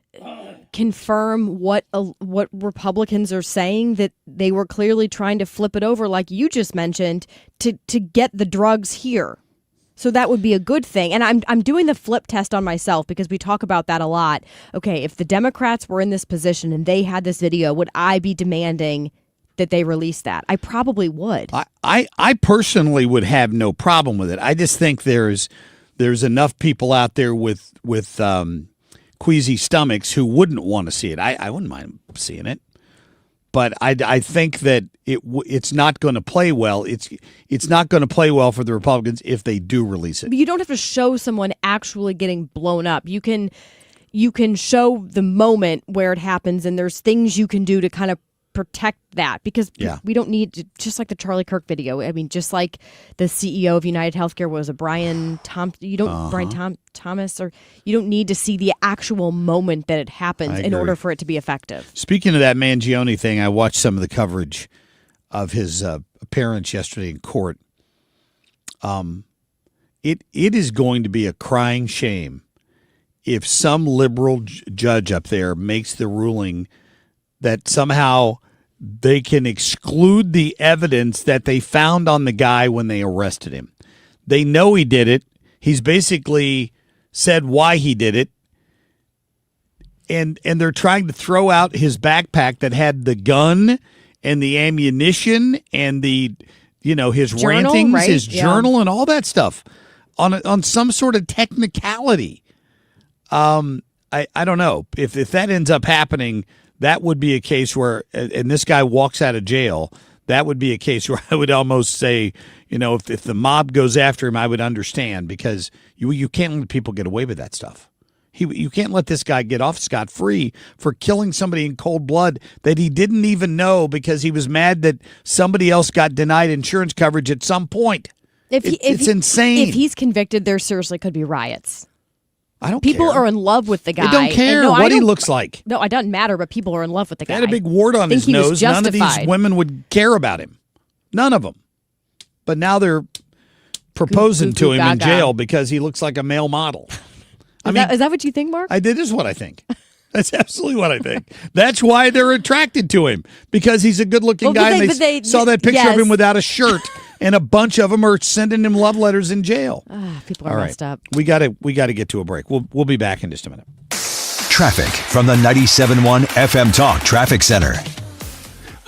confirm what Republicans are saying, that they were clearly trying to flip it over, like you just mentioned, to get the drugs here? So that would be a good thing. And I'm doing the flip test on myself because we talk about that a lot. Okay, if the Democrats were in this position and they had this video, would I be demanding that they release that? I probably would. I personally would have no problem with it. I just think there's enough people out there with queasy stomachs who wouldn't want to see it. I wouldn't mind seeing it. But I think that it's not going to play well. It's not going to play well for the Republicans if they do release it. But you don't have to show someone actually getting blown up. You can show the moment where it happens, and there's things you can do to kind of protect that, because we don't need to, just like the Charlie Kirk video. I mean, just like the CEO of United Healthcare was Brian Thomas, or you don't need to see the actual moment that it happens in order for it to be effective. Speaking of that Mangione thing, I watched some of the coverage of his appearance yesterday in court. It is going to be a crying shame if some liberal judge up there makes the ruling that somehow they can exclude the evidence that they found on the guy when they arrested him. They know he did it. He's basically said why he did it. And they're trying to throw out his backpack that had the gun and the ammunition and the, his journal, rantings, right? his journal and all that stuff on some sort of technicality. I don't know if that ends up happening. That would be a case where, and this guy walks out of jail, that would be a case where I would almost say, if the mob goes after him, I would understand, because you can't let people get away with that stuff. You can't let this guy get off scot-free for killing somebody in cold blood that he didn't even know because he was mad that somebody else got denied insurance coverage at some point. It's insane. If he's convicted, there seriously could be riots. I don't People care. are in love with the guy. I don't care what he looks like. No, it doesn't matter, but people are in love with the guy. He had a big wart on his nose. None of these women would care about him. None of them. But now they're proposing to him in jail because he looks like a male model. Is that what you think, Mark? That is what I think. That's absolutely what I think. That's why they're attracted to him, because he's a good-looking guy. And they saw that picture of him without a shirt, and a bunch of them are sending him love letters in jail. People are messed up. We got to get to a break. We'll be back in just a minute. Traffic from the 97.1 FM Talk Traffic Center.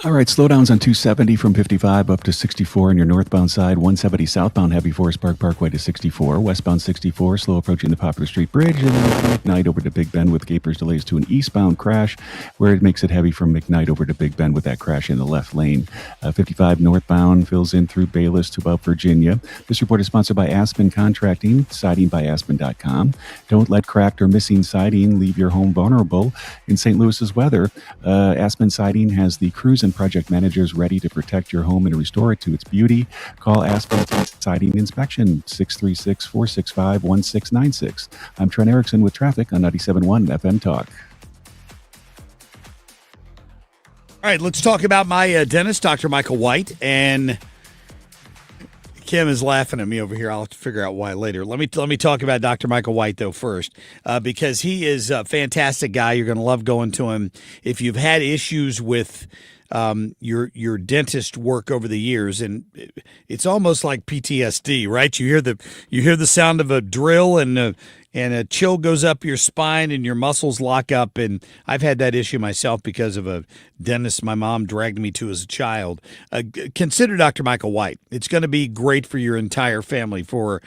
All right, slowdowns on 270 from 55 up to 64 on your northbound side. 170 southbound, heavy Forest Park Parkway to 64. Westbound 64, slow approaching the Poplar Street Bridge. And then McKnight over to Big Bend with Gapers delays to an eastbound crash, where it makes it heavy from McKnight over to Big Bend with that crash in the left lane. 55 northbound fills in through Bayless to about Virginia. This report is sponsored by Aspen Contracting, sidingbyaspen.com. Don't let cracked or missing siding leave your home vulnerable in St. Louis's weather. Aspen Siding has the crews and project managers ready to protect your home and restore it to its beauty. Call Aspen Siding Inspection, 636-465-1696. I'm Trent Erickson with traffic on 97.1 FM Talk. All right, let's talk about my dentist, Dr. Michael White. And Kim is laughing at me over here. I'll have to figure out why later. Let me talk about Dr. Michael White, though, first, because he is a fantastic guy. You're going to love going to him. If you've had issues with your dentist work over the years, and it's almost like PTSD, right? You hear the sound of a drill, and a chill goes up your spine and your muscles lock up. And I've had that issue myself because of a dentist my mom dragged me to as a child. Consider Dr. Michael White. It's going to be great for your entire family. For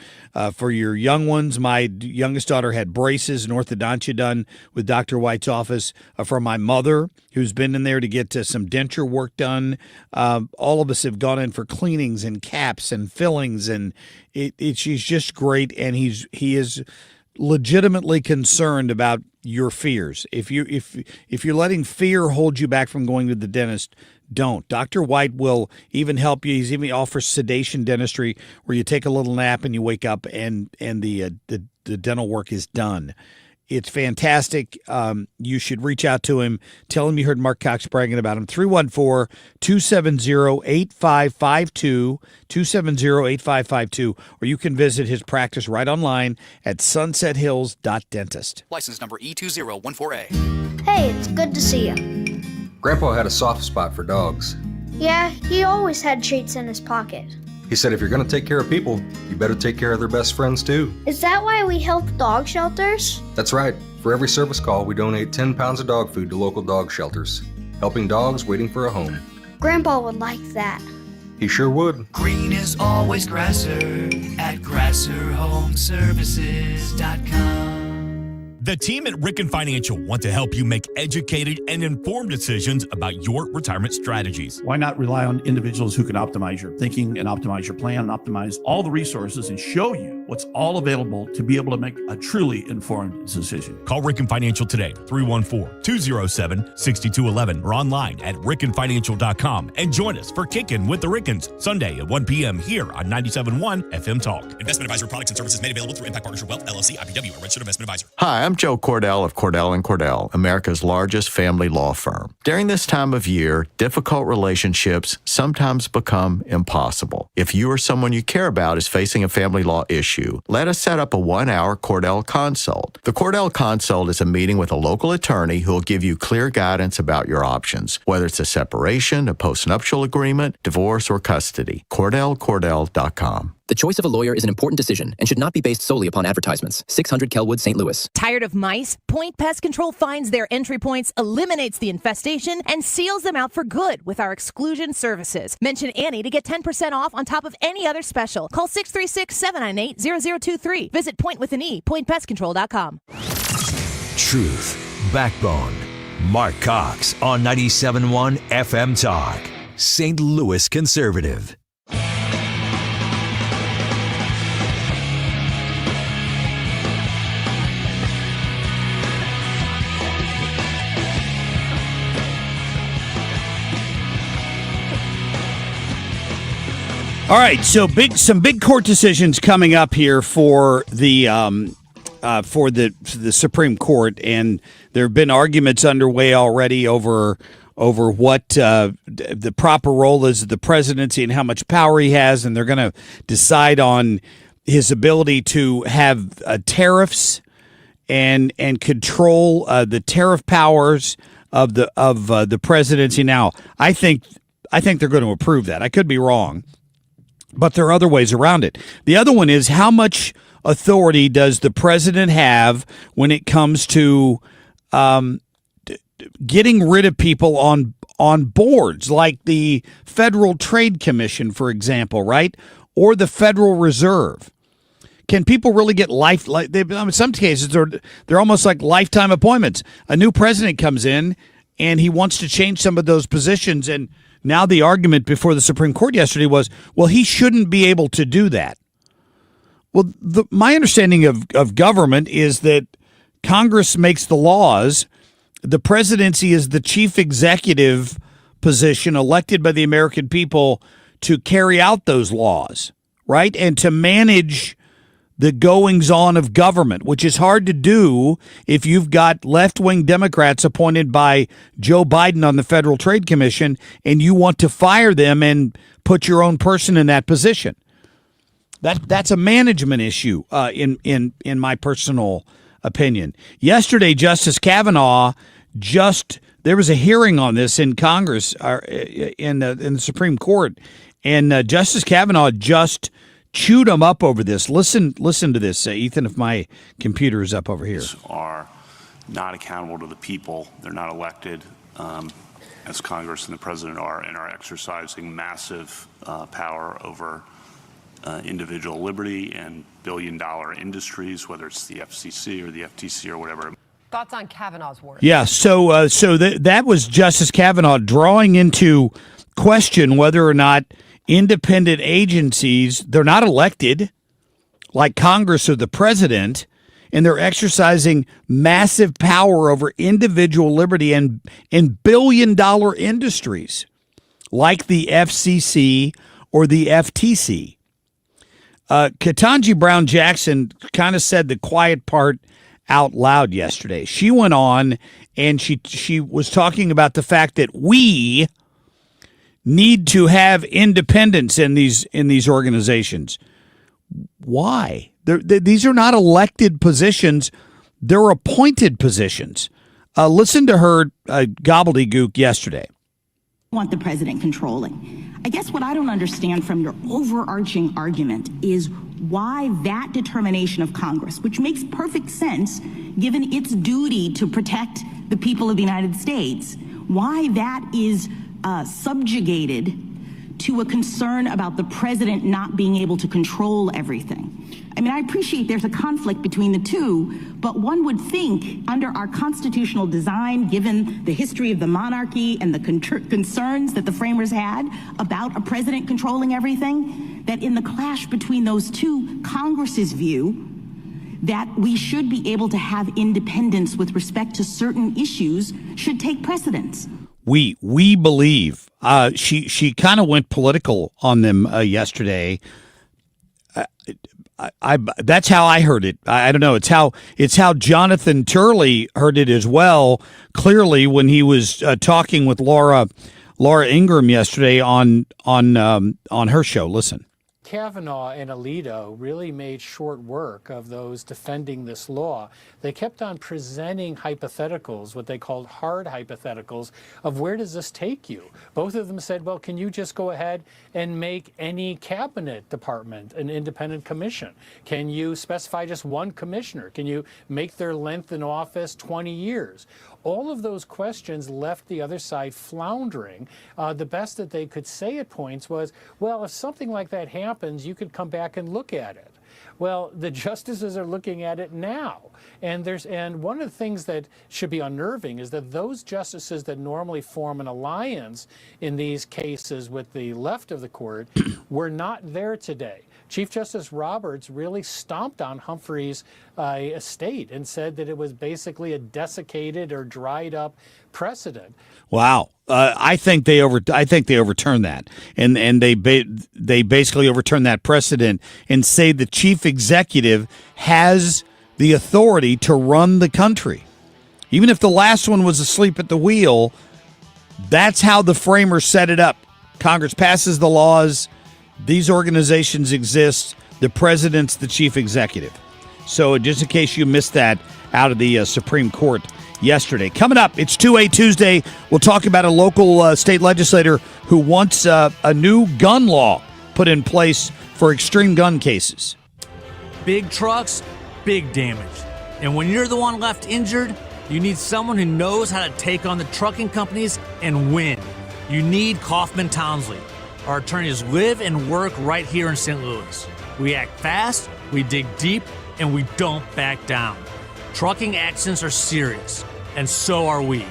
your young ones, my youngest daughter had braces and orthodontia done with Dr. White's office. For my mother, who's been in there to get some denture work done, all of us have gone in for cleanings and caps and fillings, and she's just great. And he is legitimately concerned about your fears. If you're letting fear hold you back from going to the dentist, don't. Dr. White will even help you. He's even offers sedation dentistry, where you take a little nap and you wake up and the dental work is done. It's fantastic. You should reach out to him. Tell him you heard Marc Cox bragging about him. 314-270-8552, 270-8552, or you can visit his practice right online at sunsethills.dentist. License number E2014A. Hey, it's good to see you. Grandpa had a soft spot for dogs. Yeah, he always had treats in his pocket. He said if you're going to take care of people, you better take care of their best friends too. Is that why we help dog shelters? That's right. For every service call, we donate 10 pounds of dog food to local dog shelters, helping dogs waiting for a home. Grandpa would like that. He sure would. Green is always Grasser at GrasserHomeservices.com. The team at Ricken Financial want to help you make educated and informed decisions about your retirement strategies. Why not rely on individuals who can optimize your thinking and optimize your plan, and optimize all the resources and show you what's all available to be able to make a truly informed decision. Call Ricken Financial today, 314-207-6211, or online at rickenfinancial.com, and join us for Kickin' with the Rickens, Sunday at 1 p.m. here on 97.1 FM Talk. Investment advisory products and services made available through Impact Partnership Wealth, LLC, IPW, a registered investment advisor. Hi, I'm Joe Cordell of Cordell & Cordell, America's largest family law firm. During this time of year, difficult relationships sometimes become impossible. If you or someone you care about is facing a family law issue, let us set up a 1-hour Cordell Consult. The Cordell Consult is a meeting with a local attorney who will give you clear guidance about your options, whether it's a separation, a postnuptial agreement, divorce, or custody. CordellCordell.com. The choice of a lawyer is an important decision and should not be based solely upon advertisements. 600 Kelwood, St. Louis. Tired of mice? Point Pest Control finds their entry points, eliminates the infestation, and seals them out for good with our exclusion services. Mention Annie to get 10% off on top of any other special. Call 636-798-0023. Visit Point with an E, pointpestcontrol.com. Truth, backbone. Marc Cox on 97.1 FM Talk. St. Louis conservative. All right, so some big court decisions coming up here for the Supreme Court, and there have been arguments underway already over what the proper role is of the presidency and how much power he has, and they're going to decide on his ability to have tariffs and control the tariff powers of the presidency. Now, I think they're going to approve that. I could be wrong, but there are other ways around it. The other one is, how much authority does the president have when it comes to getting rid of people on boards, like the Federal Trade Commission, for example, right? Or the Federal Reserve? Can people really get in some cases, they're almost like lifetime appointments. A new president comes in and he wants to change some of those positions. And now the argument before the Supreme Court yesterday was, well, he shouldn't be able to do that. Well, my understanding of government is that Congress makes the laws. The presidency is the chief executive position elected by the American people to carry out those laws, right? And to manage the goings-on of government, which is hard to do if you've got left-wing Democrats appointed by Joe Biden on the Federal Trade Commission and you want to fire them and put your own person in that position. That's a management issue, in my personal opinion. Yesterday, Justice Kavanaugh there was a hearing on this in Congress, in the Supreme Court, and Justice Kavanaugh just chewed them up over this. Listen to this, Ethan, if my computer is up over here. Are not accountable to the people. They're not elected, as Congress and the president are, and are exercising massive power over individual liberty and billion-dollar industries, whether it's the FCC or the FTC or whatever. Thoughts on Kavanaugh's work? Yeah, so that was Justice Kavanaugh drawing into question whether or not independent agencies, they're not elected like Congress or the president, and they're exercising massive power over individual liberty and billion-dollar industries like the FCC or the FTC. Ketanji Brown Jackson kind of said the quiet part out loud yesterday. She went on and she was talking about the fact that we need to have independence in these organizations. Why? These are not elected positions; they're appointed positions. Listen to her gobbledygook yesterday. Want the president controlling. I guess what I don't understand from your overarching argument is why that determination of Congress, which makes perfect sense given its duty to protect the people of the United States, why that is subjugated to a concern about the president not being able to control everything. I mean, I appreciate there's a conflict between the two, but one would think under our constitutional design, given the history of the monarchy and the concerns that the framers had about a president controlling everything, that in the clash between those two, Congress's view that we should be able to have independence with respect to certain issues should take precedence. We believe. She kind of went political on them yesterday. That's how I heard it. I don't know. It's how Jonathan Turley heard it as well. Clearly, when he was talking with Laura Ingraham yesterday on her show. Listen. Kavanaugh and Alito really made short work of those defending this law. They kept on presenting hypotheticals, what they called hard hypotheticals, of where does this take you? Both of them said, well, can you just go ahead and make any cabinet department an independent commission? Can you specify just one commissioner? Can you make their length in office 20 years? All of those questions left the other side floundering. The best that they could say at points was, well, if something like that happens, you could come back and look at it. Well, the justices are looking at it now. And one of the things that should be unnerving is that those justices that normally form an alliance in these cases with the left of the court were not there today. Chief Justice Roberts really stomped on Humphrey's estate and said that it was basically a desiccated or dried up precedent. Wow. I think they overturned that, and they basically overturned that precedent and say the chief executive has the authority to run the country, even if the last one was asleep at the wheel. That's how the framers set it up. Congress passes the laws. These organizations exist. The president's the chief executive. So just in case you missed that out of the Supreme Court yesterday. Coming up, it's 2A Tuesday. We'll talk about a local state legislator who wants a new gun law put in place for extreme gun cases. Big trucks, big damage. And when you're the one left injured, you need someone who knows how to take on the trucking companies and win. You need Kaufman Townsley. Our attorneys live and work right here in St. Louis. We act fast, we dig deep, and we don't back down. Trucking accidents are serious, and so are we.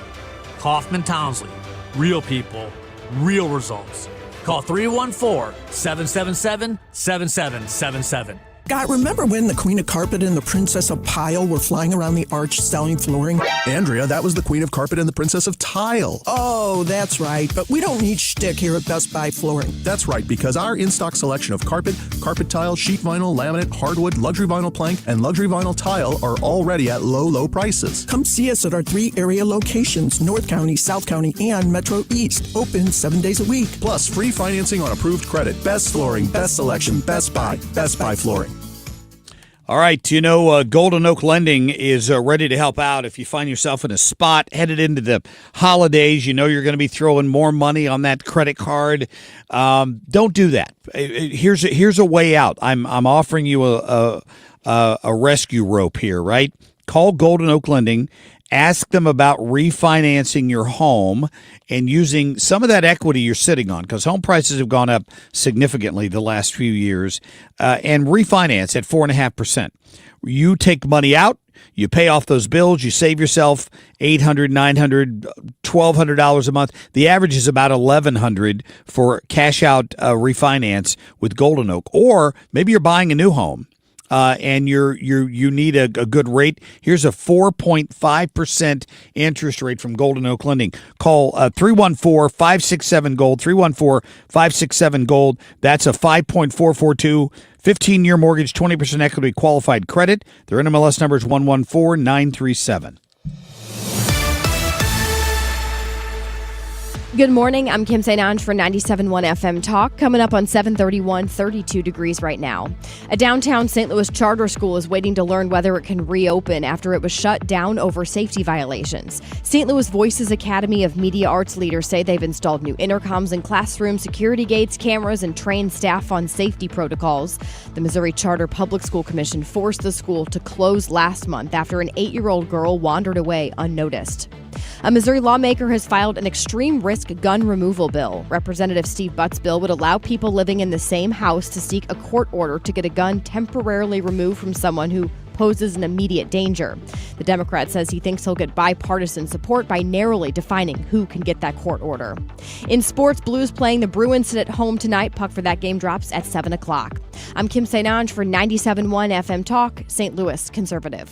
Kaufman Townsley. Real people, real results. Call 314-777-7777. God, remember when the Queen of Carpet and the Princess of Pile were flying around the arch selling flooring? Andrea, that was the Queen of Carpet and the Princess of Tile. Oh, that's right. But we don't need shtick here at Best Buy Flooring. That's right, because our in-stock selection of carpet, carpet tile, sheet vinyl, laminate, hardwood, luxury vinyl plank, and luxury vinyl tile are already at low, low prices. Come see us at our 3 area locations, North County, South County, and Metro East. Open 7 days a week. Plus, free financing on approved credit. Best flooring, best selection, Best Buy Flooring. All right, Golden Oak Lending is ready to help out. If you find yourself in a spot headed into the holidays, you're going to be throwing more money on that credit card. Don't do that. Here's a way out. I'm offering you a rescue rope here, right? Call Golden Oak Lending. Ask them about refinancing your home and using some of that equity you're sitting on, because home prices have gone up significantly the last few years, and refinance at 4.5%. You take money out, you pay off those bills, you save yourself $800, $900, $1,200 a month. The average is about $1,100 for cash out refinance with Golden Oak. Or maybe you're buying a new home. And you need a good rate. Here's a 4.5% interest rate from Golden Oak Lending. Call 314-567-GOLD, 314-567-GOLD. That's a 5.442, 15-year mortgage, 20% equity qualified credit. Their NMLS number is 114937. Good morning. I'm Kim St. Ange for 97.1 FM Talk. Coming up on 7:31, 32 degrees right now. A downtown St. Louis charter school is waiting to learn whether it can reopen after it was shut down over safety violations. St. Louis Voices Academy of Media Arts leaders say they've installed new intercoms in classrooms, security gates, cameras, and trained staff on safety protocols. The Missouri Charter Public School Commission forced the school to close last month after an 8-year-old girl wandered away unnoticed. A Missouri lawmaker has filed an extreme risk gun removal bill. Representative Steve Butt's bill would allow people living in the same house to seek a court order to get a gun temporarily removed from someone who poses an immediate danger. The Democrat says he thinks he'll get bipartisan support by narrowly defining who can get that court order. In sports, Blues playing the Bruins sit at home tonight. Puck for that game drops at 7 o'clock. I'm Kim St. Ange for 97.1 FM Talk, St. Louis Conservative.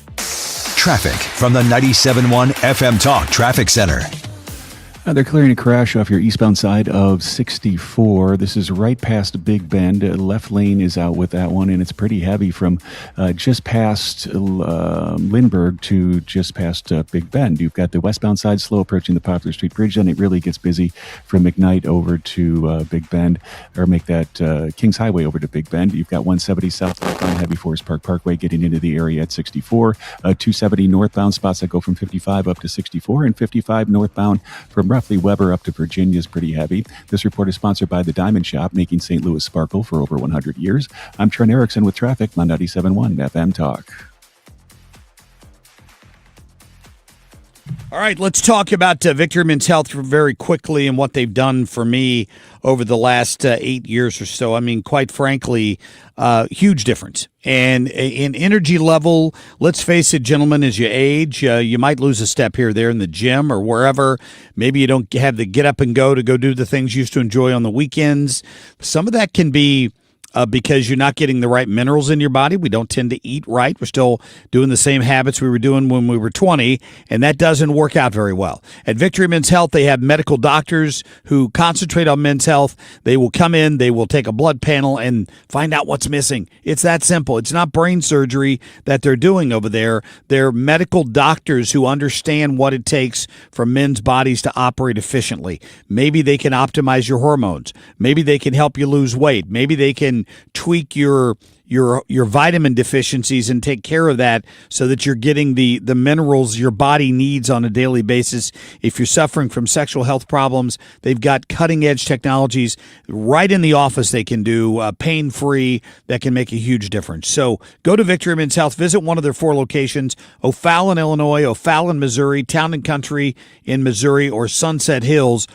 Traffic from the 97.1 FM Talk Traffic Center. They're clearing a crash off your eastbound side of 64. This is right past Big Bend. Left lane is out with that one, and it's pretty heavy from just past Lindbergh to just past Big Bend. You've got the westbound side slow approaching the Poplar Street Bridge, then it really gets busy from McKnight over to Big Bend, or make that Kings Highway over to Big Bend. You've got 170 southbound heavy Forest Park Parkway getting into the area at 64. 270 northbound spots that go from 55 up to 64, and 55 northbound from roughly Weber up to Virginia is pretty heavy. This report is sponsored by the Diamond Shop, making St. Louis sparkle for over 100 years. I'm Trent Erickson with traffic on 97.1 FM Talk. All right, let's talk about Victory Men's Health very quickly and what they've done for me over the last 8 years or so. I mean, quite frankly, huge difference. And in energy level, let's face it, gentlemen, as you age, you might lose a step here or there in the gym or wherever. Maybe you don't have the get up and go to go do the things you used to enjoy on the weekends. Some of that can be because you're not getting the right minerals in your body. We don't tend to eat right. We're still doing the same habits we were doing when we were 20, and that doesn't work out very well. At Victory Men's Health, they have medical doctors who concentrate on men's health. They will come in, they will take a blood panel and find out what's missing. It's that simple. It's not brain surgery that they're doing over there. They're medical doctors who understand what it takes for men's bodies to operate efficiently. Maybe they can optimize your hormones. Maybe they can help you lose weight. Maybe they can tweak your your vitamin deficiencies and take care of that so that you're getting the minerals your body needs on a daily basis. If you're suffering from sexual health problems, they've got cutting-edge technologies right in the office they can do, pain-free, that can make a huge difference. So go to Victory Men's Health. Visit one of their 4 locations, O'Fallon, Illinois, O'Fallon, Missouri, Town and Country in Missouri, or Sunset Hills.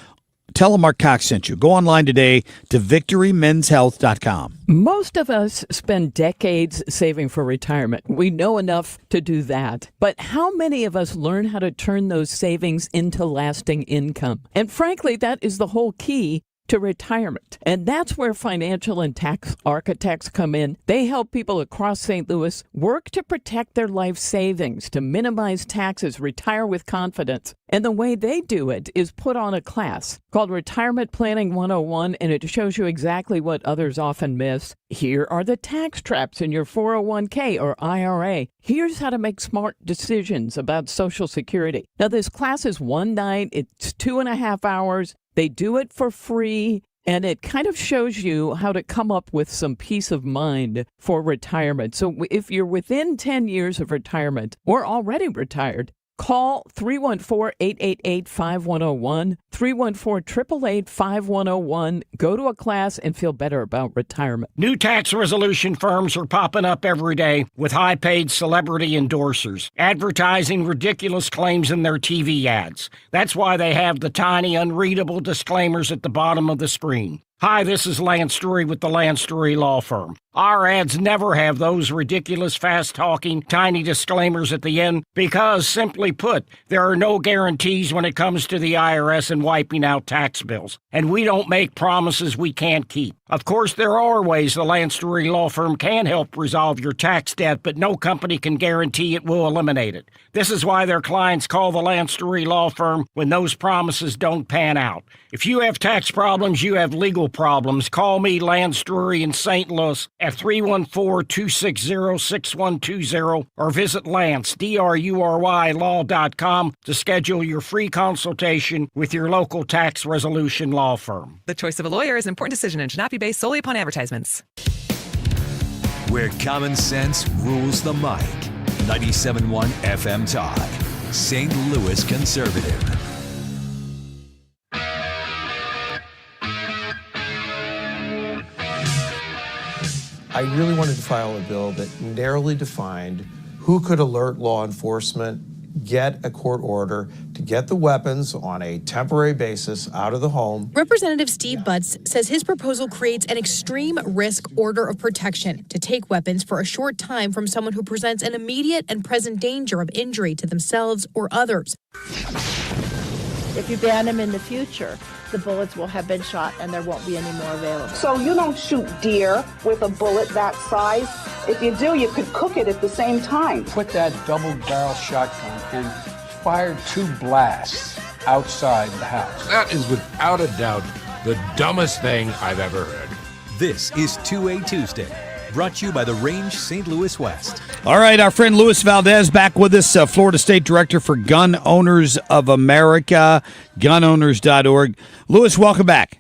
Tell them Marc Cox sent you. Go online today to victorymenshealth.com. Most of us spend decades saving for retirement. We know enough to do that. But how many of us learn how to turn those savings into lasting income? And frankly, that is the whole key to retirement. And that's where financial and tax architects come in. They help people across St. Louis work to protect their life savings, to minimize taxes, retire with confidence. And the way they do it is put on a class called Retirement Planning 101, and it shows you exactly what others often miss. Here are the tax traps in your 401k or IRA. Here's how to make smart decisions about Social Security. Now, this class is one night. It's 2.5 hours. They do it for free, and it kind of shows you how to come up with some peace of mind for retirement. So if you're within 10 years of retirement or already retired, call 314-888-5101, 314-888-5101. Go to a class and feel better about retirement. New tax resolution firms are popping up every day with high-paid celebrity endorsers, advertising ridiculous claims in their TV ads. That's why they have the tiny, unreadable disclaimers at the bottom of the screen. Hi, this is Lance Story with the Lance Story Law Firm. Our ads never have those ridiculous, fast-talking, tiny disclaimers at the end because, simply put, there are no guarantees when it comes to the IRS and wiping out tax bills. And we don't make promises we can't keep. Of course, there are ways the Lance Story Law Firm can help resolve your tax debt, but no company can guarantee it will eliminate it. This is why their clients call the Lance Story Law Firm when those promises don't pan out. If you have tax problems, you have legal problems, call me, Lance Story in St. Louis, at 314-260-6120 or visit Lance, D-R-U-R-Y, law.com to schedule your free consultation with your local tax resolution law firm. The choice of a lawyer is an important decision and should not be based solely upon advertisements. Where common sense rules the mic. 97.1 FM Talk. St. Louis Conservative. I really wanted to file a bill that narrowly defined who could alert law enforcement, get a court order to get the weapons on a temporary basis out of the home. Representative Steve Butts says his proposal creates an extreme risk order of protection to take weapons for a short time from someone who presents an immediate and present danger of injury to themselves or others. If you ban them in the future, the bullets will have been shot and there won't be any more available. So you don't shoot deer with a bullet that size. If you do, you could cook it at the same time. Put that double-barrel shotgun and fire 2 blasts outside the house. That is without a doubt the dumbest thing I've ever heard. This is 2A Tuesday, brought to you by the Range St. Louis West. All right, our friend Luis Valdes back with us, Florida State Director for Gun Owners of America, gunowners.org. Luis, welcome back.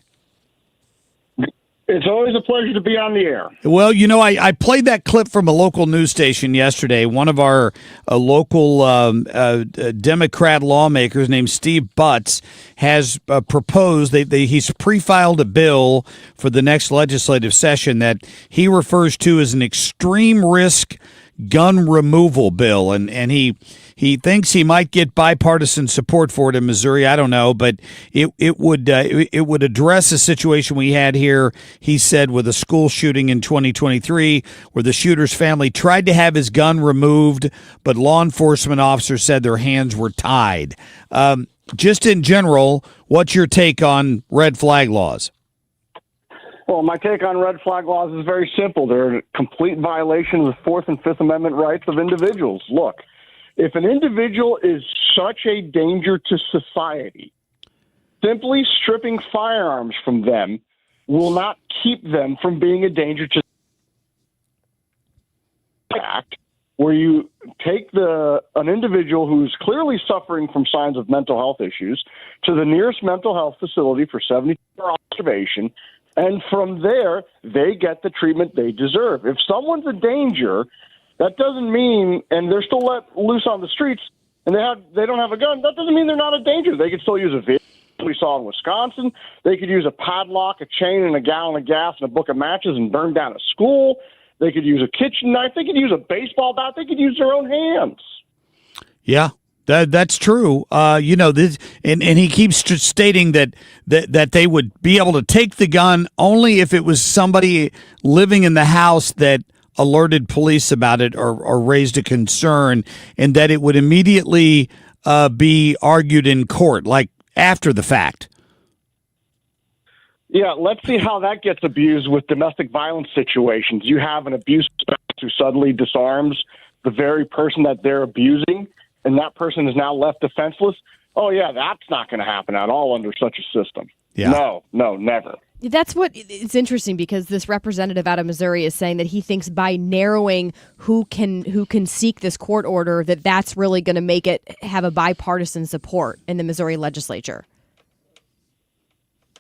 It's always a pleasure to be on the air. Well, you know, I played that clip from a local news station yesterday. One of our local Democrat lawmakers named Steve Butts has proposed, he's pre-filed a bill for the next legislative session that he refers to as an extreme risk gun removal bill, and he thinks he might get bipartisan support for it in Missouri. I don't know, but it would address a situation we had here, he said, with a school shooting in 2023 where the shooter's family tried to have his gun removed, but law enforcement officers said their hands were tied. Just in general, what's your take on red flag laws? Well, my take on red flag laws is very simple. They're a complete violation of the Fourth and Fifth Amendment rights of individuals. Look, if an individual is such a danger to society, simply stripping firearms from them will not keep them from being a danger to act where you take an individual who's clearly suffering from signs of mental health issues to the nearest mental health facility for 74 observation, And from there, they get the treatment they deserve. If someone's a danger, that doesn't mean, and they're still let loose on the streets, and they don't have a gun, that doesn't mean they're not a danger. They could still use a vehicle. We saw in Wisconsin. They could use a padlock, a chain, and a gallon of gas and a book of matches and burn down a school. They could use a kitchen knife. They could use a baseball bat. They could use their own hands. Yeah. That's true. This, and he keeps stating that they would be able to take the gun only if it was somebody living in the house that alerted police about it or raised a concern, and that it would immediately be argued in court, like after the fact. Yeah, let's see how that gets abused with domestic violence situations. You have an abuse spouse who suddenly disarms the very person that they're abusing, and that person is now left defenseless. Oh, yeah, that's not going to happen at all under such a system. Yeah. No, never. That's what it's interesting, because this representative out of Missouri is saying that he thinks by narrowing who can seek this court order, that's really going to make it have a bipartisan support in the Missouri legislature.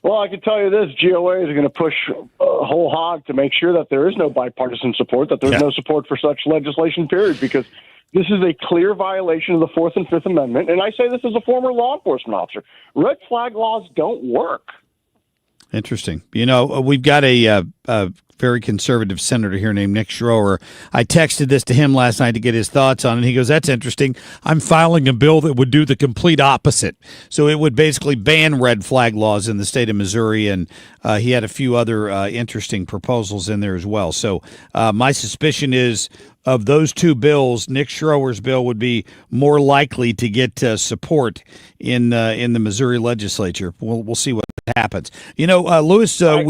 Well, I can tell you this, GOA is going to push whole hog to make sure that there is no bipartisan support, that there's no support for such legislation, period, because this is a clear violation of the Fourth and Fifth Amendment. And I say this as a former law enforcement officer. Red flag laws don't work. Interesting. We've got a very conservative senator here named Nick Schroer. I texted this to him last night to get his thoughts on it. He goes, that's interesting. I'm filing a bill that would do the complete opposite. So it would basically ban red flag laws in the state of Missouri. And he had a few other interesting proposals in there as well. So my suspicion is of those two bills, Nick Schroer's bill would be more likely to get support in the Missouri legislature. We'll see what happens. Lewis, I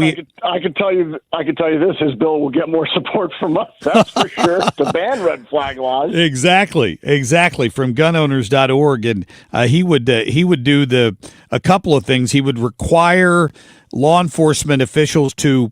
could tell you this: his bill will get more support from us. That's for sure. To ban red flag laws. Exactly. From gunowners.org, and he would do a couple of things. He would require law enforcement officials to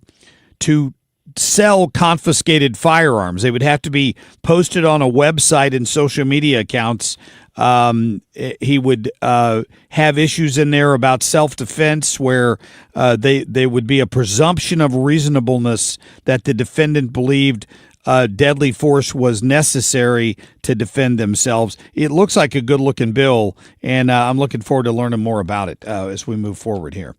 sell confiscated firearms. They would have to be posted on a website and social media accounts. He would have issues in there about self-defense where they would be a presumption of reasonableness that the defendant believed deadly force was necessary to defend themselves. It looks like a good-looking bill, and I'm looking forward to learning more about it as we move forward here.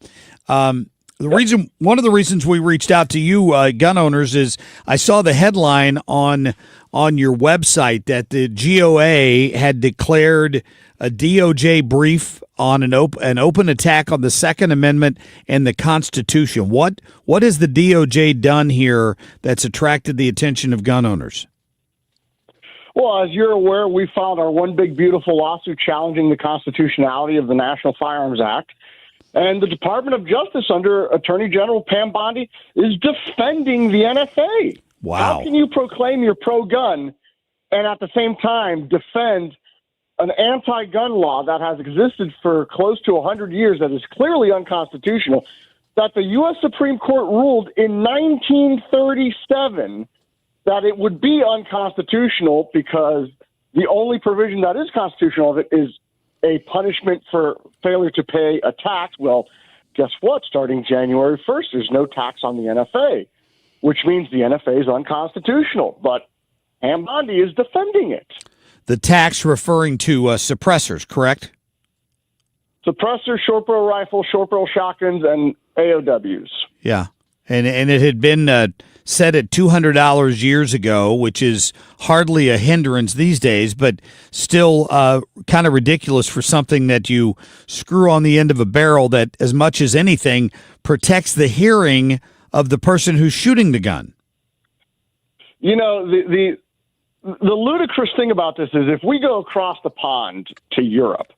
One of the reasons we reached out to you, gun owners, is I saw the headline on your website that the GOA had declared a DOJ brief on an open attack on the Second Amendment and the Constitution. What has the DOJ done here that's attracted the attention of gun owners? Well, as you're aware, we filed our one big beautiful lawsuit challenging the constitutionality of the National Firearms Act. And the Department of Justice, under Attorney General Pam Bondi, is defending the NFA. Wow. How can you proclaim you're pro-gun and at the same time defend an anti-gun law that has existed for close to 100 years that is clearly unconstitutional, that the U.S. Supreme Court ruled in 1937 that it would be unconstitutional because the only provision that is constitutional of it is a punishment for failure to pay a tax. Well, guess what? Starting January 1st, there's no tax on the NFA, which means the NFA is unconstitutional. But Pam Bondi is defending it. The tax referring to suppressors, correct? Suppressors, short barrel rifles, short barrel shotguns, and AOWs. Yeah. And it had been set at $200 years ago, which is hardly a hindrance these days, but still kind of ridiculous for something that you screw on the end of a barrel that, as much as anything, protects the hearing of the person who's shooting the gun. The ludicrous thing about this is if we go across the pond to Europe,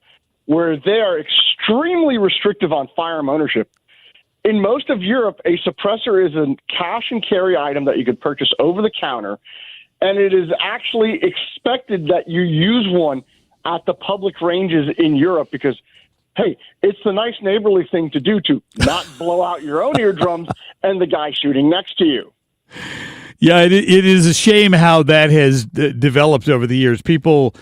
where they are extremely restrictive on firearm ownership, in most of Europe, a suppressor is a cash and carry item that you could purchase over the counter, and it is actually expected that you use one at the public ranges in Europe because, hey, it's the nice neighborly thing to do to not blow out your own eardrums and the guy shooting next to you. Yeah, it is a shame how that has developed over the years. People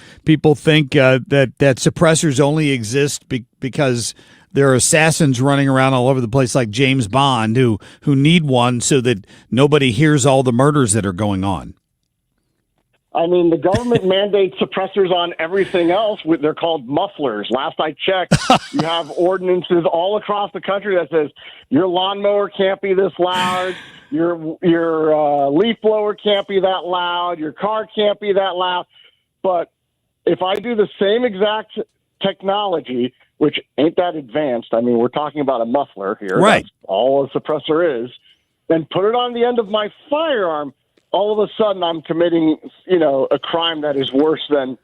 think that suppressors only exist because there are assassins running around all over the place like James Bond who need one so that nobody hears all the murders that are going on. I mean, the government mandates suppressors on everything else. They're called mufflers. Last I checked, you have ordinances all across the country that says your lawnmower can't be this loud, your leaf blower can't be that loud, your car can't be that loud. But if I do the same exact technology, which ain't that advanced, I mean, we're talking about a muffler here. Right. That's all a suppressor is. Then put it on the end of my firearm, all of a sudden I'm committing, a crime that is worse than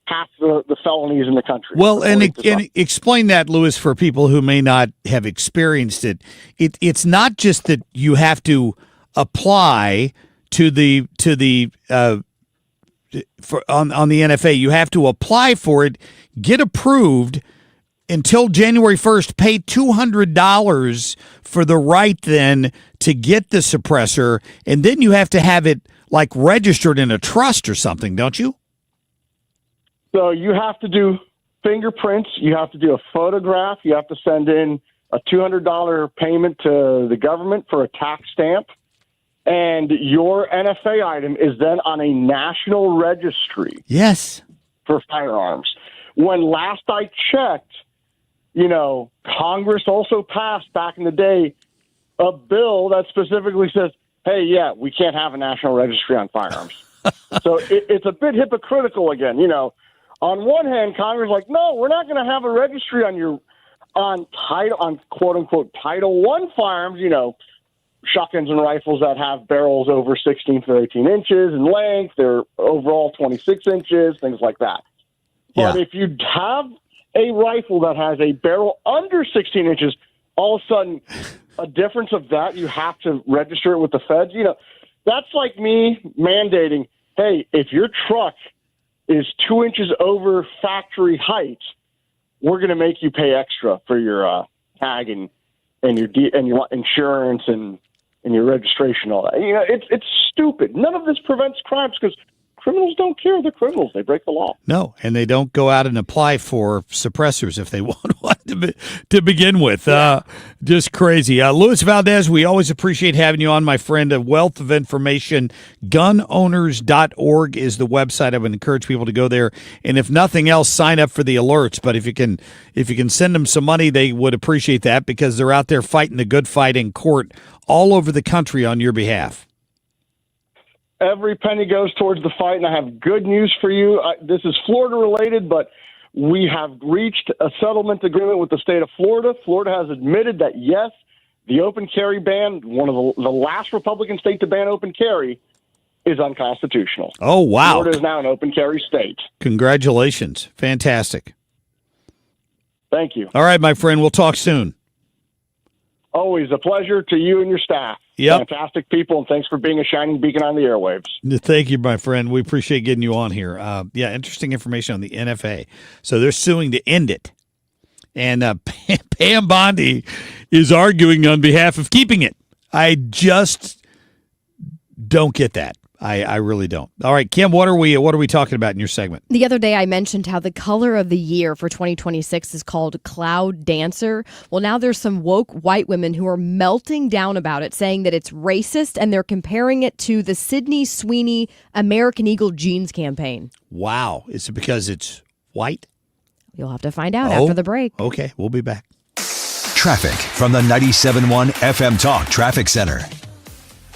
half the felonies in the country. Well, and explain that, Lewis, for people who may not have experienced it. It's not just that you have to apply on the NFA. You have to apply for it, get approved until January 1st, pay $200 for the right then to get the suppressor, and then you have to have it like registered in a trust or something, don't you? So you have to do fingerprints, you have to do a photograph, you have to send in a $200 payment to the government for a tax stamp, and your NFA item is then on a national registry. Yes. For firearms. When last I checked, Congress also passed back in the day a bill that specifically says, hey, yeah, we can't have a national registry on firearms. So it's a bit hypocritical again. On one hand, Congress is like, no, we're not going to have a registry on quote unquote Title I firearms, shotguns and rifles that have barrels over 16 to 18 inches in length. They're overall 26 inches, things like that. But if you have a rifle that has a barrel under 16 inches, all of a sudden a difference of that, you have to register it with the feds. That's like me mandating, hey, if your truck is 2 inches over factory height, we're going to make you pay extra for your tag and your insurance and your registration, all that. It's stupid. None of this prevents crimes because criminals don't care. They're criminals. They break the law. No, and they don't go out and apply for suppressors if they want one to begin with. Just crazy. Luis Valdes, we always appreciate having you on, my friend. A wealth of information. Gunowners.org is the website. I would encourage people to go there. And if nothing else, sign up for the alerts. But if you can send them some money, they would appreciate that because they're out there fighting the good fight in court all over the country on your behalf. Every penny goes towards the fight, and I have good news for you. This is Florida-related, but we have reached a settlement agreement with the state of Florida. Florida has admitted that, yes, the open carry ban, one of the last Republican state to ban open carry, is unconstitutional. Oh, wow. Florida is now an open carry state. Congratulations. Fantastic. Thank you. All right, my friend. We'll talk soon. Always a pleasure to you and your staff. Yep. Fantastic people, and thanks for being a shining beacon on the airwaves. Thank you, my friend. We appreciate getting you on here. Interesting information on the NFA. So they're suing to end it. And Pam Bondi is arguing on behalf of keeping it. I just don't get that. I really don't. All right, Kim, what are we talking about in your segment? The other day I mentioned how the color of the year for 2026 is called Cloud Dancer. Well, now there's some woke white women who are melting down about it, saying that it's racist, and they're comparing it to the Sydney Sweeney American Eagle jeans campaign. Wow. Is it because it's white? You'll have to find out after the break. Okay, we'll be back. Traffic from the 97.1 FM Talk Traffic Center.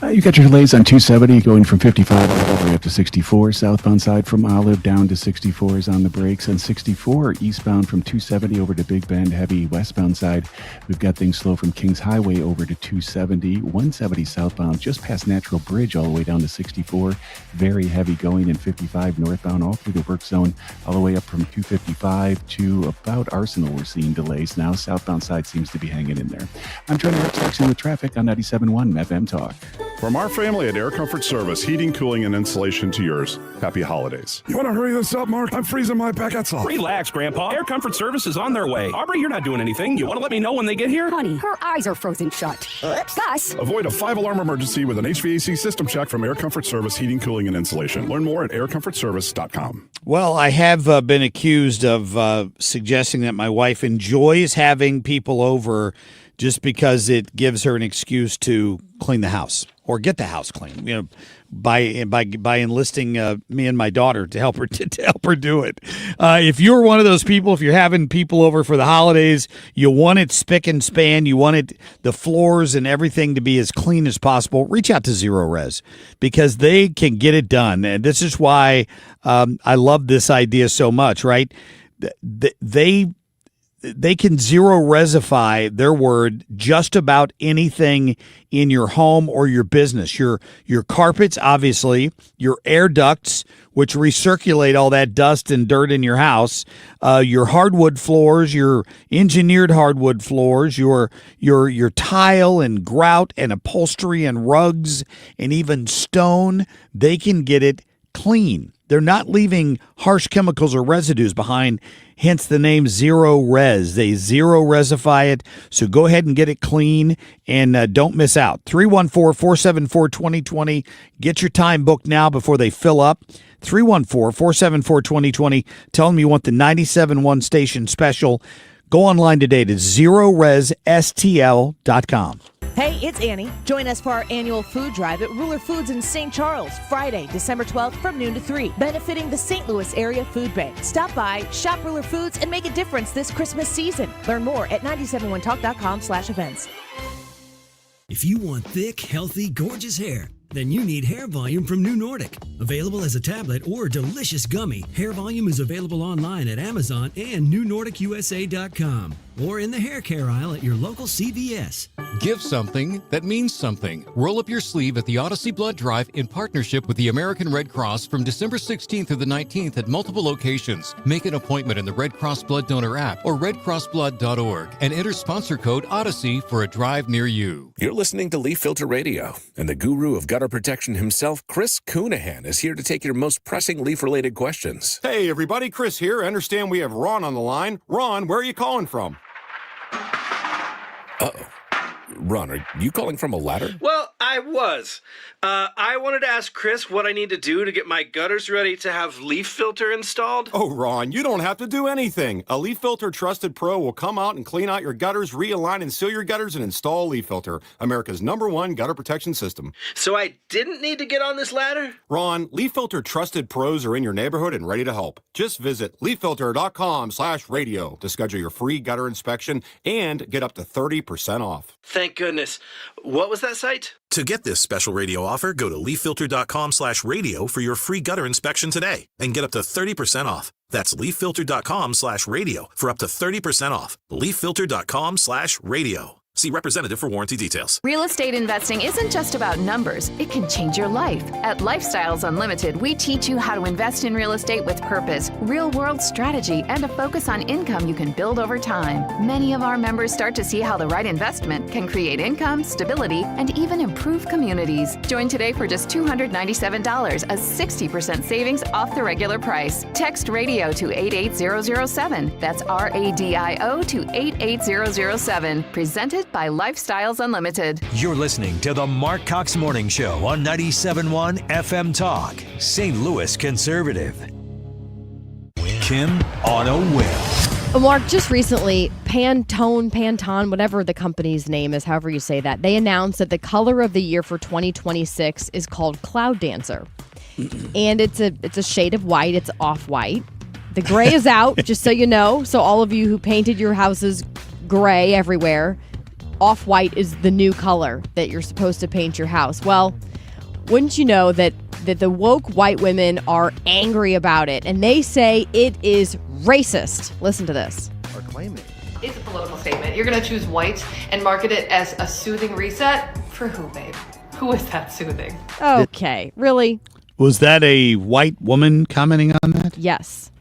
You got your delays on 270 going from 55 all the way up to 64. Southbound side from Olive down to 64 is on the brakes. And 64 eastbound from 270 over to Big Bend. Heavy westbound side. We've got things slow from Kings Highway over to 270. 170 southbound just past Natural Bridge all the way down to 64. Very heavy going in 55 northbound all through the work zone. All the way up from 255 to about Arsenal. We're seeing delays now. Southbound side seems to be hanging in there. I'm Trent Ripsax in the traffic on 97.1 FM Talk. From our family at Air Comfort Service, heating, cooling, and insulation to yours. Happy holidays. You want to hurry this up, Mark? I'm freezing my baguettes off. Relax, Grandpa. Air Comfort Service is on their way. Aubrey, you're not doing anything. You want to let me know when they get here? Honey, her eyes are frozen shut. Plus, avoid a 5-alarm emergency with an HVAC system check from Air Comfort Service Heating, Cooling, and Insulation. Learn more at aircomfortservice.com. Well, I have been accused of suggesting that my wife enjoys having people over just because it gives her an excuse to clean the house or get the house clean. You know, by enlisting me and my daughter to help her do it. If you're one of those people, if you're having people over for the holidays, you want it spick and span, you want the floors and everything to be as clean as possible, reach out to Zero Res because they can get it done. And this is why I love this idea so much, right? They can zero-resify their word just about anything in your home or your business. Your carpets, obviously, your air ducts, which recirculate all that dust and dirt in your house, your hardwood floors, your engineered hardwood floors, your tile and grout and upholstery and rugs and even stone. They can get it clean. They're not leaving harsh chemicals or residues behind, hence the name Zero Res. They zero-resify it, so go ahead and get it clean and don't miss out. 314-474-2020. Get your time booked now before they fill up. 314-474-2020. Tell them you want the 97.1 station special. Go online today to ZeroResSTL.com. Hey, it's Annie. Join us for our annual food drive at Ruler Foods in St. Charles, Friday, December 12th from noon to 3, benefiting the St. Louis Area Food Bank. Stop by, shop Ruler Foods, and make a difference this Christmas season. Learn more at 971talk.com/events. If you want thick, healthy, gorgeous hair, then you need Hair Volume from New Nordic. Available as a tablet or delicious gummy, Hair Volume is available online at Amazon and NewNordicUSA.com or in the hair care aisle at your local CVS. Give something that means something. Roll up your sleeve at the Odyssey Blood Drive in partnership with the American Red Cross from December 16th through the 19th at multiple locations. Make an appointment in the Red Cross Blood Donor app or redcrossblood.org and enter sponsor code Odyssey for a drive near you. You're listening to Leaf Filter Radio, and the guru of gutter protection himself, Chris Coonahan, is here to take your most pressing leaf-related questions. Hey, everybody, Chris here. I understand we have Ron on the line. Ron, where are you calling from? Uh-oh. Ron, are you calling from a ladder? Well, I was. I wanted to ask Chris what I need to do to get my gutters ready to have leaf filter installed. Oh, Ron, you don't have to do anything. A Leaf Filter Trusted Pro will come out and clean out your gutters, realign and seal your gutters, and install Leaf Filter, America's #1 gutter protection system. So I didn't need to get on this ladder? Ron, Leaf Filter Trusted Pros are in your neighborhood and ready to help. Just visit leaffilter.com/radio to schedule your free gutter inspection and get up to 30% off. Thank goodness. What was that site? To get this special radio offer, go to leaffilter.com/radio for your free gutter inspection today and get up to 30% off. That's leaffilter.com/radio for up to 30% off. leaffilter.com/radio. See representative for warranty details. Real estate investing isn't just about numbers. It can change your life. At Lifestyles Unlimited, we teach you how to invest in real estate with purpose, real-world strategy, and a focus on income you can build over time. Many of our members start to see how the right investment can create income, stability, and even improve communities. Join today for just $297, a 60% savings off the regular price. Text radio to 88007. That's RADIO to 88007. Presented by Lifestyles Unlimited. You're listening to the Marc Cox Morning Show on 97.1 FM Talk, St. Louis Conservative. Kim on a whim. Mark, just recently, Pantone, whatever the company's name is, however you say that, they announced that the color of the year for 2026 is called Cloud Dancer. And it's a shade of white. It's off-white. The gray is out, just so you know. So all of you who painted your houses gray everywhere, off-white is the new color that you're supposed to paint your house. Well, wouldn't you know that the woke white women are angry about it, and they say it is racist. Listen to this. Or claim it. It's a political statement. You're going to choose white and market it as a soothing reset? For who, babe? Who is that soothing? Okay, really? Was that a white woman commenting on that? Yes.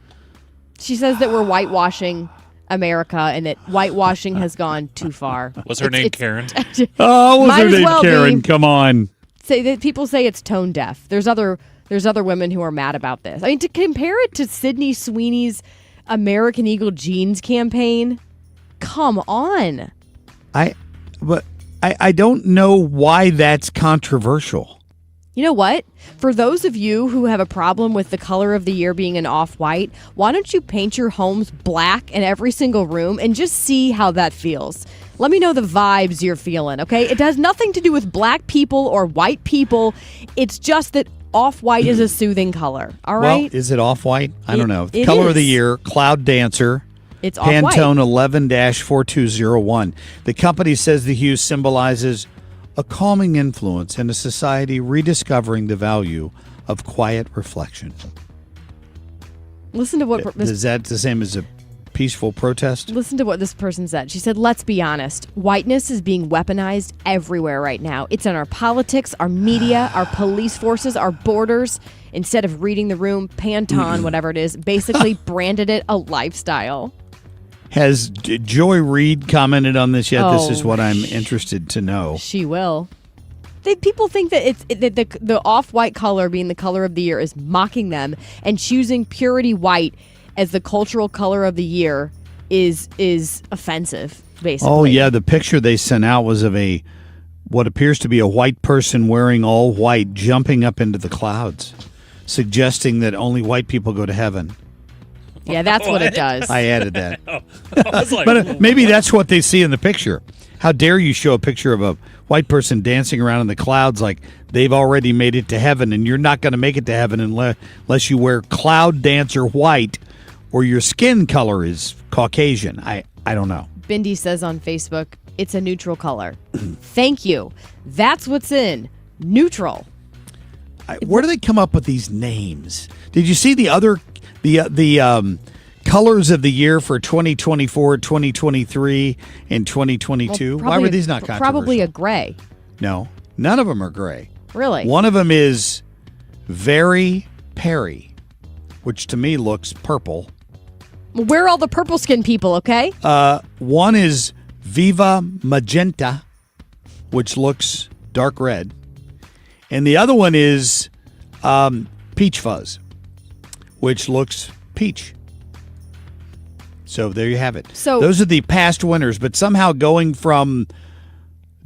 She says that we're whitewashing America and that whitewashing has gone too far. Was her name Karen? Oh, was Might her as name well Karen? be. Come on. people say it's tone deaf. There's other women who are mad about this. I mean, to compare it to Sydney Sweeney's American Eagle jeans campaign, come on. I don't know why that's controversial. You know what? For those of you who have a problem with the color of the year being an off-white, why don't you paint your homes black in every single room and just see how that feels? Let me know the vibes you're feeling, okay? It has nothing to do with black people or white people. It's just that off-white is a soothing color, all right? Well, is it off-white? I don't know. It Color is. of the year, Cloud Dancer. It's off-white. Pantone 11-4201. The company says the hue symbolizes a calming influence in a society rediscovering the value of quiet reflection. Listen to what... Is that the same as a peaceful protest? Listen to what this person said. She said, let's be honest. Whiteness is being weaponized everywhere right now. It's in our politics, our media, our police forces, our borders. Instead of reading the room, Pantone, whatever it is, basically branded it a lifestyle. Has Joy Reid commented on this yet? This is what I'm interested to know. She will. People think that the off-white color being the color of the year is mocking them, and choosing purity white as the cultural color of the year is offensive, basically. Oh, yeah. The picture they sent out was of what appears to be a white person wearing all white jumping up into the clouds, suggesting that only white people go to heaven. Yeah, that's what it does. I added that. But maybe that's what they see in the picture. How dare you show a picture of a white person dancing around in the clouds like they've already made it to heaven, and you're not going to make it to heaven unless you wear Cloud Dancer white or your skin color is Caucasian. I don't know. Bindi says on Facebook, it's a neutral color. Thank you. That's what's in neutral. Where do they come up with these names? Did you see the colors of the year for 2024, 2023, and 2022? Why were these not controversial? Probably a gray. No, none of them are gray. Really? One of them is Very Perry, which to me looks purple. Where are all the purple skin people, okay? One is Viva Magenta, which looks dark red. And the other one is Peach Fuzz, which looks peach. So there you have it. So those are the past winners, but somehow going from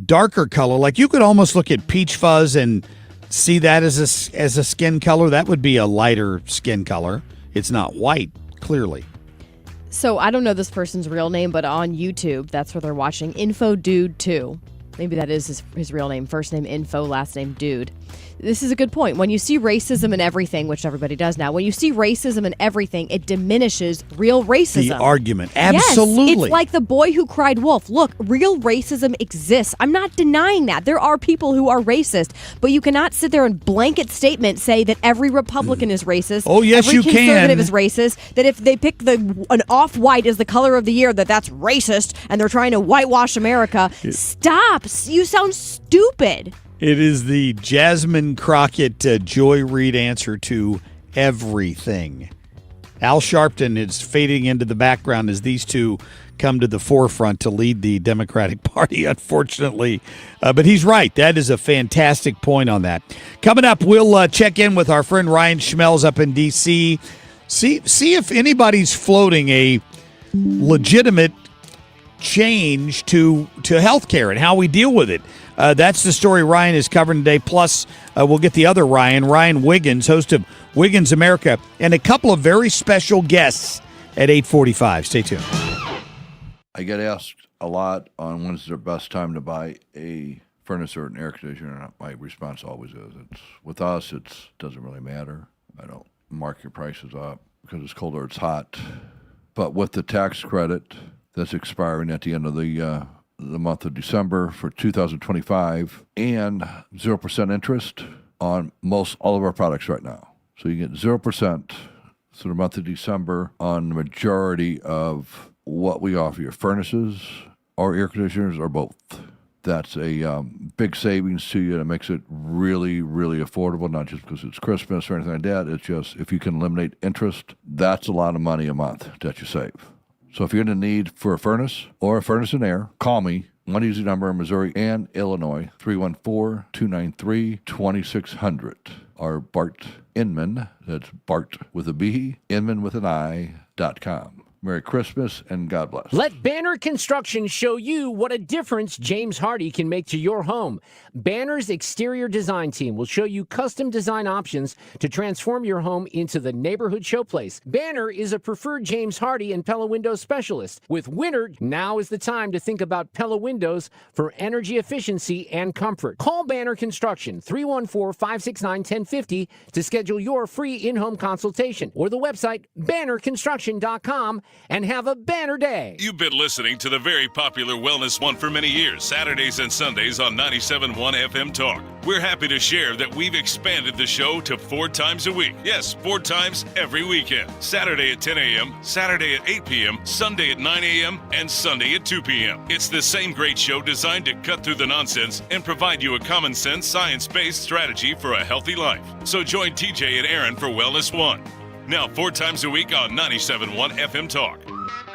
darker color, like you could almost look at Peach Fuzz and see that as a skin color. That would be a lighter skin color. It's not white, clearly. So I don't know this person's real name, but on YouTube, that's where they're watching Info Dude 2. Maybe that is his real name. First name Info, last name Dude. This is a good point. When you see racism in everything, which everybody does now, when you see racism in everything, it diminishes real racism. The argument. Absolutely. Yes, it's like the boy who cried wolf. Look, real racism exists. I'm not denying that. There are people who are racist, but you cannot sit there and blanket statement say that every Republican is racist. Oh, yes, you can. Every conservative is racist. That if they pick an off-white as the color of the year, that's racist, and they're trying to whitewash America. Stop. You sound stupid. It is the Jasmine Crockett, Joy Reid answer to everything. Al Sharpton is fading into the background as these two come to the forefront to lead the Democratic Party, unfortunately. But he's right. That is a fantastic point on that. Coming up, we'll check in with our friend Ryan Schmelz up in D.C. See if anybody's floating a legitimate change to healthcare and how we deal with it. That's the story Ryan is covering today. Plus, we'll get the other Ryan Wiggins, host of Wiggins America, and a couple of very special guests at 8:45. Stay tuned. I get asked a lot on when's the best time to buy a furnace or an air conditioner. My response always is, with us, it doesn't really matter. I don't mark your prices up because it's cold or it's hot. But with the tax credit that's expiring at the end of the month of December for 2025 and 0% interest on all of our products right now. So you get 0% through the month of December on the majority of what we offer you, furnaces or air conditioners or both. That's a big savings to you, and it makes it really, really affordable, not just because it's Christmas or anything like that. It's just if you can eliminate interest, that's a lot of money a month that you save. So if you're in the need for a furnace or a furnace and air, call me One easy number in Missouri and Illinois, 314-293-2600. Or Bart Inman, that's Bart with a B, Inman with an I.com. Merry Christmas and God bless. Let Banner Construction show you what a difference James Hardy can make to your home. Banner's exterior design team will show you custom design options to transform your home into the neighborhood showplace. Banner is a preferred James Hardy and Pella Windows specialist. With winter, now is the time to think about Pella Windows for energy efficiency and comfort. Call Banner Construction, 314-569-1050 to schedule your free in-home consultation, or the website bannerconstruction.com, and have a banner day. You've been listening to the very popular Wellness One for many years, Saturdays and Sundays on 97.1 FM Talk. We're happy to share that we've expanded the show to 4 times a week. Yes, 4 times every weekend. Saturday at 10 a.m., Saturday at 8 p.m., Sunday at 9 a.m., and Sunday at 2 p.m. It's the same great show designed to cut through the nonsense and provide you a common sense, science-based strategy for a healthy life. So join TJ and Aaron for Wellness One. Now 4 times a week on 97.1 FM Talk.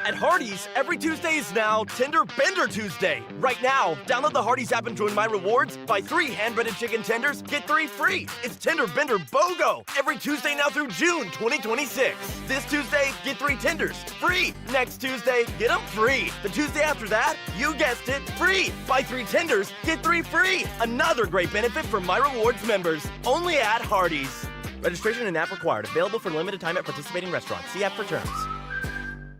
At Hardee's, every Tuesday is now Tender Bender Tuesday. Right now, download the Hardee's app and join My Rewards. Buy 3 hand-breaded chicken tenders, get 3 free. It's Tender Bender BOGO. Every Tuesday now through June 2026. This Tuesday, get 3 tenders, free. Next Tuesday, get them free. The Tuesday after that, you guessed it, free. Buy 3 tenders, get 3 free. Another great benefit for My Rewards members. Only at Hardee's. Registration and app required. Available for limited time at participating restaurants. See app for terms.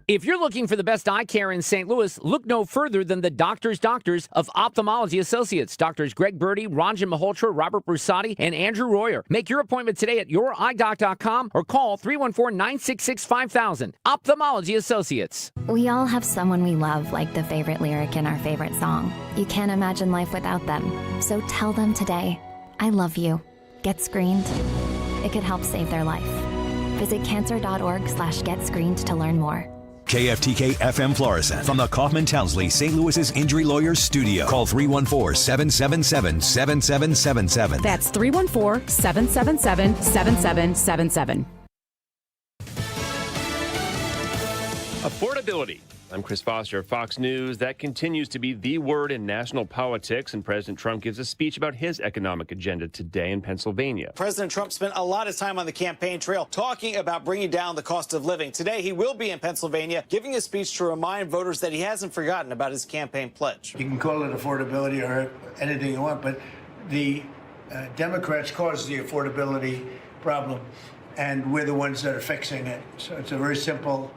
If you're looking for the best eye care in St. Louis, look no further than the doctors of Ophthalmology Associates. Doctors Greg Birdie, Ranjan Malhotra, Robert Brusati, and Andrew Royer. Make your appointment today at youridoc.com or call 314-966-5000. Ophthalmology Associates. We all have someone we love, like the favorite lyric in our favorite song. You can't imagine life without them. So tell them today, I love you. Get screened. It could help save their life. Visit cancer.org/getscreened to learn more. KFTK FM Florissant from the Kaufman Townsley St. Louis's Injury Lawyers Studio. Call 314-777-7777. That's 314-777-7777. Affordability. I'm Chris Foster of Fox News. That continues to be the word in national politics, and President Trump gives a speech about his economic agenda today in Pennsylvania. President Trump spent a lot of time on the campaign trail talking about bringing down the cost of living. Today, he will be in Pennsylvania giving a speech to remind voters that he hasn't forgotten about his campaign pledge. You can call it affordability or anything you want, but the Democrats caused the affordability problem, and we're the ones that are fixing it. So it's a very simple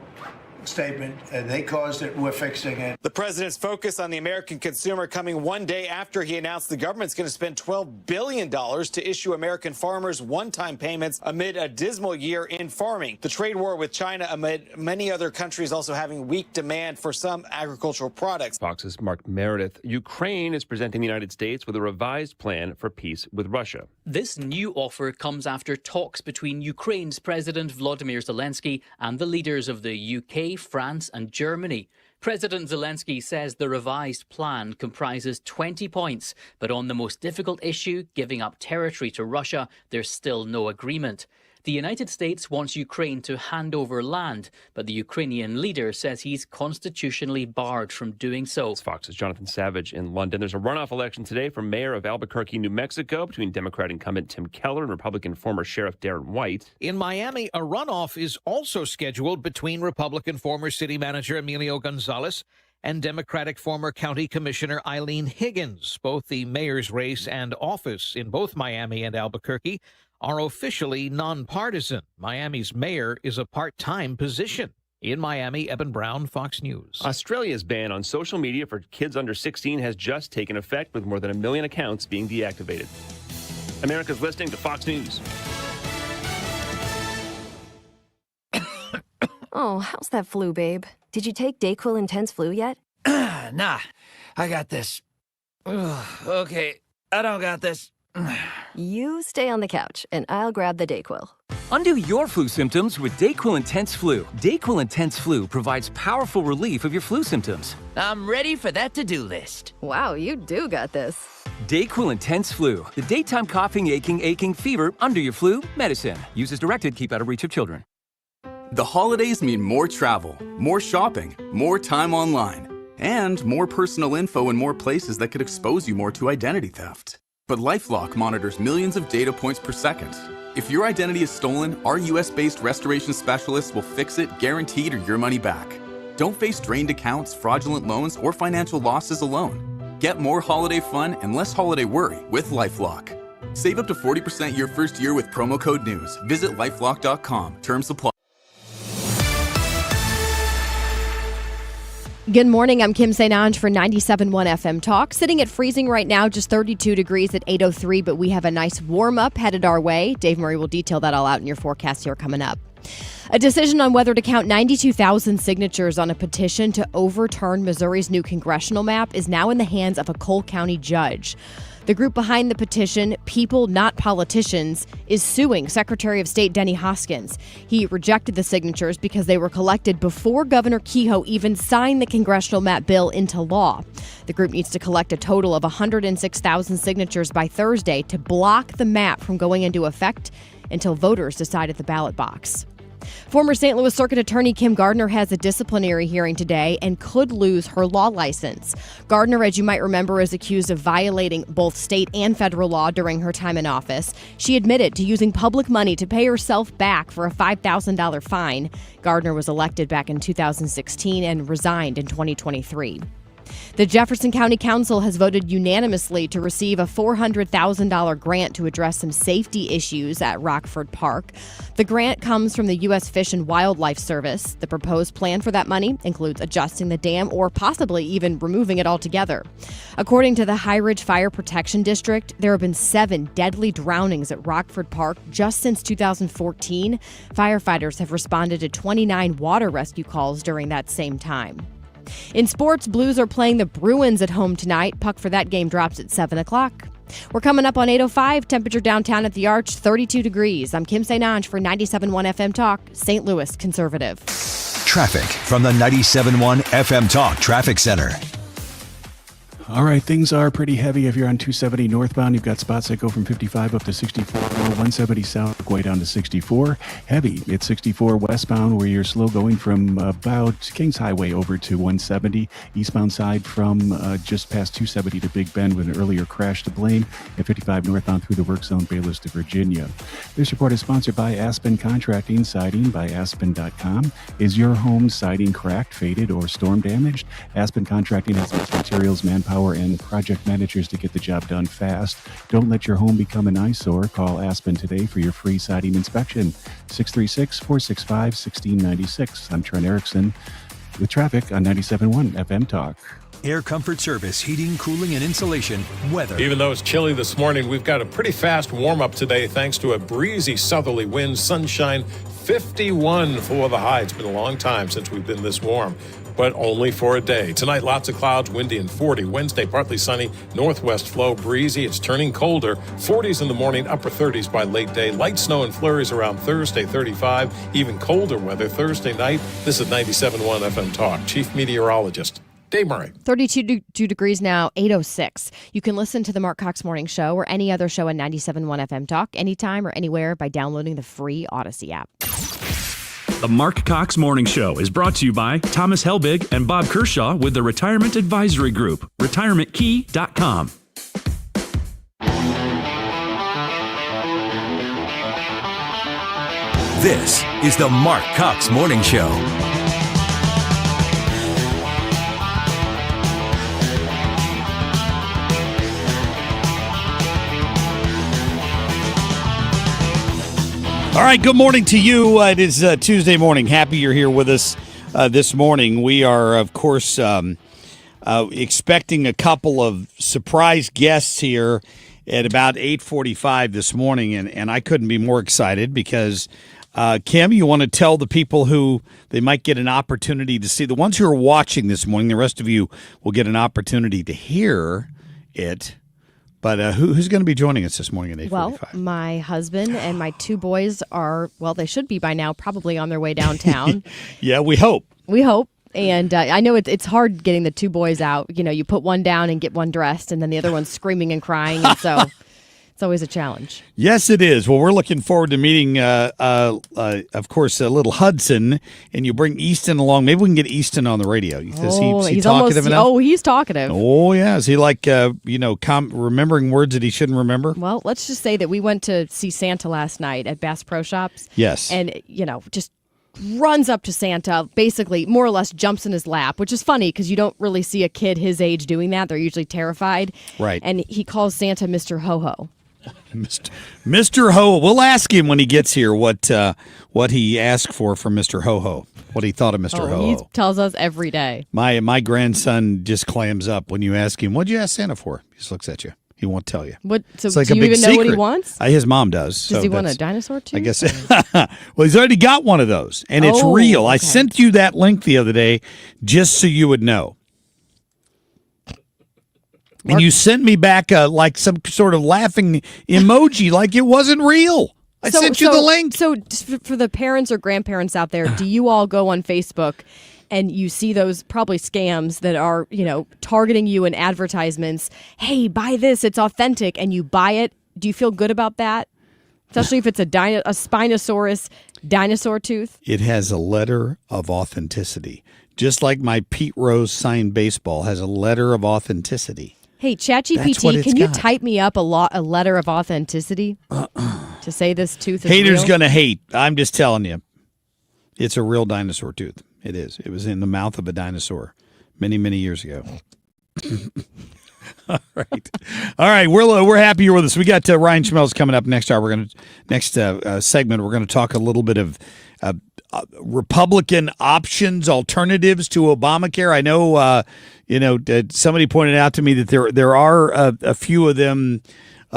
statement, and they caused it, we're fixing it. The president's focus on the American consumer coming one day after he announced the government's going to spend $12 billion to issue American farmers one-time payments amid a dismal year in farming. The trade war with China amid many other countries also having weak demand for some agricultural products. Fox's Mark Meredith. Ukraine is presenting the United States with a revised plan for peace with Russia. This new offer comes after talks between Ukraine's President Volodymyr Zelensky and the leaders of the UK, France and Germany. President Zelensky says the revised plan comprises 20 points, but on the most difficult issue, giving up territory to Russia, there's still no agreement. The United States wants Ukraine to hand over land, but the Ukrainian leader says he's constitutionally barred from doing so. Fox's Jonathan Savage in London. There's a runoff election today for mayor of Albuquerque, New Mexico, between Democrat incumbent Tim Keller and Republican former Sheriff Darren White. In Miami, a runoff is also scheduled between Republican former city manager Emilio Gonzalez and Democratic former county commissioner Eileen Higgins. Both the mayor's race and office in both Miami and Albuquerque are officially nonpartisan. Miami's mayor is a part-time position. In Miami, Eben Brown, Fox News. Australia's ban on social media for kids under 16 has just taken effect, with more than 1 million accounts being deactivated. America's listening to Fox News. Oh, how's that flu, babe? Did you take DayQuil Intense Flu yet? Nah, I got this. Ugh, okay, I don't got this. You stay on the couch, and I'll grab the DayQuil. Undo your flu symptoms with DayQuil Intense Flu. DayQuil Intense Flu provides powerful relief of your flu symptoms. I'm ready for that to-do list. Wow, you do got this. DayQuil Intense Flu. The daytime coughing, aching, fever, under your flu, medicine. Use as directed, keep out of reach of children. The holidays mean more travel, more shopping, more time online. and more personal info in more places that could expose you more to identity theft. But LifeLock monitors millions of data points per second. If your identity is stolen, our US-based restoration specialists will fix it, guaranteed, or your money back. Don't face drained accounts, fraudulent loans, or financial losses alone. Get more holiday fun and less holiday worry with LifeLock. Save up to 40% your first year with promo code NEWS. Visit lifelock.com. Terms apply. Good morning. I'm Kim St. Ange for 97.1 FM Talk. Sitting at freezing right now, just 32 degrees at 8:03, but we have a nice warm-up headed our way. Dave Murray will detail that all out in your forecast here coming up. A decision on whether to count 92,000 signatures on a petition to overturn Missouri's new congressional map is now in the hands of a Cole County judge. The group behind the petition, People Not Politicians, is suing Secretary of State Denny Hoskins. He rejected the signatures because they were collected before Governor Kehoe even signed the congressional map bill into law. The group needs to collect a total of 106,000 signatures by Thursday to block the map from going into effect until voters decide at the ballot box. Former St. Louis Circuit Attorney Kim Gardner has a disciplinary hearing today and could lose her law license. Gardner, as you might remember, is accused of violating both state and federal law during her time in office. She admitted to using public money to pay herself back for a $5,000 fine. Gardner was elected back in 2016 and resigned in 2023. The Jefferson County Council has voted unanimously to receive a $400,000 grant to address some safety issues at Rockford Park. The grant comes from the U.S. Fish and Wildlife Service. The proposed plan for that money includes adjusting the dam or possibly even removing it altogether. According to the High Ridge Fire Protection District, there have been 7 deadly drownings at Rockford Park just since 2014. Firefighters have responded to 29 water rescue calls during that same time. In sports, Blues are playing the Bruins at home tonight. Puck for that game drops at 7 o'clock. We're coming up on 8:05. Temperature downtown at the Arch, 32 degrees. I'm Kim St. Ange for 97.1 FM Talk, St. Louis Conservative. Traffic from the 97.1 FM Talk Traffic Center. All right, things are pretty heavy. If you're on 270 northbound, you've got spots that go from 55 up to 64, 170 south, way down to 64. Heavy at 64 westbound, where you're slow going from about Kings Highway over to 170. Eastbound side from just past 270 to Big Bend with an earlier crash to blame. At 55 northbound through the work zone, Bayless to Virginia. This report is sponsored by Aspen Contracting, siding by aspen.com. Is your home siding cracked, faded, or storm damaged? Aspen Contracting has the materials, manpower, and project managers to get the job done fast. Don't let your home become an eyesore. Call Aspen today for your free siding inspection. 636-465-1696. I'm Trent Erickson with traffic on 97.1 FM Talk. Air Comfort Service, heating, cooling, and insulation, weather. Even though it's chilly this morning, we've got a pretty fast warm-up today thanks to a breezy southerly wind, sunshine, 51 for the high. It's been a long time since we've been this warm, but only for a day. Tonight, lots of clouds, windy and 40. Wednesday, partly sunny, northwest flow, breezy. It's turning colder. 40s in the morning, upper 30s by late day. Light snow and flurries around Thursday, 35. Even colder weather Thursday night. This is 97.1 FM Talk. Chief Meteorologist Dave Murray. 32 degrees now, 8:06. You can listen to the Marc Cox Morning Show or any other show at 97.1 FM Talk anytime or anywhere by downloading the free Odyssey app. The Marc Cox Morning Show is brought to you by Thomas Helbig and Bob Kershaw with the Retirement Advisory Group, retirementkey.com. This is the Marc Cox Morning Show. All right, good morning to you. It is Tuesday morning. Happy you're here with us this morning. We are, of course, expecting a couple of surprise guests here at about 8:45 this morning, and I couldn't be more excited because, Kim, you want to tell the people who they might get an opportunity to see, the ones who are watching this morning, the rest of you will get an opportunity to hear it. But who's going to be joining us this morning at 8:45? Well, my husband and my 2 boys are, well, they should be by now, probably on their way downtown. Yeah, we hope. We hope. And I know it's hard getting the 2 boys out. You know, you put one down and get one dressed, and then the other one's screaming and crying. And so It's always a challenge. Yes, it is. Well, we're looking forward to meeting, of course, little Hudson, and you bring Easton along. Maybe we can get Easton on the radio. Is he talkative enough? Oh, he's talkative. Oh, yeah. Is he like, remembering words that he shouldn't remember? Well, let's just say that we went to see Santa last night at Bass Pro Shops. Yes. And, just runs up to Santa, basically more or less jumps in his lap, which is funny because you don't really see a kid his age doing that. They're usually terrified. Right. And he calls Santa Mr. Ho-Ho. Mr. Ho. We'll ask him when he gets here what he asked for from Mr. Ho-Ho, what he thought of Mr. Ho-Ho. He tells us every day. My grandson just clams up when you ask him, what'd you ask Santa for? He just looks at you. He won't tell you. What? So it's like do a you big even know secret. what he wants? His mom does. Does he want a dinosaur too? I guess. Well, he's already got one of those, and it's real. Okay. I sent you that link the other day just so you would know. And you sent me back like some sort of laughing emoji, like it wasn't real. I sent you the link. So for the parents or grandparents out there, do you all go on Facebook and you see those probably scams that are, targeting you in advertisements? Hey, buy this. It's authentic. And you buy it. Do you feel good about that? Especially if it's a Spinosaurus dinosaur tooth? It has a letter of authenticity. Just like my Pete Rose signed baseball has a letter of authenticity. Hey, ChatGPT, can you type me up a letter of authenticity to say this tooth is Haters real? gonna hate. I'm just telling you. It's a real dinosaur tooth. It is. It was in the mouth of a dinosaur many, many years ago. All right. We're happy you're with us. We got Ryan Schmelz coming up next hour. Next segment. We're gonna talk a little bit of Republican options, alternatives to Obamacare. I know, somebody pointed out to me that there are a few of them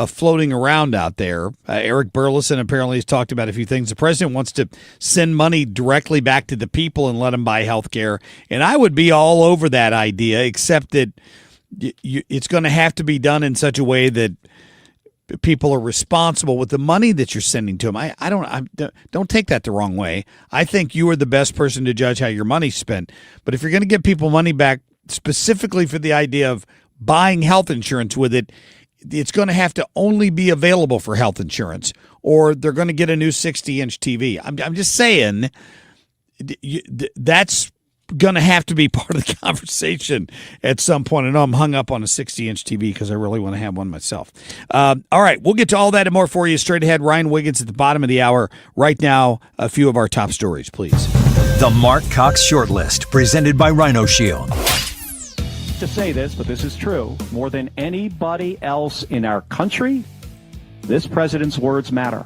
floating around out there. Eric Burleson apparently has talked about a few things. The president wants to send money directly back to the people and let them buy health care. And I would be all over that idea, except that it's going to have to be done in such a way that people are responsible with the money that you're sending to them. I don't take that the wrong way. I think you are the best person to judge how your money's spent. But if you're going to give people money back specifically for the idea of buying health insurance with it, it's going to have to only be available for health insurance, or they're going to get a new 60-inch TV. I'm just saying that's going to have to be part of the conversation at some point. I know I'm hung up on a 60-inch TV because I really want to have one myself. All right, we'll get to all that and more for you straight ahead. Ryan Wiggins at the bottom of the hour. Right now, a few of our top stories, please. The Marc Cox Shortlist, presented by Rhino Shield. To say this, but this is true, more than anybody else in our country, this president's words matter.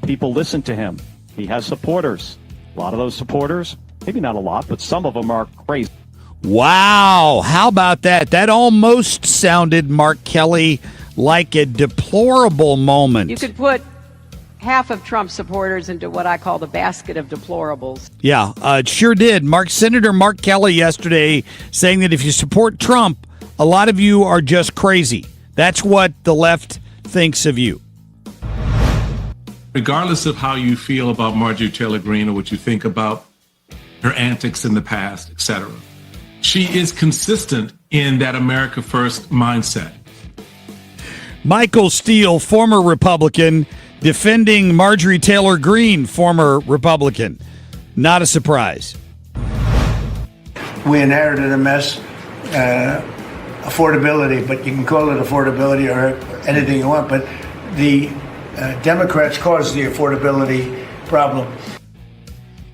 People listen to him. He has supporters. A lot of those supporters, maybe not a lot, but some of them are crazy. Wow. How about that? That almost sounded, Mark Kelly, like a deplorable moment. You could put half of Trump's supporters into what I call the basket of deplorables. Yeah, it sure did. Senator Mark Kelly yesterday saying that if you support Trump, a lot of you are just crazy. That's what the left thinks of you. Regardless of how you feel about Marjorie Taylor Greene or what you think about her antics in the past, etc., she is consistent in that America First mindset. Michael Steele, former Republican, defending Marjorie Taylor Greene, former Republican. Not a surprise. We inherited a mess, affordability, but you can call it affordability or anything you want, but the Democrats caused the affordability problem.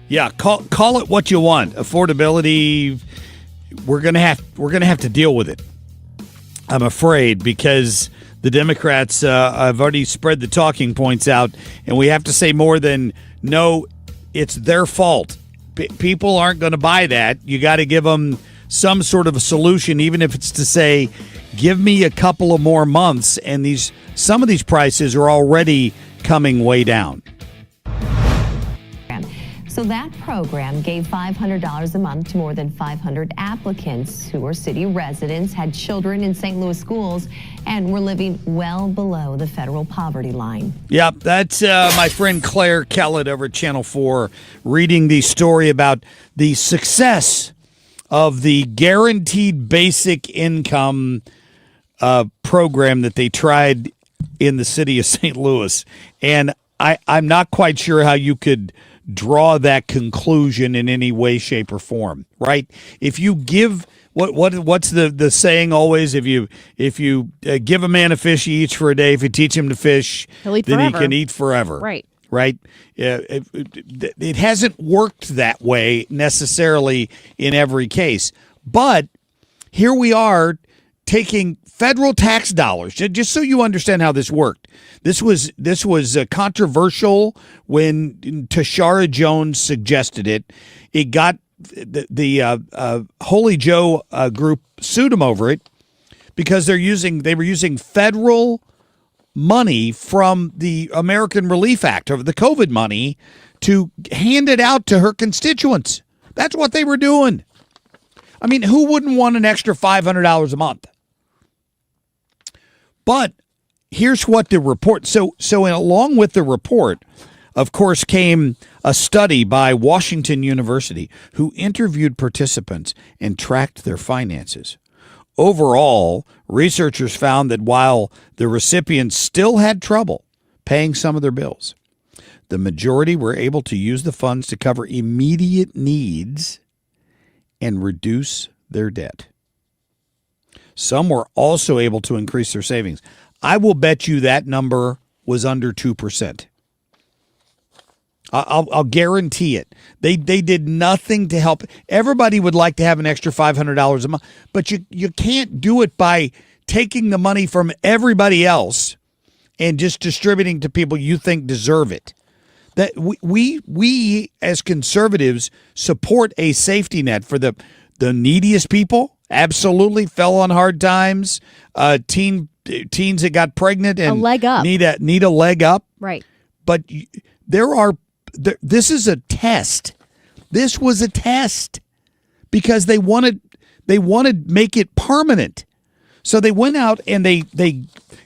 Yeah, call it what you want. Affordability, we're gonna have to deal with it, I'm afraid, because the Democrats have already spread the talking points out, and we have to say more than, no, it's their fault. People aren't going to buy that. You got to give them some sort of a solution, even if it's to say, give me a couple of more months, and some of these prices are already coming way down. So that program gave $500 a month to more than 500 applicants who are city residents, had children in St. Louis schools, and were living well below the federal poverty line. Yep, that's my friend Claire Kellett over at Channel 4 reading the story about the success of the guaranteed basic income program that they tried in the city of St. Louis. And I'm not quite sure how you could draw that conclusion in any way, shape, or form, right? If you give what's the saying always? If you give a man a fish, he eats for a day. If you teach him to fish, he'll eat then forever. he can eat forever. Right. Right? It hasn't worked that way necessarily in every case. But here we are taking federal tax dollars, just so you understand how this worked. This was controversial when Tashara Jones suggested it. It got the Holy Joe group sued them over it because they were using federal money from the American Relief Act, or the COVID money, to hand it out to her constituents. That's what they were doing. I mean, who wouldn't want an extra $500 a month? But here's what the report. So along with the report, of course, came a study by Washington University who interviewed participants and tracked their finances. Overall, researchers found that while the recipients still had trouble paying some of their bills, the majority were able to use the funds to cover immediate needs and reduce their debt. Some were also able to increase their savings. I will bet you that number was under 2%. I'll guarantee it. They did nothing to help. Everybody would like to have an extra $500 a month, but you can't do it by taking the money from everybody else and just distributing to people you think deserve it. That we as conservatives support a safety net for the neediest people. Absolutely, fell on hard times. Teens that got pregnant and a leg up. need a leg up. Right. But this is a test. This was a test because they wanted to make it permanent. So they went out and they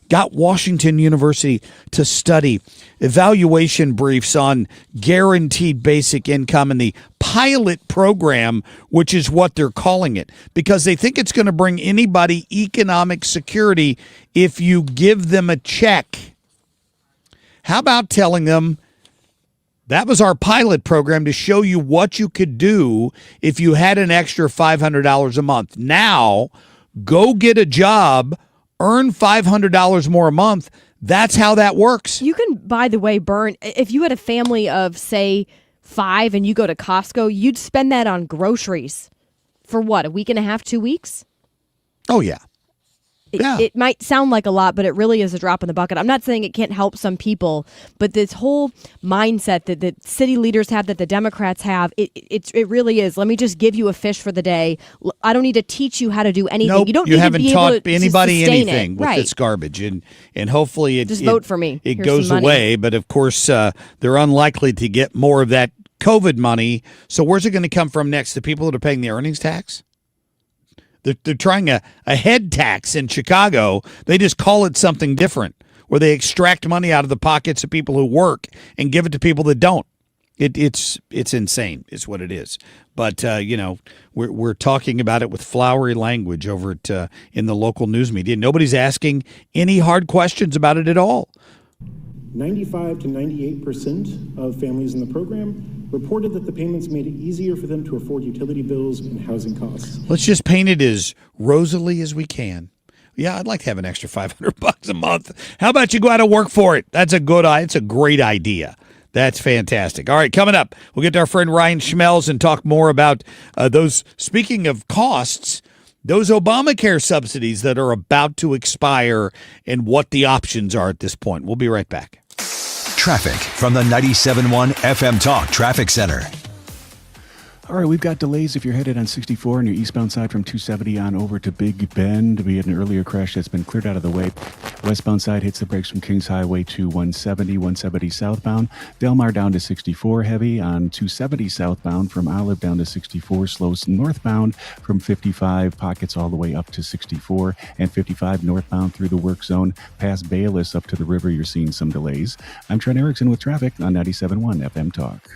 got Washington University to study evaluation briefs on guaranteed basic income and the pilot program, which is what they're calling it, because they think it's going to bring anybody economic security if you give them a check. How about telling them, that was our pilot program to show you what you could do if you had an extra $500 a month. Now, go get a job, earn $500 more a month. That's how that works. You can, by the way, burn, if you had a family of, say, 5 and you go to Costco, you'd spend that on groceries for what, a week and a half, 2 weeks? Oh, yeah. It might sound like a lot, but it really is a drop in the bucket. I'm not saying it can't help some people, but this whole mindset that city leaders have, that the Democrats have, it really is. Let me just give you a fish for the day. I don't need to teach you how to do anything. Nope, you don't. You need haven't to be taught able to anybody sustain anything it. with Right. this garbage, and hopefully just vote for me. It Here's goes some money. away, but of course they're unlikely to get more of that COVID money. So where's it going to come from next? The people that are paying the earnings tax? They're trying a head tax in Chicago. They just call it something different, where they extract money out of the pockets of people who work and give it to people that don't. It's insane, is what it is. But we're talking about it with flowery language over at in the local news media. Nobody's asking any hard questions about it at all. 95 to 98% of families in the program reported that the payments made it easier for them to afford utility bills and housing costs. Let's just paint it as rosily as we can. Yeah, I'd like to have an extra $500 a month. How about you go out and work for it? It's a great idea. That's fantastic. All right, coming up, we'll get to our friend Ryan Schmelz and talk more about those, speaking of costs, those Obamacare subsidies that are about to expire and what the options are at this point. We'll be right back. Traffic from the 97.1 FM Talk Traffic Center. All right, we've got delays if you're headed on 64 on your eastbound side from 270 on over to Big Bend. We had an earlier crash that's been cleared out of the way. Westbound side hits the brakes from Kings Highway to 170 southbound. Delmar down to 64 heavy on 270 southbound from Olive down to 64. Slows northbound from 55 pockets all the way up to 64 and 55 northbound through the work zone past Bayless up to the river. You're seeing some delays. I'm Trent Erickson with traffic on 97.1 FM Talk.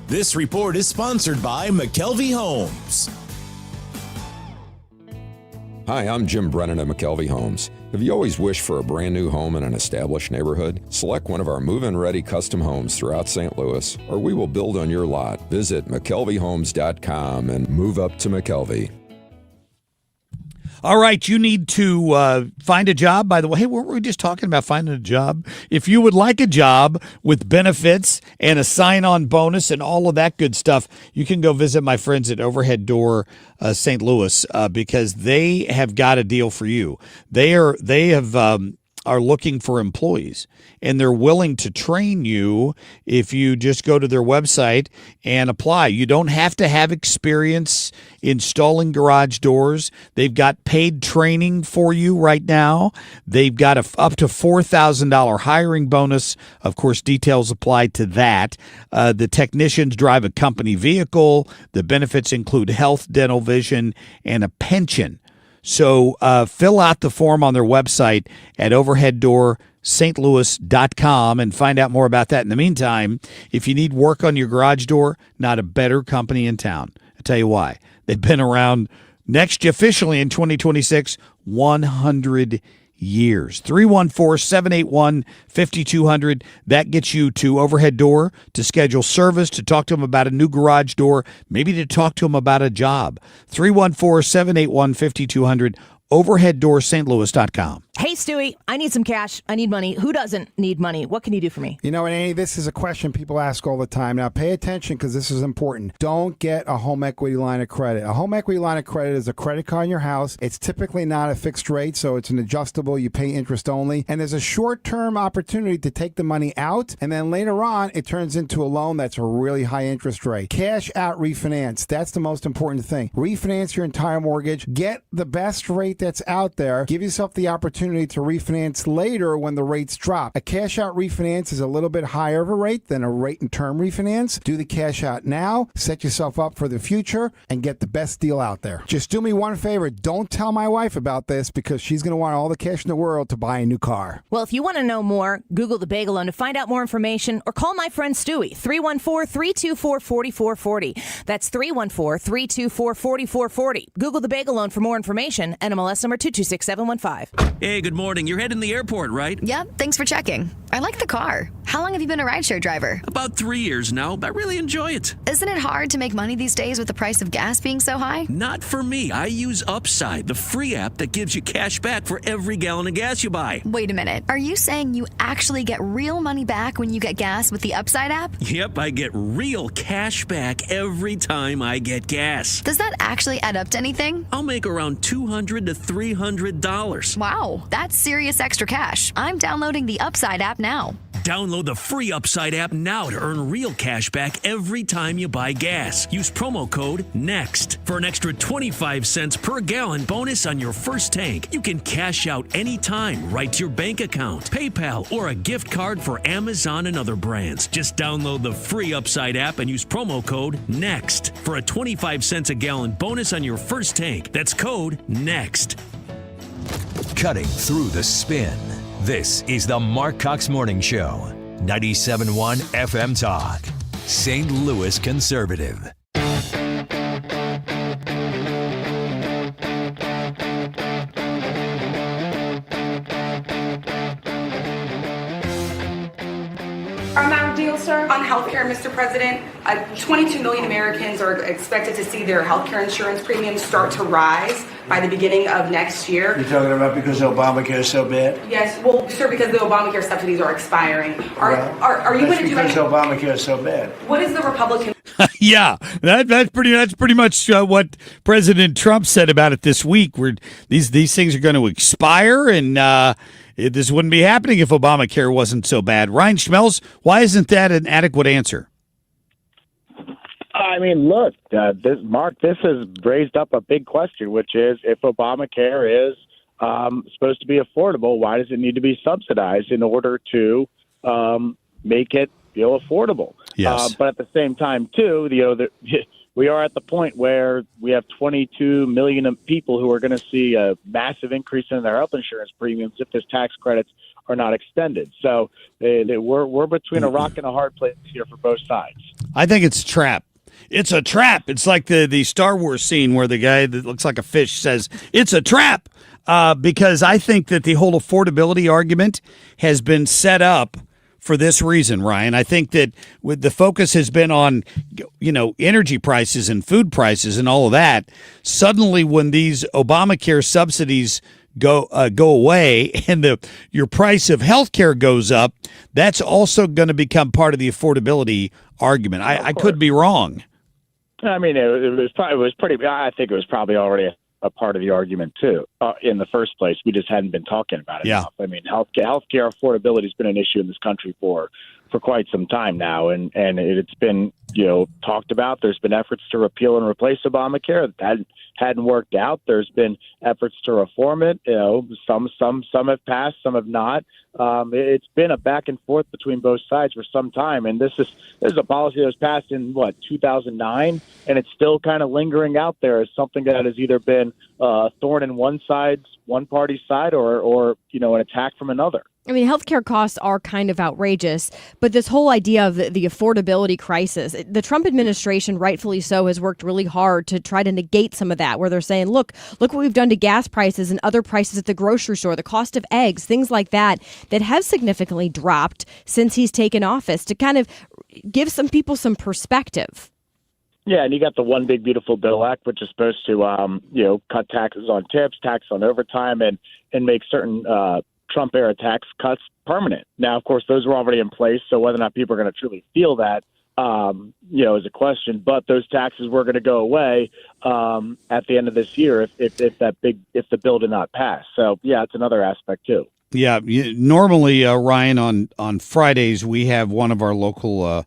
This report is sponsored by McKelvey Homes. Hi, I'm Jim Brennan at McKelvey Homes. Have you always wished for a brand new home in an established neighborhood? Select one of our move-in ready custom homes throughout St. Louis, or we will build on your lot. Visit McKelveyhomes.com and move up to McKelvey. All right, you need to find a job. By the way, weren't we just talking about finding a job? If you would like a job with benefits and a sign-on bonus and all of that good stuff, you can go visit my friends at Overhead Door St. Louis because they have got a deal for you. They are looking for employees, and they're willing to train you if you just go to their website and apply. You don't have to have experience installing garage doors. They've got paid training for you right now. They've got up to $4,000 hiring bonus. Of course, details apply to that. The technicians drive a company vehicle. The benefits include health, dental, vision, and a pension. So fill out the form on their website at overheaddoorstlouis.com and find out more about that. In the meantime, if you need work on your garage door, not a better company in town. I'll tell you why. They've been around next officially in 2026, 100 years. 314-781-5200. That gets you to Overhead Door to schedule service, to talk to them about a new garage door, maybe to talk to them about a job. 314-781-5200. overheaddoorsstlouis.com. Hey, Stewie, I need some cash. I need money. Who doesn't need money? What can you do for me? You know, Annie, this is a question people ask all the time. Now, pay attention because this is important. Don't get a home equity line of credit. A home equity line of credit is a credit card in your house. It's typically not a fixed rate, so it's an adjustable. You pay interest only. And there's a short-term opportunity to take the money out, and then later on, it turns into a loan that's a really high interest rate. Cash out refinance. That's the most important thing. Refinance your entire mortgage. Get the best rate that's out there. Give yourself the opportunity to refinance later when the rates drop. A cash out refinance is a little bit higher of a rate than a rate and term refinance. Do the cash out now, set yourself up for the future, and get the best deal out there. Just do me one favor. Don't tell my wife about this because she's going to want all the cash in the world to buy a new car. Well, if you want to know more, Google the Bagel Loan to find out more information or call my friend Stewie, 314-324-4440. That's 314-324-4440. Google the Bagel Loan for more information. NMLS number 226715. Hey, good morning. You're heading to the airport, right? Yep, thanks for checking. I like the car. How long have you been a rideshare driver? About 3 years now, but I really enjoy it. Isn't it hard to make money these days with the price of gas being so high? Not for me. I use Upside, the free app that gives you cash back for every gallon of gas you buy. Wait a minute. Are you saying you actually get real money back when you get gas with the Upside app? Yep, I get real cash back every time I get gas. Does that actually add up to anything? I'll make around $200 to $300. Wow, that's serious extra cash. I'm downloading the Upside app now. Download the free Upside app now to earn real cash back every time you buy gas. Use promo code NEXT for an extra 25 cents per gallon bonus on your first tank. You can cash out anytime right to your bank account, PayPal, or a gift card for Amazon and other brands. Just download the free Upside app and use promo code NEXT for a 25 cents a gallon bonus on your first tank. That's code NEXT. Cutting through the spin. This is the Marc Cox Morning Show. 97.1 FM Talk. St. Louis Conservative. Our deal, sir, on healthcare, Mr. President. 22 million Americans are expected to see their healthcare insurance premiums start to rise by the beginning of next year. You're talking about because Obamacare is so bad? Yes, well, sir, because the Obamacare subsidies are expiring. Are you going to do because anything? Obamacare is so bad. What is the Republican? Yeah, that's pretty much what President Trump said about it this week. Where these things are going to expire, and this wouldn't be happening if Obamacare wasn't so bad. Ryan Schmelz, why isn't that an adequate answer? I mean, look, Mark, this has raised up a big question, which is if Obamacare is supposed to be affordable, why does it need to be subsidized in order to make it affordable? Yes. But at the same time, too, we are at the point where we have 22 million people who are going to see a massive increase in their health insurance premiums if these tax credits are not extended. So we're between a rock and a hard place here for both sides. I think it's a trap. It's a trap. It's like the Star Wars scene where the guy that looks like a fish says, it's a trap. Because I think that the whole affordability argument has been set up for this reason, Ryan. I think that with the focus has been on, energy prices and food prices and all of that. Suddenly, when these Obamacare subsidies go away and your price of health care goes up, that's also going to become part of the affordability argument. I could be wrong. I mean, it was pretty. I think it was probably already a part of the argument too. In the first place, we just hadn't been talking about it enough. I mean, healthcare affordability has been an issue in this country for quite some time now, and it's been talked about. There's been efforts to repeal and replace Obamacare that hadn't worked out. There's been efforts to reform it. Some have passed, some have not. It's been a back and forth between both sides for some time, and this is a policy that was passed in 2009, and it's still kind of lingering out there as something that has either been a thorn in one party's side, or an attack from another. I mean, healthcare costs are kind of outrageous, but this whole idea of the affordability crisis, the Trump administration, rightfully so, has worked really hard to try to negate some of that, where they're saying, look what we've done to gas prices and other prices at the grocery store, the cost of eggs, things like that have significantly dropped since he's taken office, to kind of give some people some perspective. Yeah, and you got the One Big Beautiful Bill Act, which is supposed to, cut taxes on tips, tax on overtime, and make certain Trump-era tax cuts permanent. Now, of course, those were already in place, so whether or not people are going to truly feel that, is a question. But those taxes were going to go away at the end of this year if the bill did not pass. So, yeah, it's another aspect too. Yeah, normally, Ryan, on Fridays we have one of our local,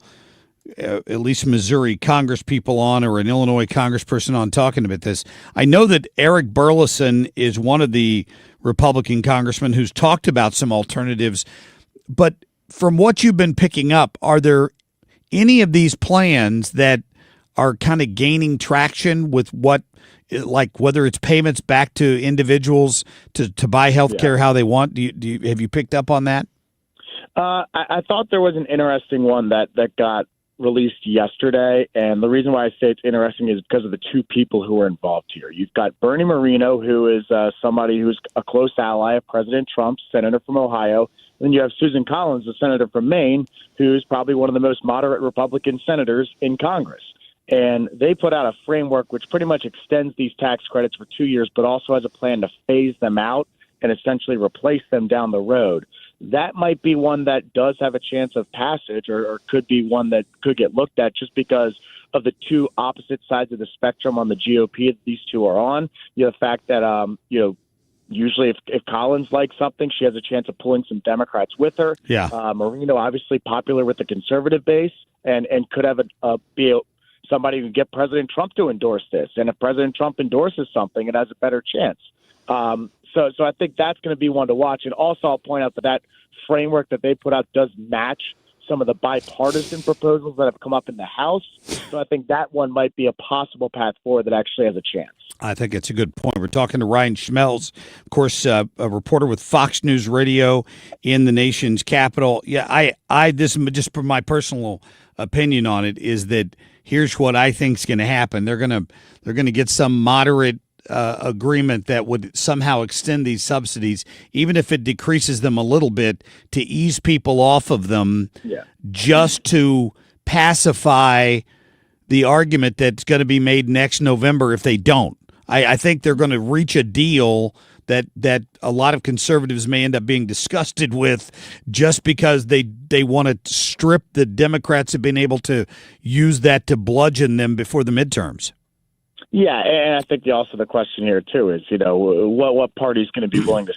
at least Missouri Congress people on, or an Illinois congressperson on, talking about this. I know that Eric Burleson is one of the Republican congressmen who's talked about some alternatives. But from what you've been picking up, are there any of these plans that are kind of gaining traction with whether it's payments back to individuals to buy health care how they want? Have you picked up on that? I thought there was an interesting one that got released yesterday, and the reason why I say it's interesting is because of the two people who are involved here. You've got Bernie Moreno, who is somebody who's a close ally of President Trump, senator from Ohio. And then you have Susan Collins, the senator from Maine, who's probably one of the most moderate Republican senators in Congress. And they put out a framework which pretty much extends these tax credits for 2 years, but also has a plan to phase them out and essentially replace them down the road. That might be one that does have a chance of passage, or could be one that could get looked at, just because of the two opposite sides of the spectrum on the GOP that these two are on. The fact that, usually if Collins likes something, she has a chance of pulling some Democrats with her. Yeah. Moreno, obviously popular with the conservative base, and could have be somebody who can get President Trump to endorse this. And if President Trump endorses something, it has a better chance. So I think that's going to be one to watch. And also, I'll point out that framework that they put out does match some of the bipartisan proposals that have come up in the House. So I think that one might be a possible path forward that actually has a chance. I think it's a good point. We're talking to Ryan Schmelz, of course, a reporter with Fox News Radio in the nation's capital. Yeah, I this is just from my personal opinion on it, is that here's what I think is going to happen. They're going to get some moderate agreement that would somehow extend these subsidies, even if it decreases them a little bit, to ease people off of them, just to pacify the argument that's going to be made next November if they don't. I think they're going to reach a deal that a lot of conservatives may end up being disgusted with, just because they want to strip the Democrats of being able to use that to bludgeon them before the midterms. Yeah, and I think also the question here, too, is, what party is going to be willing to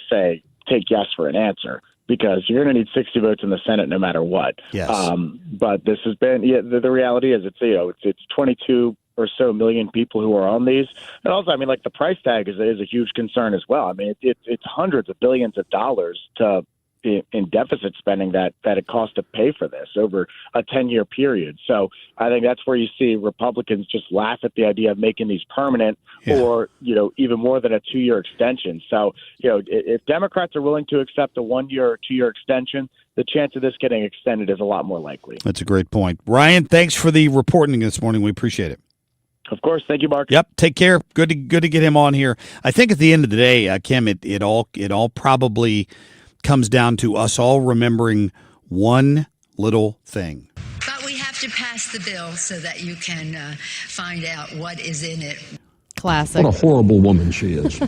take yes for an answer? Because you're going to need 60 votes in the Senate no matter what. Yes. But this has been, the reality is it's 22 or so million people who are on these. And also, I mean, like, the price tag is a huge concern as well. I mean, it's hundreds of billions of dollars in deficit spending that it costs to pay for this over a 10-year period. So I think that's where you see Republicans just laugh at the idea of making these permanent, or, even more than a 2-year extension. So, if Democrats are willing to accept a 1-year or 2-year extension, the chance of this getting extended is a lot more likely. That's a great point. Ryan, thanks for the reporting this morning. We appreciate it. Of course. Thank you, Mark. Yep. Take care. Good to get him on here. I think at the end of the day, Kim, it all probably comes down to us all remembering one little thing. But we have to pass the bill so that you can find out what is in it. Classic. What a horrible woman she is.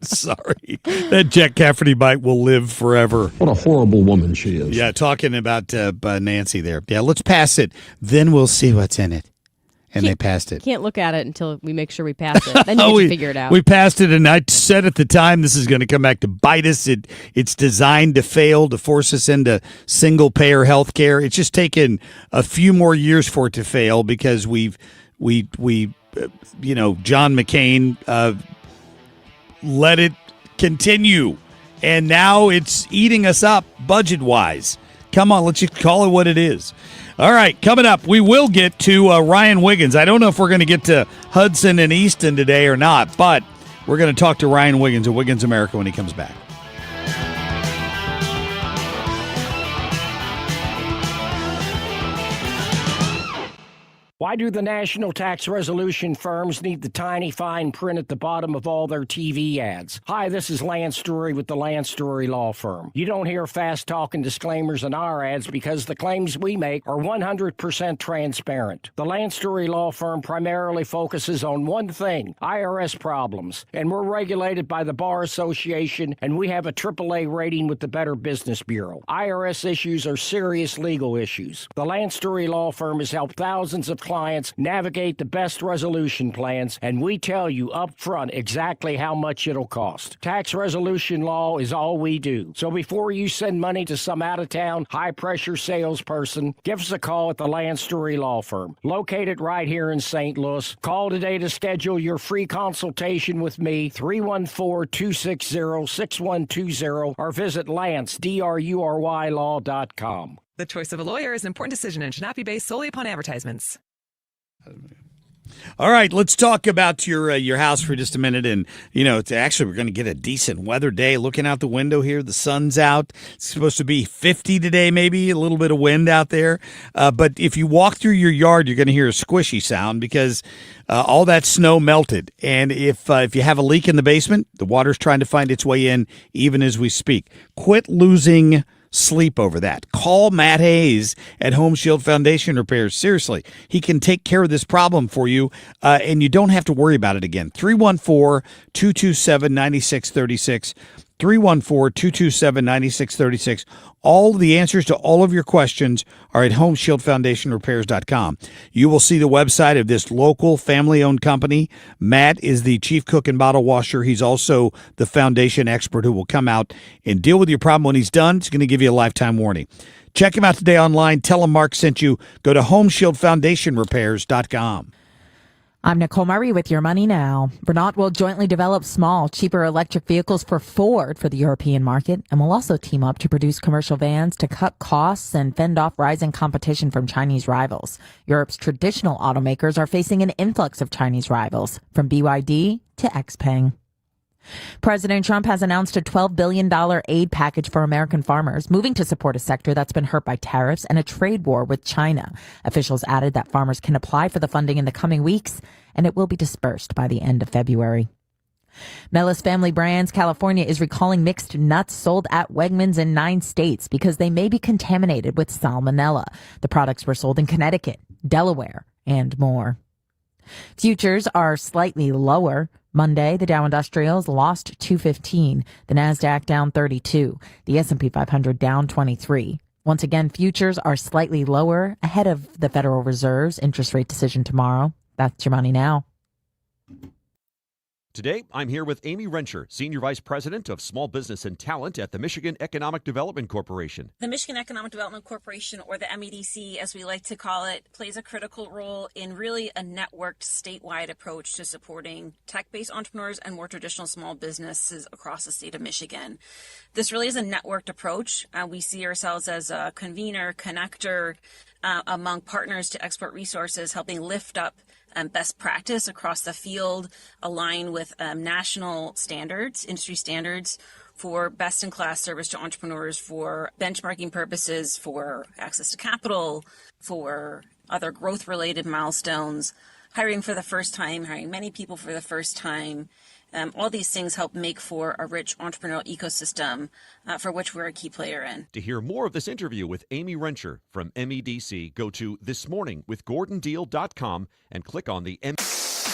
Sorry. That Jack Cafferty bite will live forever. What a horrible woman she is. Yeah, talking about Nancy there. Yeah, let's pass it. Then we'll see what's in it. And they passed it. Can't look at it until we make sure we pass it. Then you get to figure it out. We passed it, and I said at the time this is going to come back to bite us. It's designed to fail, to force us into single-payer health care. It's just taken a few more years for it to fail because we John McCain let it continue, and now it's eating us up budget-wise. Come on, let's just call it what it is. All right, coming up, we will get to Ryan Wiggins. I don't know if we're going to get to Hudson and Easton today or not, but we're going to talk to Ryan Wiggins of Wiggins America when he comes back. Why do the national tax resolution firms need the tiny fine print at the bottom of all their TV ads? Hi, this is Lance Drury with the Lance Drury Law Firm. You don't hear fast-talking disclaimers in our ads because the claims we make are 100% transparent. The Lance Drury Law Firm primarily focuses on one thing, IRS problems, and we're regulated by the Bar Association, and we have a AAA rating with the Better Business Bureau. IRS issues are serious legal issues. The Lance Drury Law Firm has helped thousands of clients navigate the best resolution plans, and we tell you up front exactly how much it'll cost. Tax resolution law is all we do. So before you send money to some out-of-town, high-pressure salesperson, give us a call at the Lance Drury Law Firm, located right here in St. Louis. Call today to schedule your free consultation with me, 314-260-6120, or visit LanceDruryLaw.com. The choice of a lawyer is an important decision and should not be based solely upon advertisements. All right, let's talk about your house for just a minute. And, it's actually, we're going to get a decent weather day. Looking out the window here, the sun's out. It's supposed to be 50 today, maybe a little bit of wind out there. But if you walk through your yard, you're going to hear a squishy sound because all that snow melted. And if you have a leak in the basement, the water's trying to find its way in even as we speak. Quit losing sleep over that. Call Matt Hayes at Home Shield Foundation Repairs. Seriously, he can take care of this problem for you, and you don't have to worry about it again. 314-227-9636. 314-227-9636. All the answers to all of your questions are at HomeshieldFoundationRepairs.com. You will see the website of this local family-owned company. Matt is the chief cook and bottle washer. He's also the foundation expert who will come out and deal with your problem when he's done. He's going to give you a lifetime warranty. Check him out today online. Tell him Mark sent you. Go to HomeshieldFoundationRepairs.com. I'm Nicole Murray with Your Money Now. Renault will jointly develop small, cheaper electric vehicles for Ford for the European market, and will also team up to produce commercial vans to cut costs and fend off rising competition from Chinese rivals. Europe's traditional automakers are facing an influx of Chinese rivals, from BYD to XPeng. President Trump has announced a $12 billion aid package for American farmers, moving to support a sector that's been hurt by tariffs and a trade war with China. Officials added that farmers can apply for the funding in the coming weeks, and it will be dispersed by the end of February. Mellis Family Brands California is recalling mixed nuts sold at Wegmans in 9 states because they may be contaminated with salmonella. The products were sold in Connecticut, Delaware, and more. Futures are slightly lower. Monday, the Dow Industrials lost 215, the Nasdaq down 32, the S&P 500 down 23. Once again, futures are slightly lower ahead of the Federal Reserve's interest rate decision tomorrow. That's Your Money Now. Today, I'm here with Amy Renscher, Senior Vice President of Small Business and Talent at the Michigan Economic Development Corporation. The Michigan Economic Development Corporation, or the MEDC as we like to call it, plays a critical role in really a networked statewide approach to supporting tech-based entrepreneurs and more traditional small businesses across the state of Michigan. This really is a networked approach. We see ourselves as a convener, connector among partners to export resources, helping lift up best practice across the field, align with national standards, industry standards for best-in-class service to entrepreneurs for benchmarking purposes, for access to capital, for other growth-related milestones, hiring for the first time, hiring many people for the first time. All these things help make for a rich entrepreneurial ecosystem for which we're a key player in. To hear more of this interview with Amy Renscher from MEDC, go to thismorningwithgordondeal.com and click on the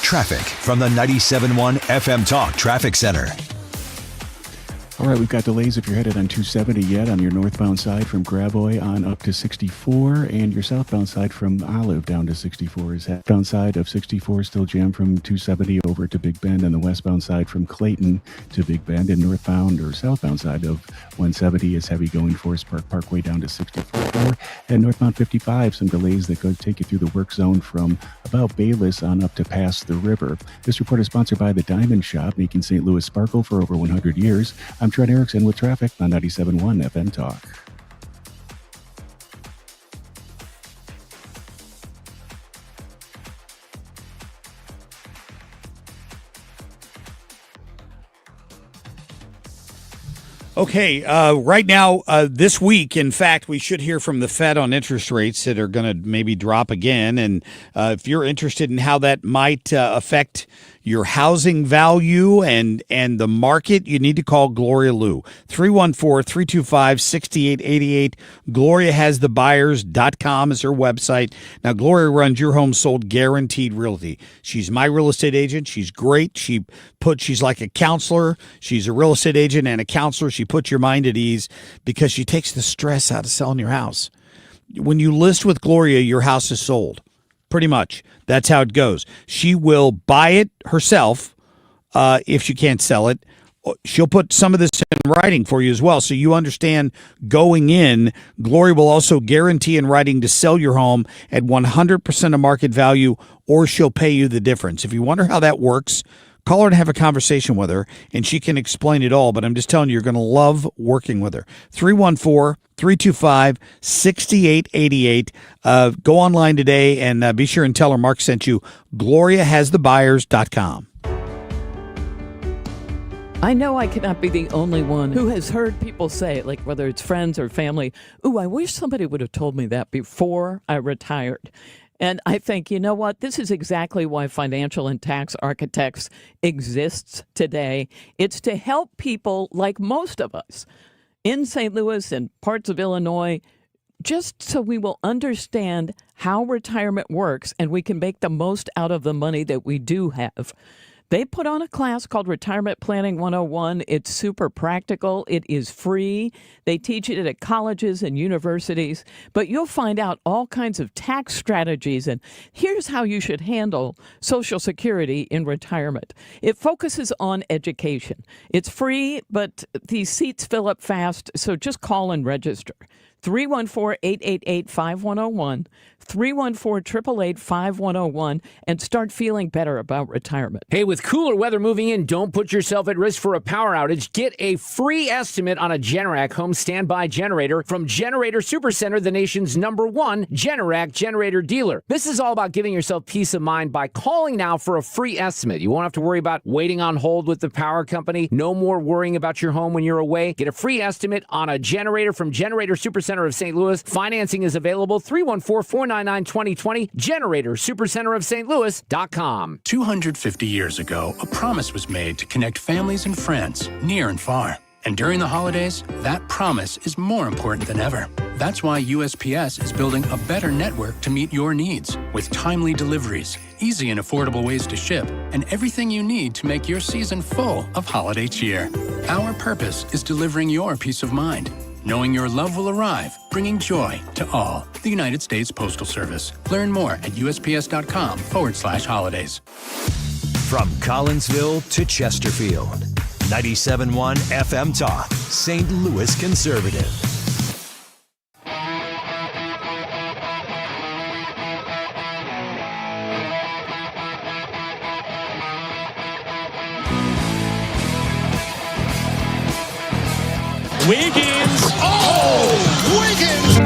Traffic from the 97.1 FM Talk Traffic Center. All right, we've got delays if you're headed on 270 yet on your northbound side from Gravois on up to 64, and your southbound side from Olive down to 64 is southbound side of 64 still jammed from 270 over to Big Bend, and the westbound side from Clayton to Big Bend, and northbound or southbound side of 170 is heavy going Forest Park Parkway down to 64, and northbound 55 some delays that go take you through the work zone from about Bayless on up to past the river. This report is sponsored by the Diamond Shop, making St. Louis sparkle for over 100 years. I'm Trent Erickson with traffic on 97.1 FM Talk. Okay, right now, this week, in fact, we should hear from the Fed on interest rates that are going to maybe drop again. And if you're interested in how that might affect your housing value and the market, you need to call Gloria Liu. 314-325-6888. GloriaHasTheBuyers.com is her website. Now, Gloria runs Your Home Sold Guaranteed Realty. She's my real estate agent. She's great. She's like a counselor. She's a real estate agent and a counselor. She puts your mind at ease because she takes the stress out of selling your house. When you list with Gloria, your house is sold. Pretty much. That's how it goes. She will buy it herself if she can't sell it. She'll put some of this in writing for you as well, so you understand going in. Gloria will also guarantee in writing to sell your home at 100% of market value, or she'll pay you the difference. If you wonder how that works, call her and have a conversation with her, and she can explain it all. But I'm just telling you, you're going to love working with her. 314-325-6888. Go online today and be sure and tell her Mark sent you. GloriaHasTheBuyers.com. I know I cannot be the only one who has heard people say, like whether it's friends or family, ooh, I wish somebody would have told me that before I retired. And I think, you know what? This is exactly why Financial and Tax Architects exists today. It's to help people like most of us in St. Louis and parts of Illinois, just so we will understand how retirement works and we can make the most out of the money that we do have. They put on a class called Retirement Planning 101. It's super practical. It is free. They teach it at colleges and universities, but you'll find out all kinds of tax strategies and here's how you should handle Social Security in retirement. It focuses on education. It's free, but these seats fill up fast, so just call and register. 314-888-5101, 314-888-5101, and start feeling better about retirement. Hey, with cooler weather moving in, don't put yourself at risk for a power outage. Get a free estimate on a Generac home standby generator from Generator Supercenter, the nation's #1 Generac generator dealer. This is all about giving yourself peace of mind by calling now for a free estimate. You won't have to worry about waiting on hold with the power company. No more worrying about your home when you're away. Get a free estimate on a generator from Generator Supercenter of St. Louis. Financing is available. 314-499-2020. Generator Supercenter of St. Louis.com. 250 years ago, a promise was made to connect families and friends near and far. And during the holidays, that promise is more important than ever. That's why USPS is building a better network to meet your needs with timely deliveries, easy and affordable ways to ship, and everything you need to make your season full of holiday cheer. Our purpose is delivering your peace of mind, knowing your love will arrive, bringing joy to all. The United States Postal Service. Learn more at USPS.com/holidays. From Collinsville to Chesterfield, 97.1 FM Talk, St. Louis Conservative. Wiggins! Oh! Wiggins!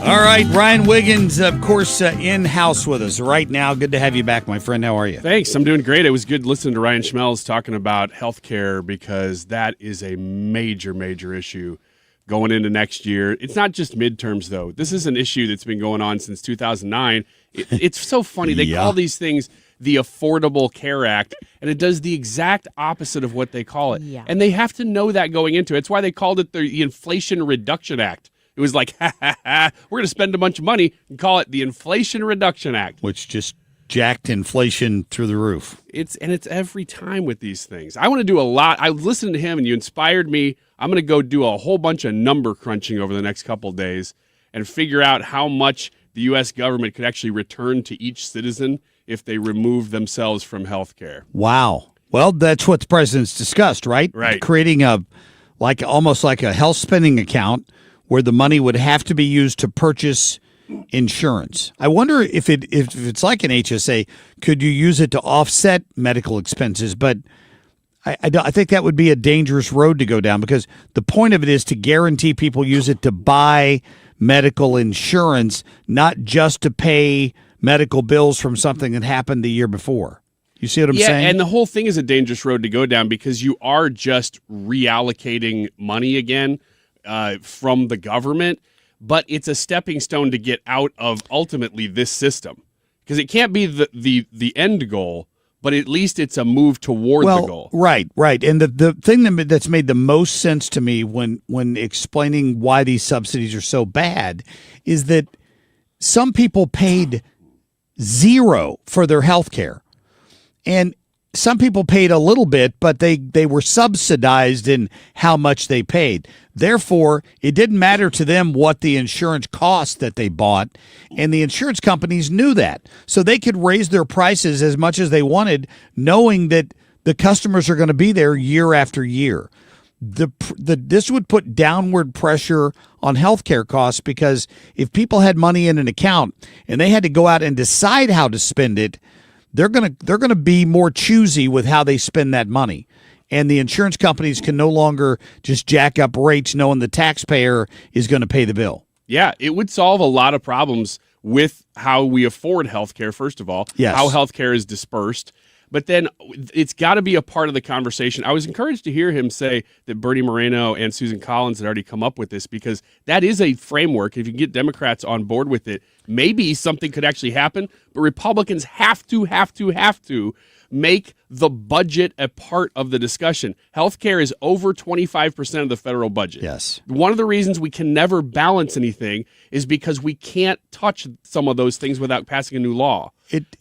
All right, Ryan Wiggins, of course, in-house with us right now. Good to have you back, my friend. How are you? Thanks. I'm doing great. It was good listening to Ryan Schmelz talking about healthcare because that is a major, major issue going into next year. It's not just midterms, though. This is an issue that's been going on since 2009. It's so funny. They call these things the Affordable Care Act, and it does the exact opposite of what they call it. Yeah. And they have to know that going into it. It's why they called it the Inflation Reduction Act. It was like, we're going to spend a bunch of money and call it the Inflation Reduction Act. Which just jacked inflation through the roof. It's every time with these things. I want to do a lot. I listened to him, and you inspired me. I'm going to go do a whole bunch of number crunching over the next couple of days and figure out how much the U.S. government could actually return to each citizen if they remove themselves from health care. Wow. Well, that's what the president's discussed, right? Right. Creating almost like a health spending account where the money would have to be used to purchase insurance. I wonder if it's like an HSA, could you use it to offset medical expenses? But I think that would be a dangerous road to go down because the point of it is to guarantee people use it to buy medical insurance, not just to pay medical bills from something that happened the year before. You see what I'm saying? Yeah, and the whole thing is a dangerous road to go down because you are just reallocating money again from the government, but it's a stepping stone to get out of ultimately this system because it can't be the end goal, but at least it's a move toward the goal. Right. And the thing that's made the most sense to me when explaining why these subsidies are so bad is that some people paid zero for their health care. And some people paid a little bit, but they were subsidized in how much they paid. Therefore, it didn't matter to them what the insurance cost that they bought, and the insurance companies knew that. So they could raise their prices as much as they wanted, knowing that the customers are going to be there year after year. This would put downward pressure on healthcare costs because if people had money in an account and they had to go out and decide how to spend it, they're gonna be more choosy with how they spend that money, and the insurance companies can no longer just jack up rates knowing the taxpayer is going to pay the bill. Yeah, it would solve a lot of problems with how we afford healthcare. First of all, yes. How healthcare is dispersed. But then it's got to be a part of the conversation. I was encouraged to hear him say that Bernie Moreno and Susan Collins had already come up with this because that is a framework. If you can get Democrats on board with it, maybe something could actually happen. But Republicans have to make the budget a part of the discussion. Healthcare is over 25% of the federal budget. Yes. One of the reasons we can never balance anything is because we can't touch some of those things without passing a new law.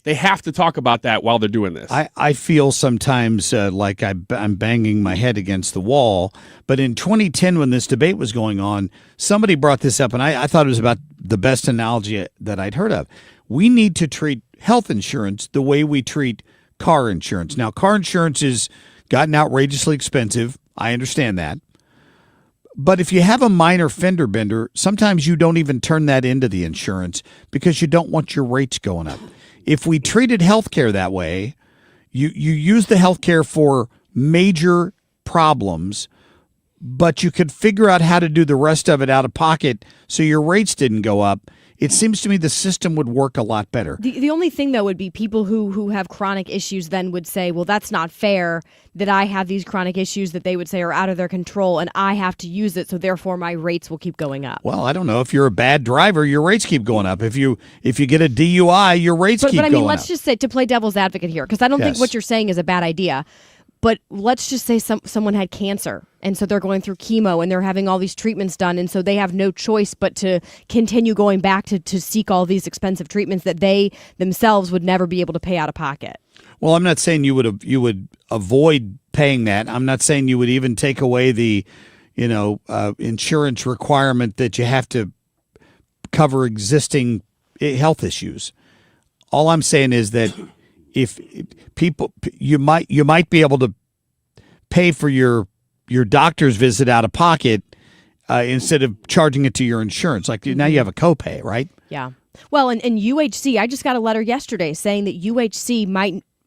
They have to talk about that while they're doing this. I feel sometimes like I'm banging my head against the wall. But in 2010, when this debate was going on, somebody brought this up, and I thought it was about the best analogy that I'd heard of. We need to treat health insurance the way we treat car insurance. Now, car insurance has gotten outrageously expensive. I understand that. But if you have a minor fender bender, sometimes you don't even turn that into the insurance because you don't want your rates going up. If we treated healthcare that way, you use the healthcare for major problems, but you could figure out how to do the rest of it out of pocket so your rates didn't go up. It seems to me the system would work a lot better. The only thing, though, would be people who have chronic issues then would say, well, that's not fair that I have these chronic issues that they would say are out of their control and I have to use it, so therefore my rates will keep going up. Well, I don't know. If you're a bad driver, your rates keep going up. If you get a DUI, your rates keep going up. But I mean, let's just say, to play devil's advocate here, because I don't think what you're saying is a bad idea. But let's just say someone had cancer, and so they're going through chemo, and they're having all these treatments done, and so they have no choice but to continue going back to seek all these expensive treatments that they themselves would never be able to pay out of pocket. Well, I'm not saying you would avoid paying that. I'm not saying you would even take away the, insurance requirement that you have to cover existing health issues. All I'm saying is that if people, you might be able to pay for your doctor's visit out of pocket instead of charging it to your insurance. Like now you have a copay, right? Yeah. Well, and UHC, I just got a letter yesterday saying that UHC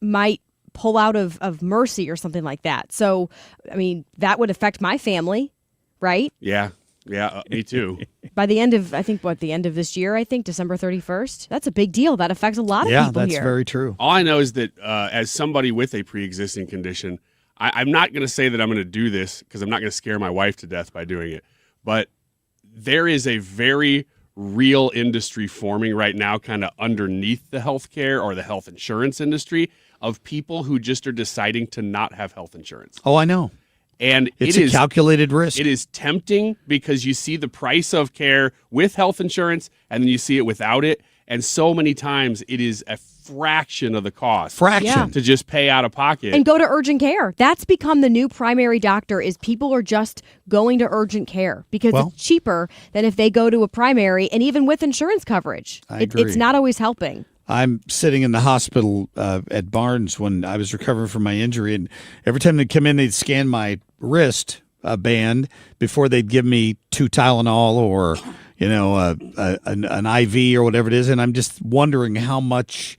might pull out of Mercy or something like that. So, I mean, that would affect my family, right? Yeah. Yeah, me too. By the end of, the end of this year, December 31st. That's a big deal. That affects a lot of people here. Yeah, that's very true. All I know is that as somebody with a pre-existing condition, I'm not going to say that I'm going to do this because I'm not going to scare my wife to death by doing it. But there is a very real industry forming right now kind of underneath the healthcare or the health insurance industry of people who just are deciding to not have health insurance. Oh, I know. And it's a calculated risk. It is tempting because you see the price of care with health insurance and then you see it without it. And so many times it is a fraction of the cost. To just pay out of pocket. And go to urgent care. That's become the new primary doctor is people are just going to urgent care because it's cheaper than if they go to a primary and even with insurance coverage. I agree. It's not always helping. I'm sitting in the hospital at Barnes when I was recovering from my injury, and every time they'd come in, they'd scan my wrist band before they'd give me 2 Tylenol or, an IV or whatever it is. And I'm just wondering how much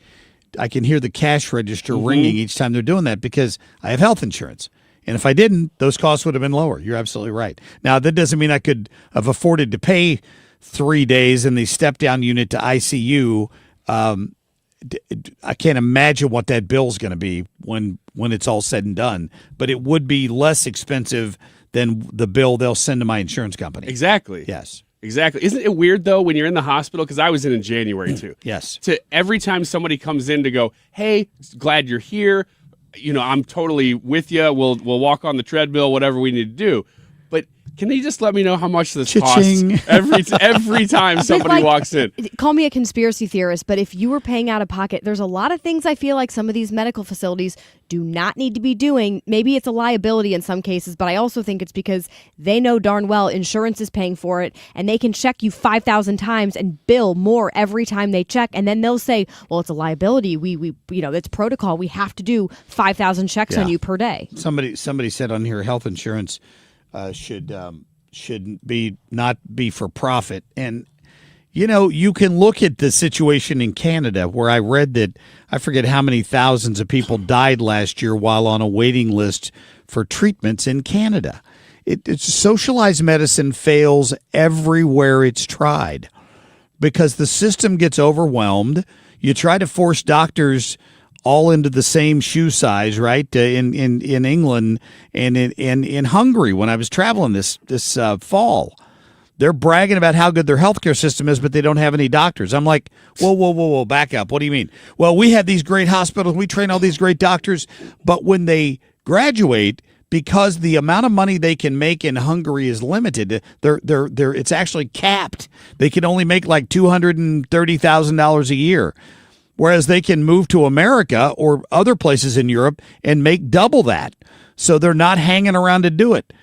I can hear the cash register ringing each time they're doing that because I have health insurance. And if I didn't, those costs would have been lower. You're absolutely right. Now, that doesn't mean I could have afforded to pay 3 days in the step-down unit to ICU. I can't imagine what that bill's going to be when it's all said and done, but it would be less expensive than the bill they'll send to my insurance company. Exactly. Yes. Exactly. Isn't it weird, though, when you're in the hospital? Because I was in January, too. Yes. To every time somebody comes in to go, hey, glad you're here. I'm totally with you. We'll walk on the treadmill, whatever we need to do. But can you just let me know how much this costs every time somebody walks in? Call me a conspiracy theorist, but if you were paying out of pocket, there's a lot of things I feel like some of these medical facilities do not need to be doing. Maybe it's a liability in some cases, but I also think it's because they know darn well insurance is paying for it, and they can check you 5,000 times and bill more every time they check, and then they'll say, well, it's a liability. We it's protocol. We have to do 5,000 checks on you per day. Somebody said on here, health insurance should not be for profit. And, you can look at the situation in Canada where I read that I forget how many thousands of people died last year while on a waiting list for treatments in Canada. It's socialized medicine fails everywhere it's tried because the system gets overwhelmed. You try to force doctors all into the same shoe size, right? In England and in Hungary, when I was traveling this fall, they're bragging about how good their healthcare system is, but they don't have any doctors. I'm like, whoa, back up. What do you mean? Well, we have these great hospitals, we train all these great doctors, but when they graduate, because the amount of money they can make in Hungary is limited, it's actually capped. They can only make like $230,000 a year. Whereas they can move to America or other places in Europe and make double that. So they're not hanging around to do it.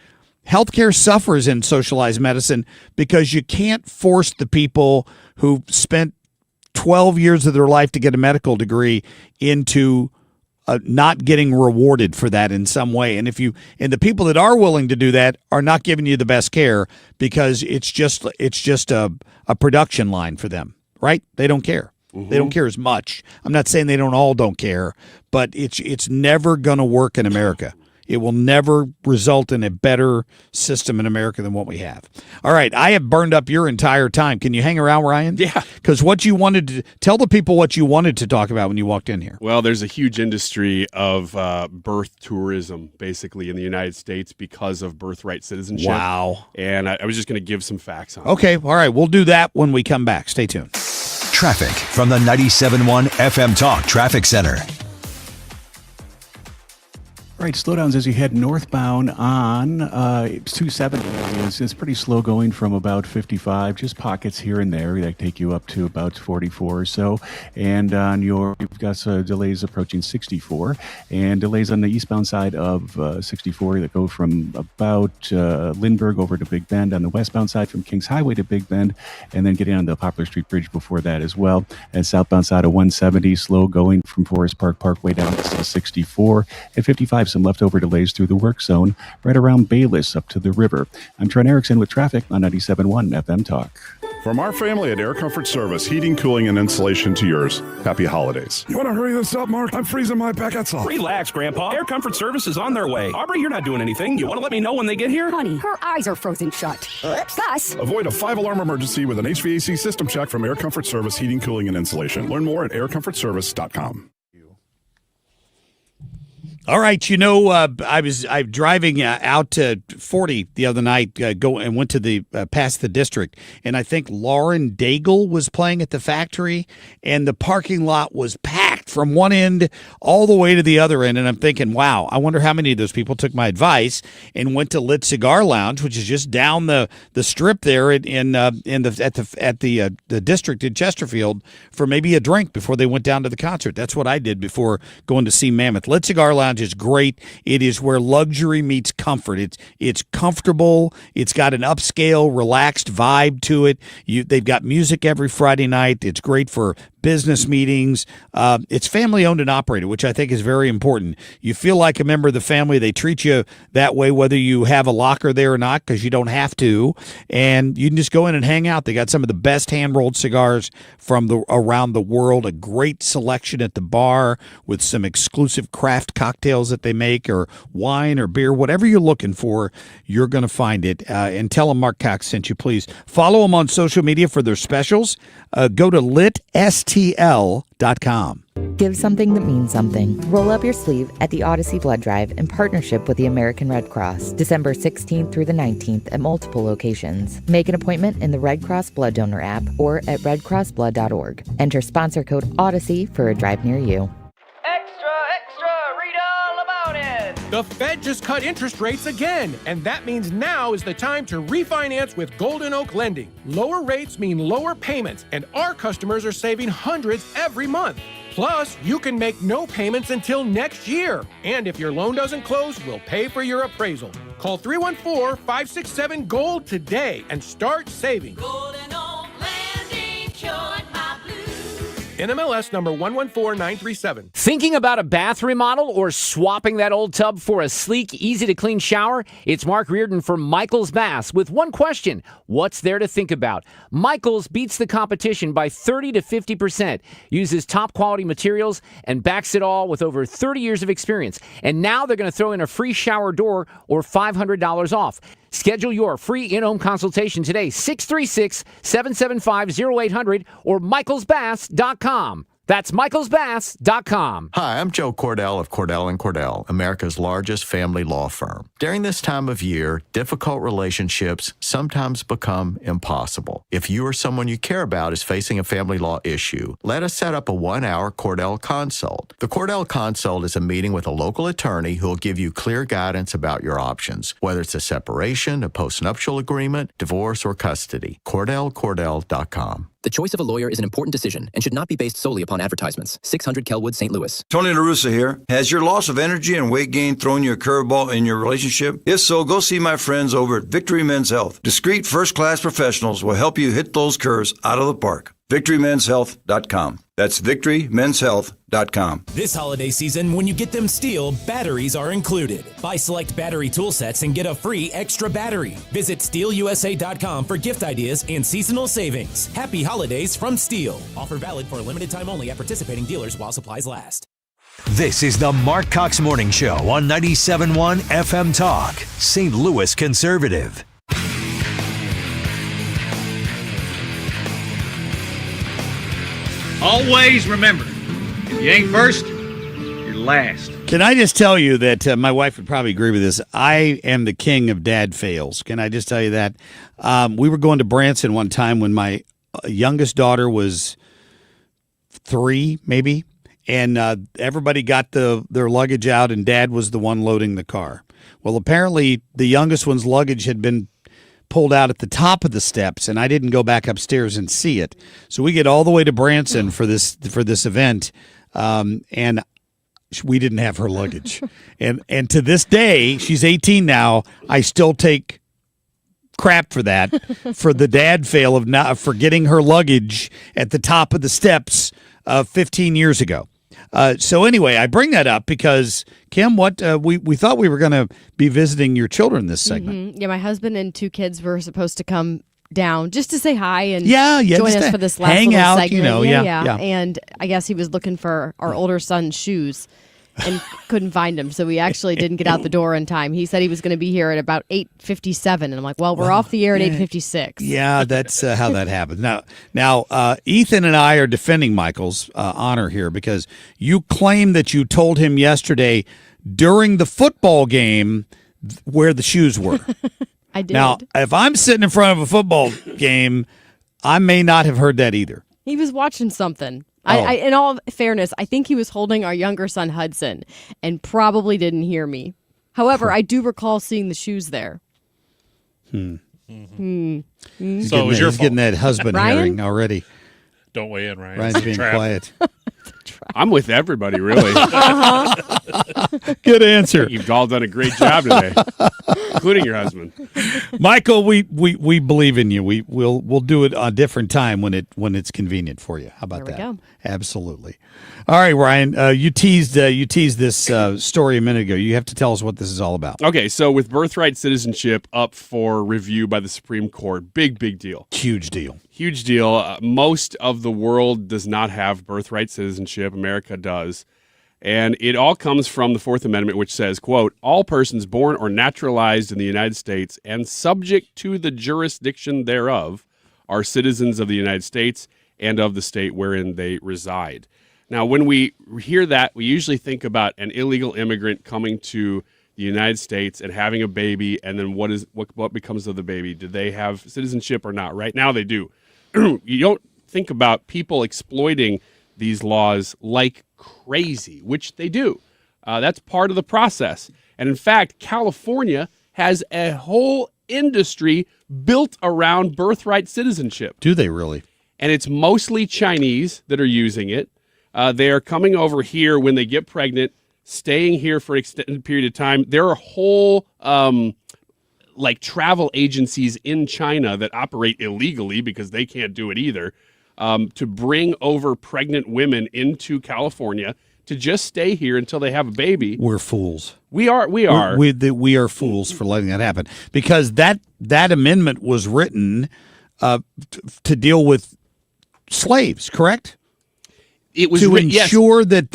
Healthcare suffers in socialized medicine because you can't force the people who spent 12 years of their life to get a medical degree into not getting rewarded for that in some way. And the people that are willing to do that are not giving you the best care because it's just a production line for them, right? They don't care. They don't care as much. I'm not saying they don't care, but it's never going to work in America. It will never result in a better system in America than what we have. All right, I have burned up your entire time. Can you hang around, Ryan? Yeah. Because tell the people what you wanted to talk about when you walked in here. Well, there's a huge industry of birth tourism, basically, in the United States because of birthright citizenship. Wow. And I was just going to give some facts on it. Okay, all right, we'll do that when we come back. Stay tuned. Traffic from the 97.1 FM Talk Traffic Center. All right, slowdowns as you head northbound on 270. It's pretty slow going from about 55, just pockets here and there that take you up to about 44 or so. And on you've got delays approaching 64, and delays on the eastbound side of 64 that go from about Lindbergh over to Big Bend on the westbound side from Kings Highway to Big Bend, and then getting on the Poplar Street Bridge before that as well. And southbound side of 170, slow going from Forest Park Parkway down to 64, and 55. Some leftover delays through the work zone right around Bayless up to the river. I'm Trent Erickson with traffic on 97.1 FM Talk. From our family at Air Comfort Service, heating, cooling, and insulation to yours. Happy holidays. You want to hurry this up, Mark? I'm freezing my baguettes off. Relax, Grandpa. Air Comfort Service is on their way. Aubrey, you're not doing anything. You want to let me know when they get here? Honey, her eyes are frozen shut. Plus, avoid a 5-alarm emergency with an HVAC system check from Air Comfort Service Heating, Cooling, and Insulation. Learn more at aircomfortservice.com. All right, I'm driving out to 40 the other night, went to the past the district, and I think Lauren Daigle was playing at the factory, and the parking lot was packed from one end all the way to the other end. And I'm thinking, wow, I wonder how many of those people took my advice and went to Lit Cigar Lounge, which is just down the strip there at the district in Chesterfield, for maybe a drink before they went down to the concert. That's what I did before going to see Mammoth. Lit Cigar Lounge is great. It is where luxury meets comfort. It's comfortable. It's got an upscale, relaxed vibe to it. They've got music every Friday night. It's great for business meetings. It's family owned and operated, which I think is very important. You feel like a member of the family. They treat you that way, whether you have a locker there or not, because you don't have to. And you can just go in and hang out. They got some of the best hand-rolled cigars from around the world, a great selection at the bar with some exclusive craft cocktails that they make, or wine or beer, whatever you're looking for, you're going to find it. And tell them Marc Cox sent you, please. Follow them on social media for their specials. Go to litstl.com. Give something that means something. Roll up your sleeve at the Odyssey Blood Drive in partnership with the American Red Cross, December 16th through the 19th at multiple locations. Make an appointment in the Red Cross Blood Donor app or at redcrossblood.org. Enter sponsor code Odyssey for a drive near you. The Fed just cut interest rates again, and that means now is the time to refinance with Golden Oak Lending. Lower rates mean lower payments, and our customers are saving hundreds every month. Plus, you can make no payments until next year. And if your loan doesn't close, we'll pay for your appraisal. Call 314-567-GOLD today and start saving. Golden Oak Lending cured my blues. NMLS number 114937. Thinking about a bath remodel or swapping that old tub for a sleek, easy-to-clean shower? It's Mark Reardon from Michael's Baths with one question. What's there to think about? Michael's beats the competition by 30 to 50%, uses top-quality materials, and backs it all with over 30 years of experience. And now they're going to throw in a free shower door or $500 off. Schedule your free in-home consultation today, 636-775-0800 or michaelsbaths.com. That's michaelsbaths.com. Hi, I'm Joe Cordell of Cordell & Cordell, America's largest family law firm. During this time of year, difficult relationships sometimes become impossible. If you or someone you care about is facing a family law issue, let us set up a 1-hour Cordell Consult. The Cordell Consult is a meeting with a local attorney who will give you clear guidance about your options, whether it's a separation, a postnuptial agreement, divorce, or custody. CordellCordell.com. The choice of a lawyer is an important decision and should not be based solely upon advertisements. 600 Kelwood, St. Louis. Tony LaRussa here. Has your loss of energy and weight gain thrown you a curveball in your relationship? If so, go see my friends over at Victory Men's Health. Discreet, first-class professionals will help you hit those curves out of the park. VictoryMen'sHealth.com. That's VictoryMen'sHealth.com. This holiday season, when you get them STIHL, batteries are included. Buy select battery tool sets and get a free extra battery. Visit STIHLUSA.com for gift ideas and seasonal savings. Happy holidays from STIHL. Offer valid for a limited time only at participating dealers while supplies last. This is the Marc Cox Morning Show on 97.1 FM Talk, St. Louis Conservative. Always remember, if you ain't first, you're last. Can I just tell you that my wife would probably agree with this? I am the king of dad fails. Can I just tell you that? We were going to Branson one time when my youngest daughter was 3, maybe, and everybody got their luggage out, and Dad was the one loading the car. Well, apparently the youngest one's luggage had been pulled out at the top of the steps, and I didn't go back upstairs and see it. So we get all the way to Branson for this event, and we didn't have her luggage. and to this day, she's 18 now. I still take crap for that, for the dad fail of not forgetting her luggage at the top of the steps 15 years ago. So anyway, I bring that up because, Kim, what we thought we were going to be visiting your children this segment. Mm-hmm. Yeah, my husband and 2 kids were supposed to come down just to say hi and join us just for this last hang little out, segment. yeah. And I guess he was looking for our older son's shoes and couldn't find them, so we actually didn't get out the door in time. He said he was going to be here at about 8:57, and I'm like, well, we're off the air at 8:56. Yeah, that's how that happens. Now, Ethan and I are defending Michael's honor here because you claim that you told him yesterday during the football game where the shoes were. I did. Now, if I'm sitting in front of a football game, I may not have heard that either. He was watching something. Oh. In all fairness, I think he was holding our younger son Hudson and probably didn't hear me. However, I do recall seeing the shoes there. He's So it was your he's fault. getting that husband Ryan? hearing already. Don't weigh in, Ryan. Ryan's It's a being trap. quiet. I'm with everybody, really. Good answer. You've all done a great job today, including your husband. Michael, we believe in you. We'll do it a different time when it's convenient for you. How about There we that? go. Absolutely. All right, Ryan. You teased this story a minute ago. You have to tell us what this is all about. Okay, so with birthright citizenship up for review by the Supreme Court, big deal. Huge deal. Huge deal. Most of the world does not have birthright citizenship. America does. And it all comes from the Fourth Amendment, which says, quote, all persons born or naturalized in the United States and subject to the jurisdiction thereof are citizens of the United States and of the state wherein they reside. Now, when we hear that, we usually think about an illegal immigrant coming to the United States and having a baby, and then what becomes of the baby? Do they have citizenship or not? Right now they do. You don't think about people exploiting these laws like crazy, which they do. That's part of the process. And in fact, California has a whole industry built around birthright citizenship. Do they really? And it's mostly Chinese that are using it. They are coming over here when they get pregnant, staying here for an extended period of time. There are whole travel agencies in China that operate illegally because they can't do it either, to bring over pregnant women into California to just stay here until they have a baby. We're fools. We are. We are fools for letting that happen because that amendment was written to deal with slaves, correct? It was to yes. ensure that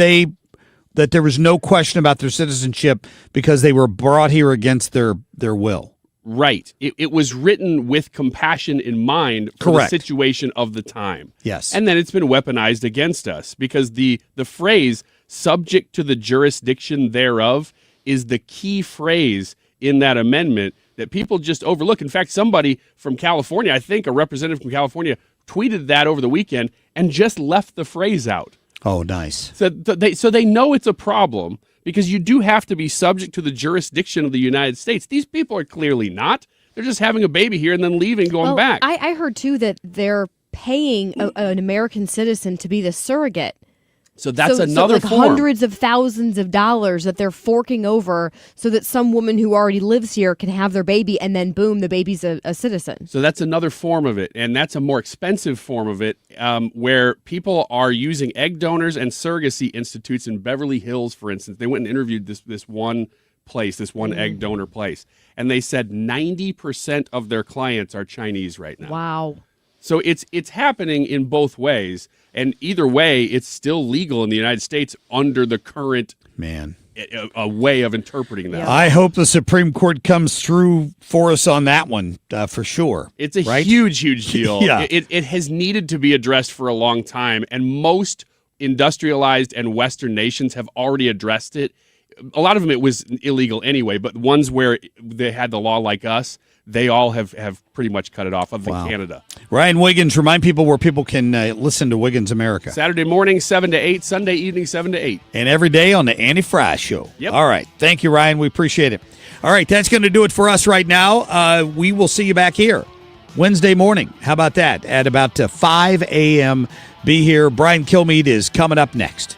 there was no question about their citizenship because they were brought here against their will. Right. It was written with compassion in mind for Correct. the situation of the time. Yes. And then it's been weaponized against us because the phrase subject to the jurisdiction thereof is the key phrase in that amendment that people just overlook. In fact, somebody from California, I think a representative from California, tweeted that over the weekend and just left the phrase out. Oh, nice. So they know it's a problem because you do have to be subject to the jurisdiction of the United States. These people are clearly not. They're just having a baby here and then leaving, going back. I heard, too, that they're paying an American citizen to be the surrogate. So that's another form. Hundreds of thousands of dollars that they're forking over so that some woman who already lives here can have their baby, and then boom, the baby's a citizen. So that's another form of it, and that's a more expensive form of it, where people are using egg donors and surrogacy institutes in Beverly Hills, for instance. They went and interviewed this one place, this one egg donor place, and they said 90% of their clients are Chinese right now. Wow. So it's happening in both ways, and either way, it's still legal in the United States under the current a way of interpreting that. I hope the Supreme Court comes through for us on that one for sure. It's a right? huge deal. Yeah. It has needed to be addressed for a long time, and most industrialized and Western nations have already addressed it. A lot of them it was illegal anyway, but ones where they had the law like us, they all have pretty much cut it off, other than Canada. Ryan Wiggins, remind people where people can listen to Wiggins America. Saturday morning, 7 to 8, Sunday evening, 7 to 8. And every day on the Andy Fry Show. Yep. All right. Thank you, Ryan. We appreciate it. All right. That's going to do it for us right now. We will see you back here Wednesday morning. How about that? At about 5 a.m. Be here. Brian Kilmeade is coming up next.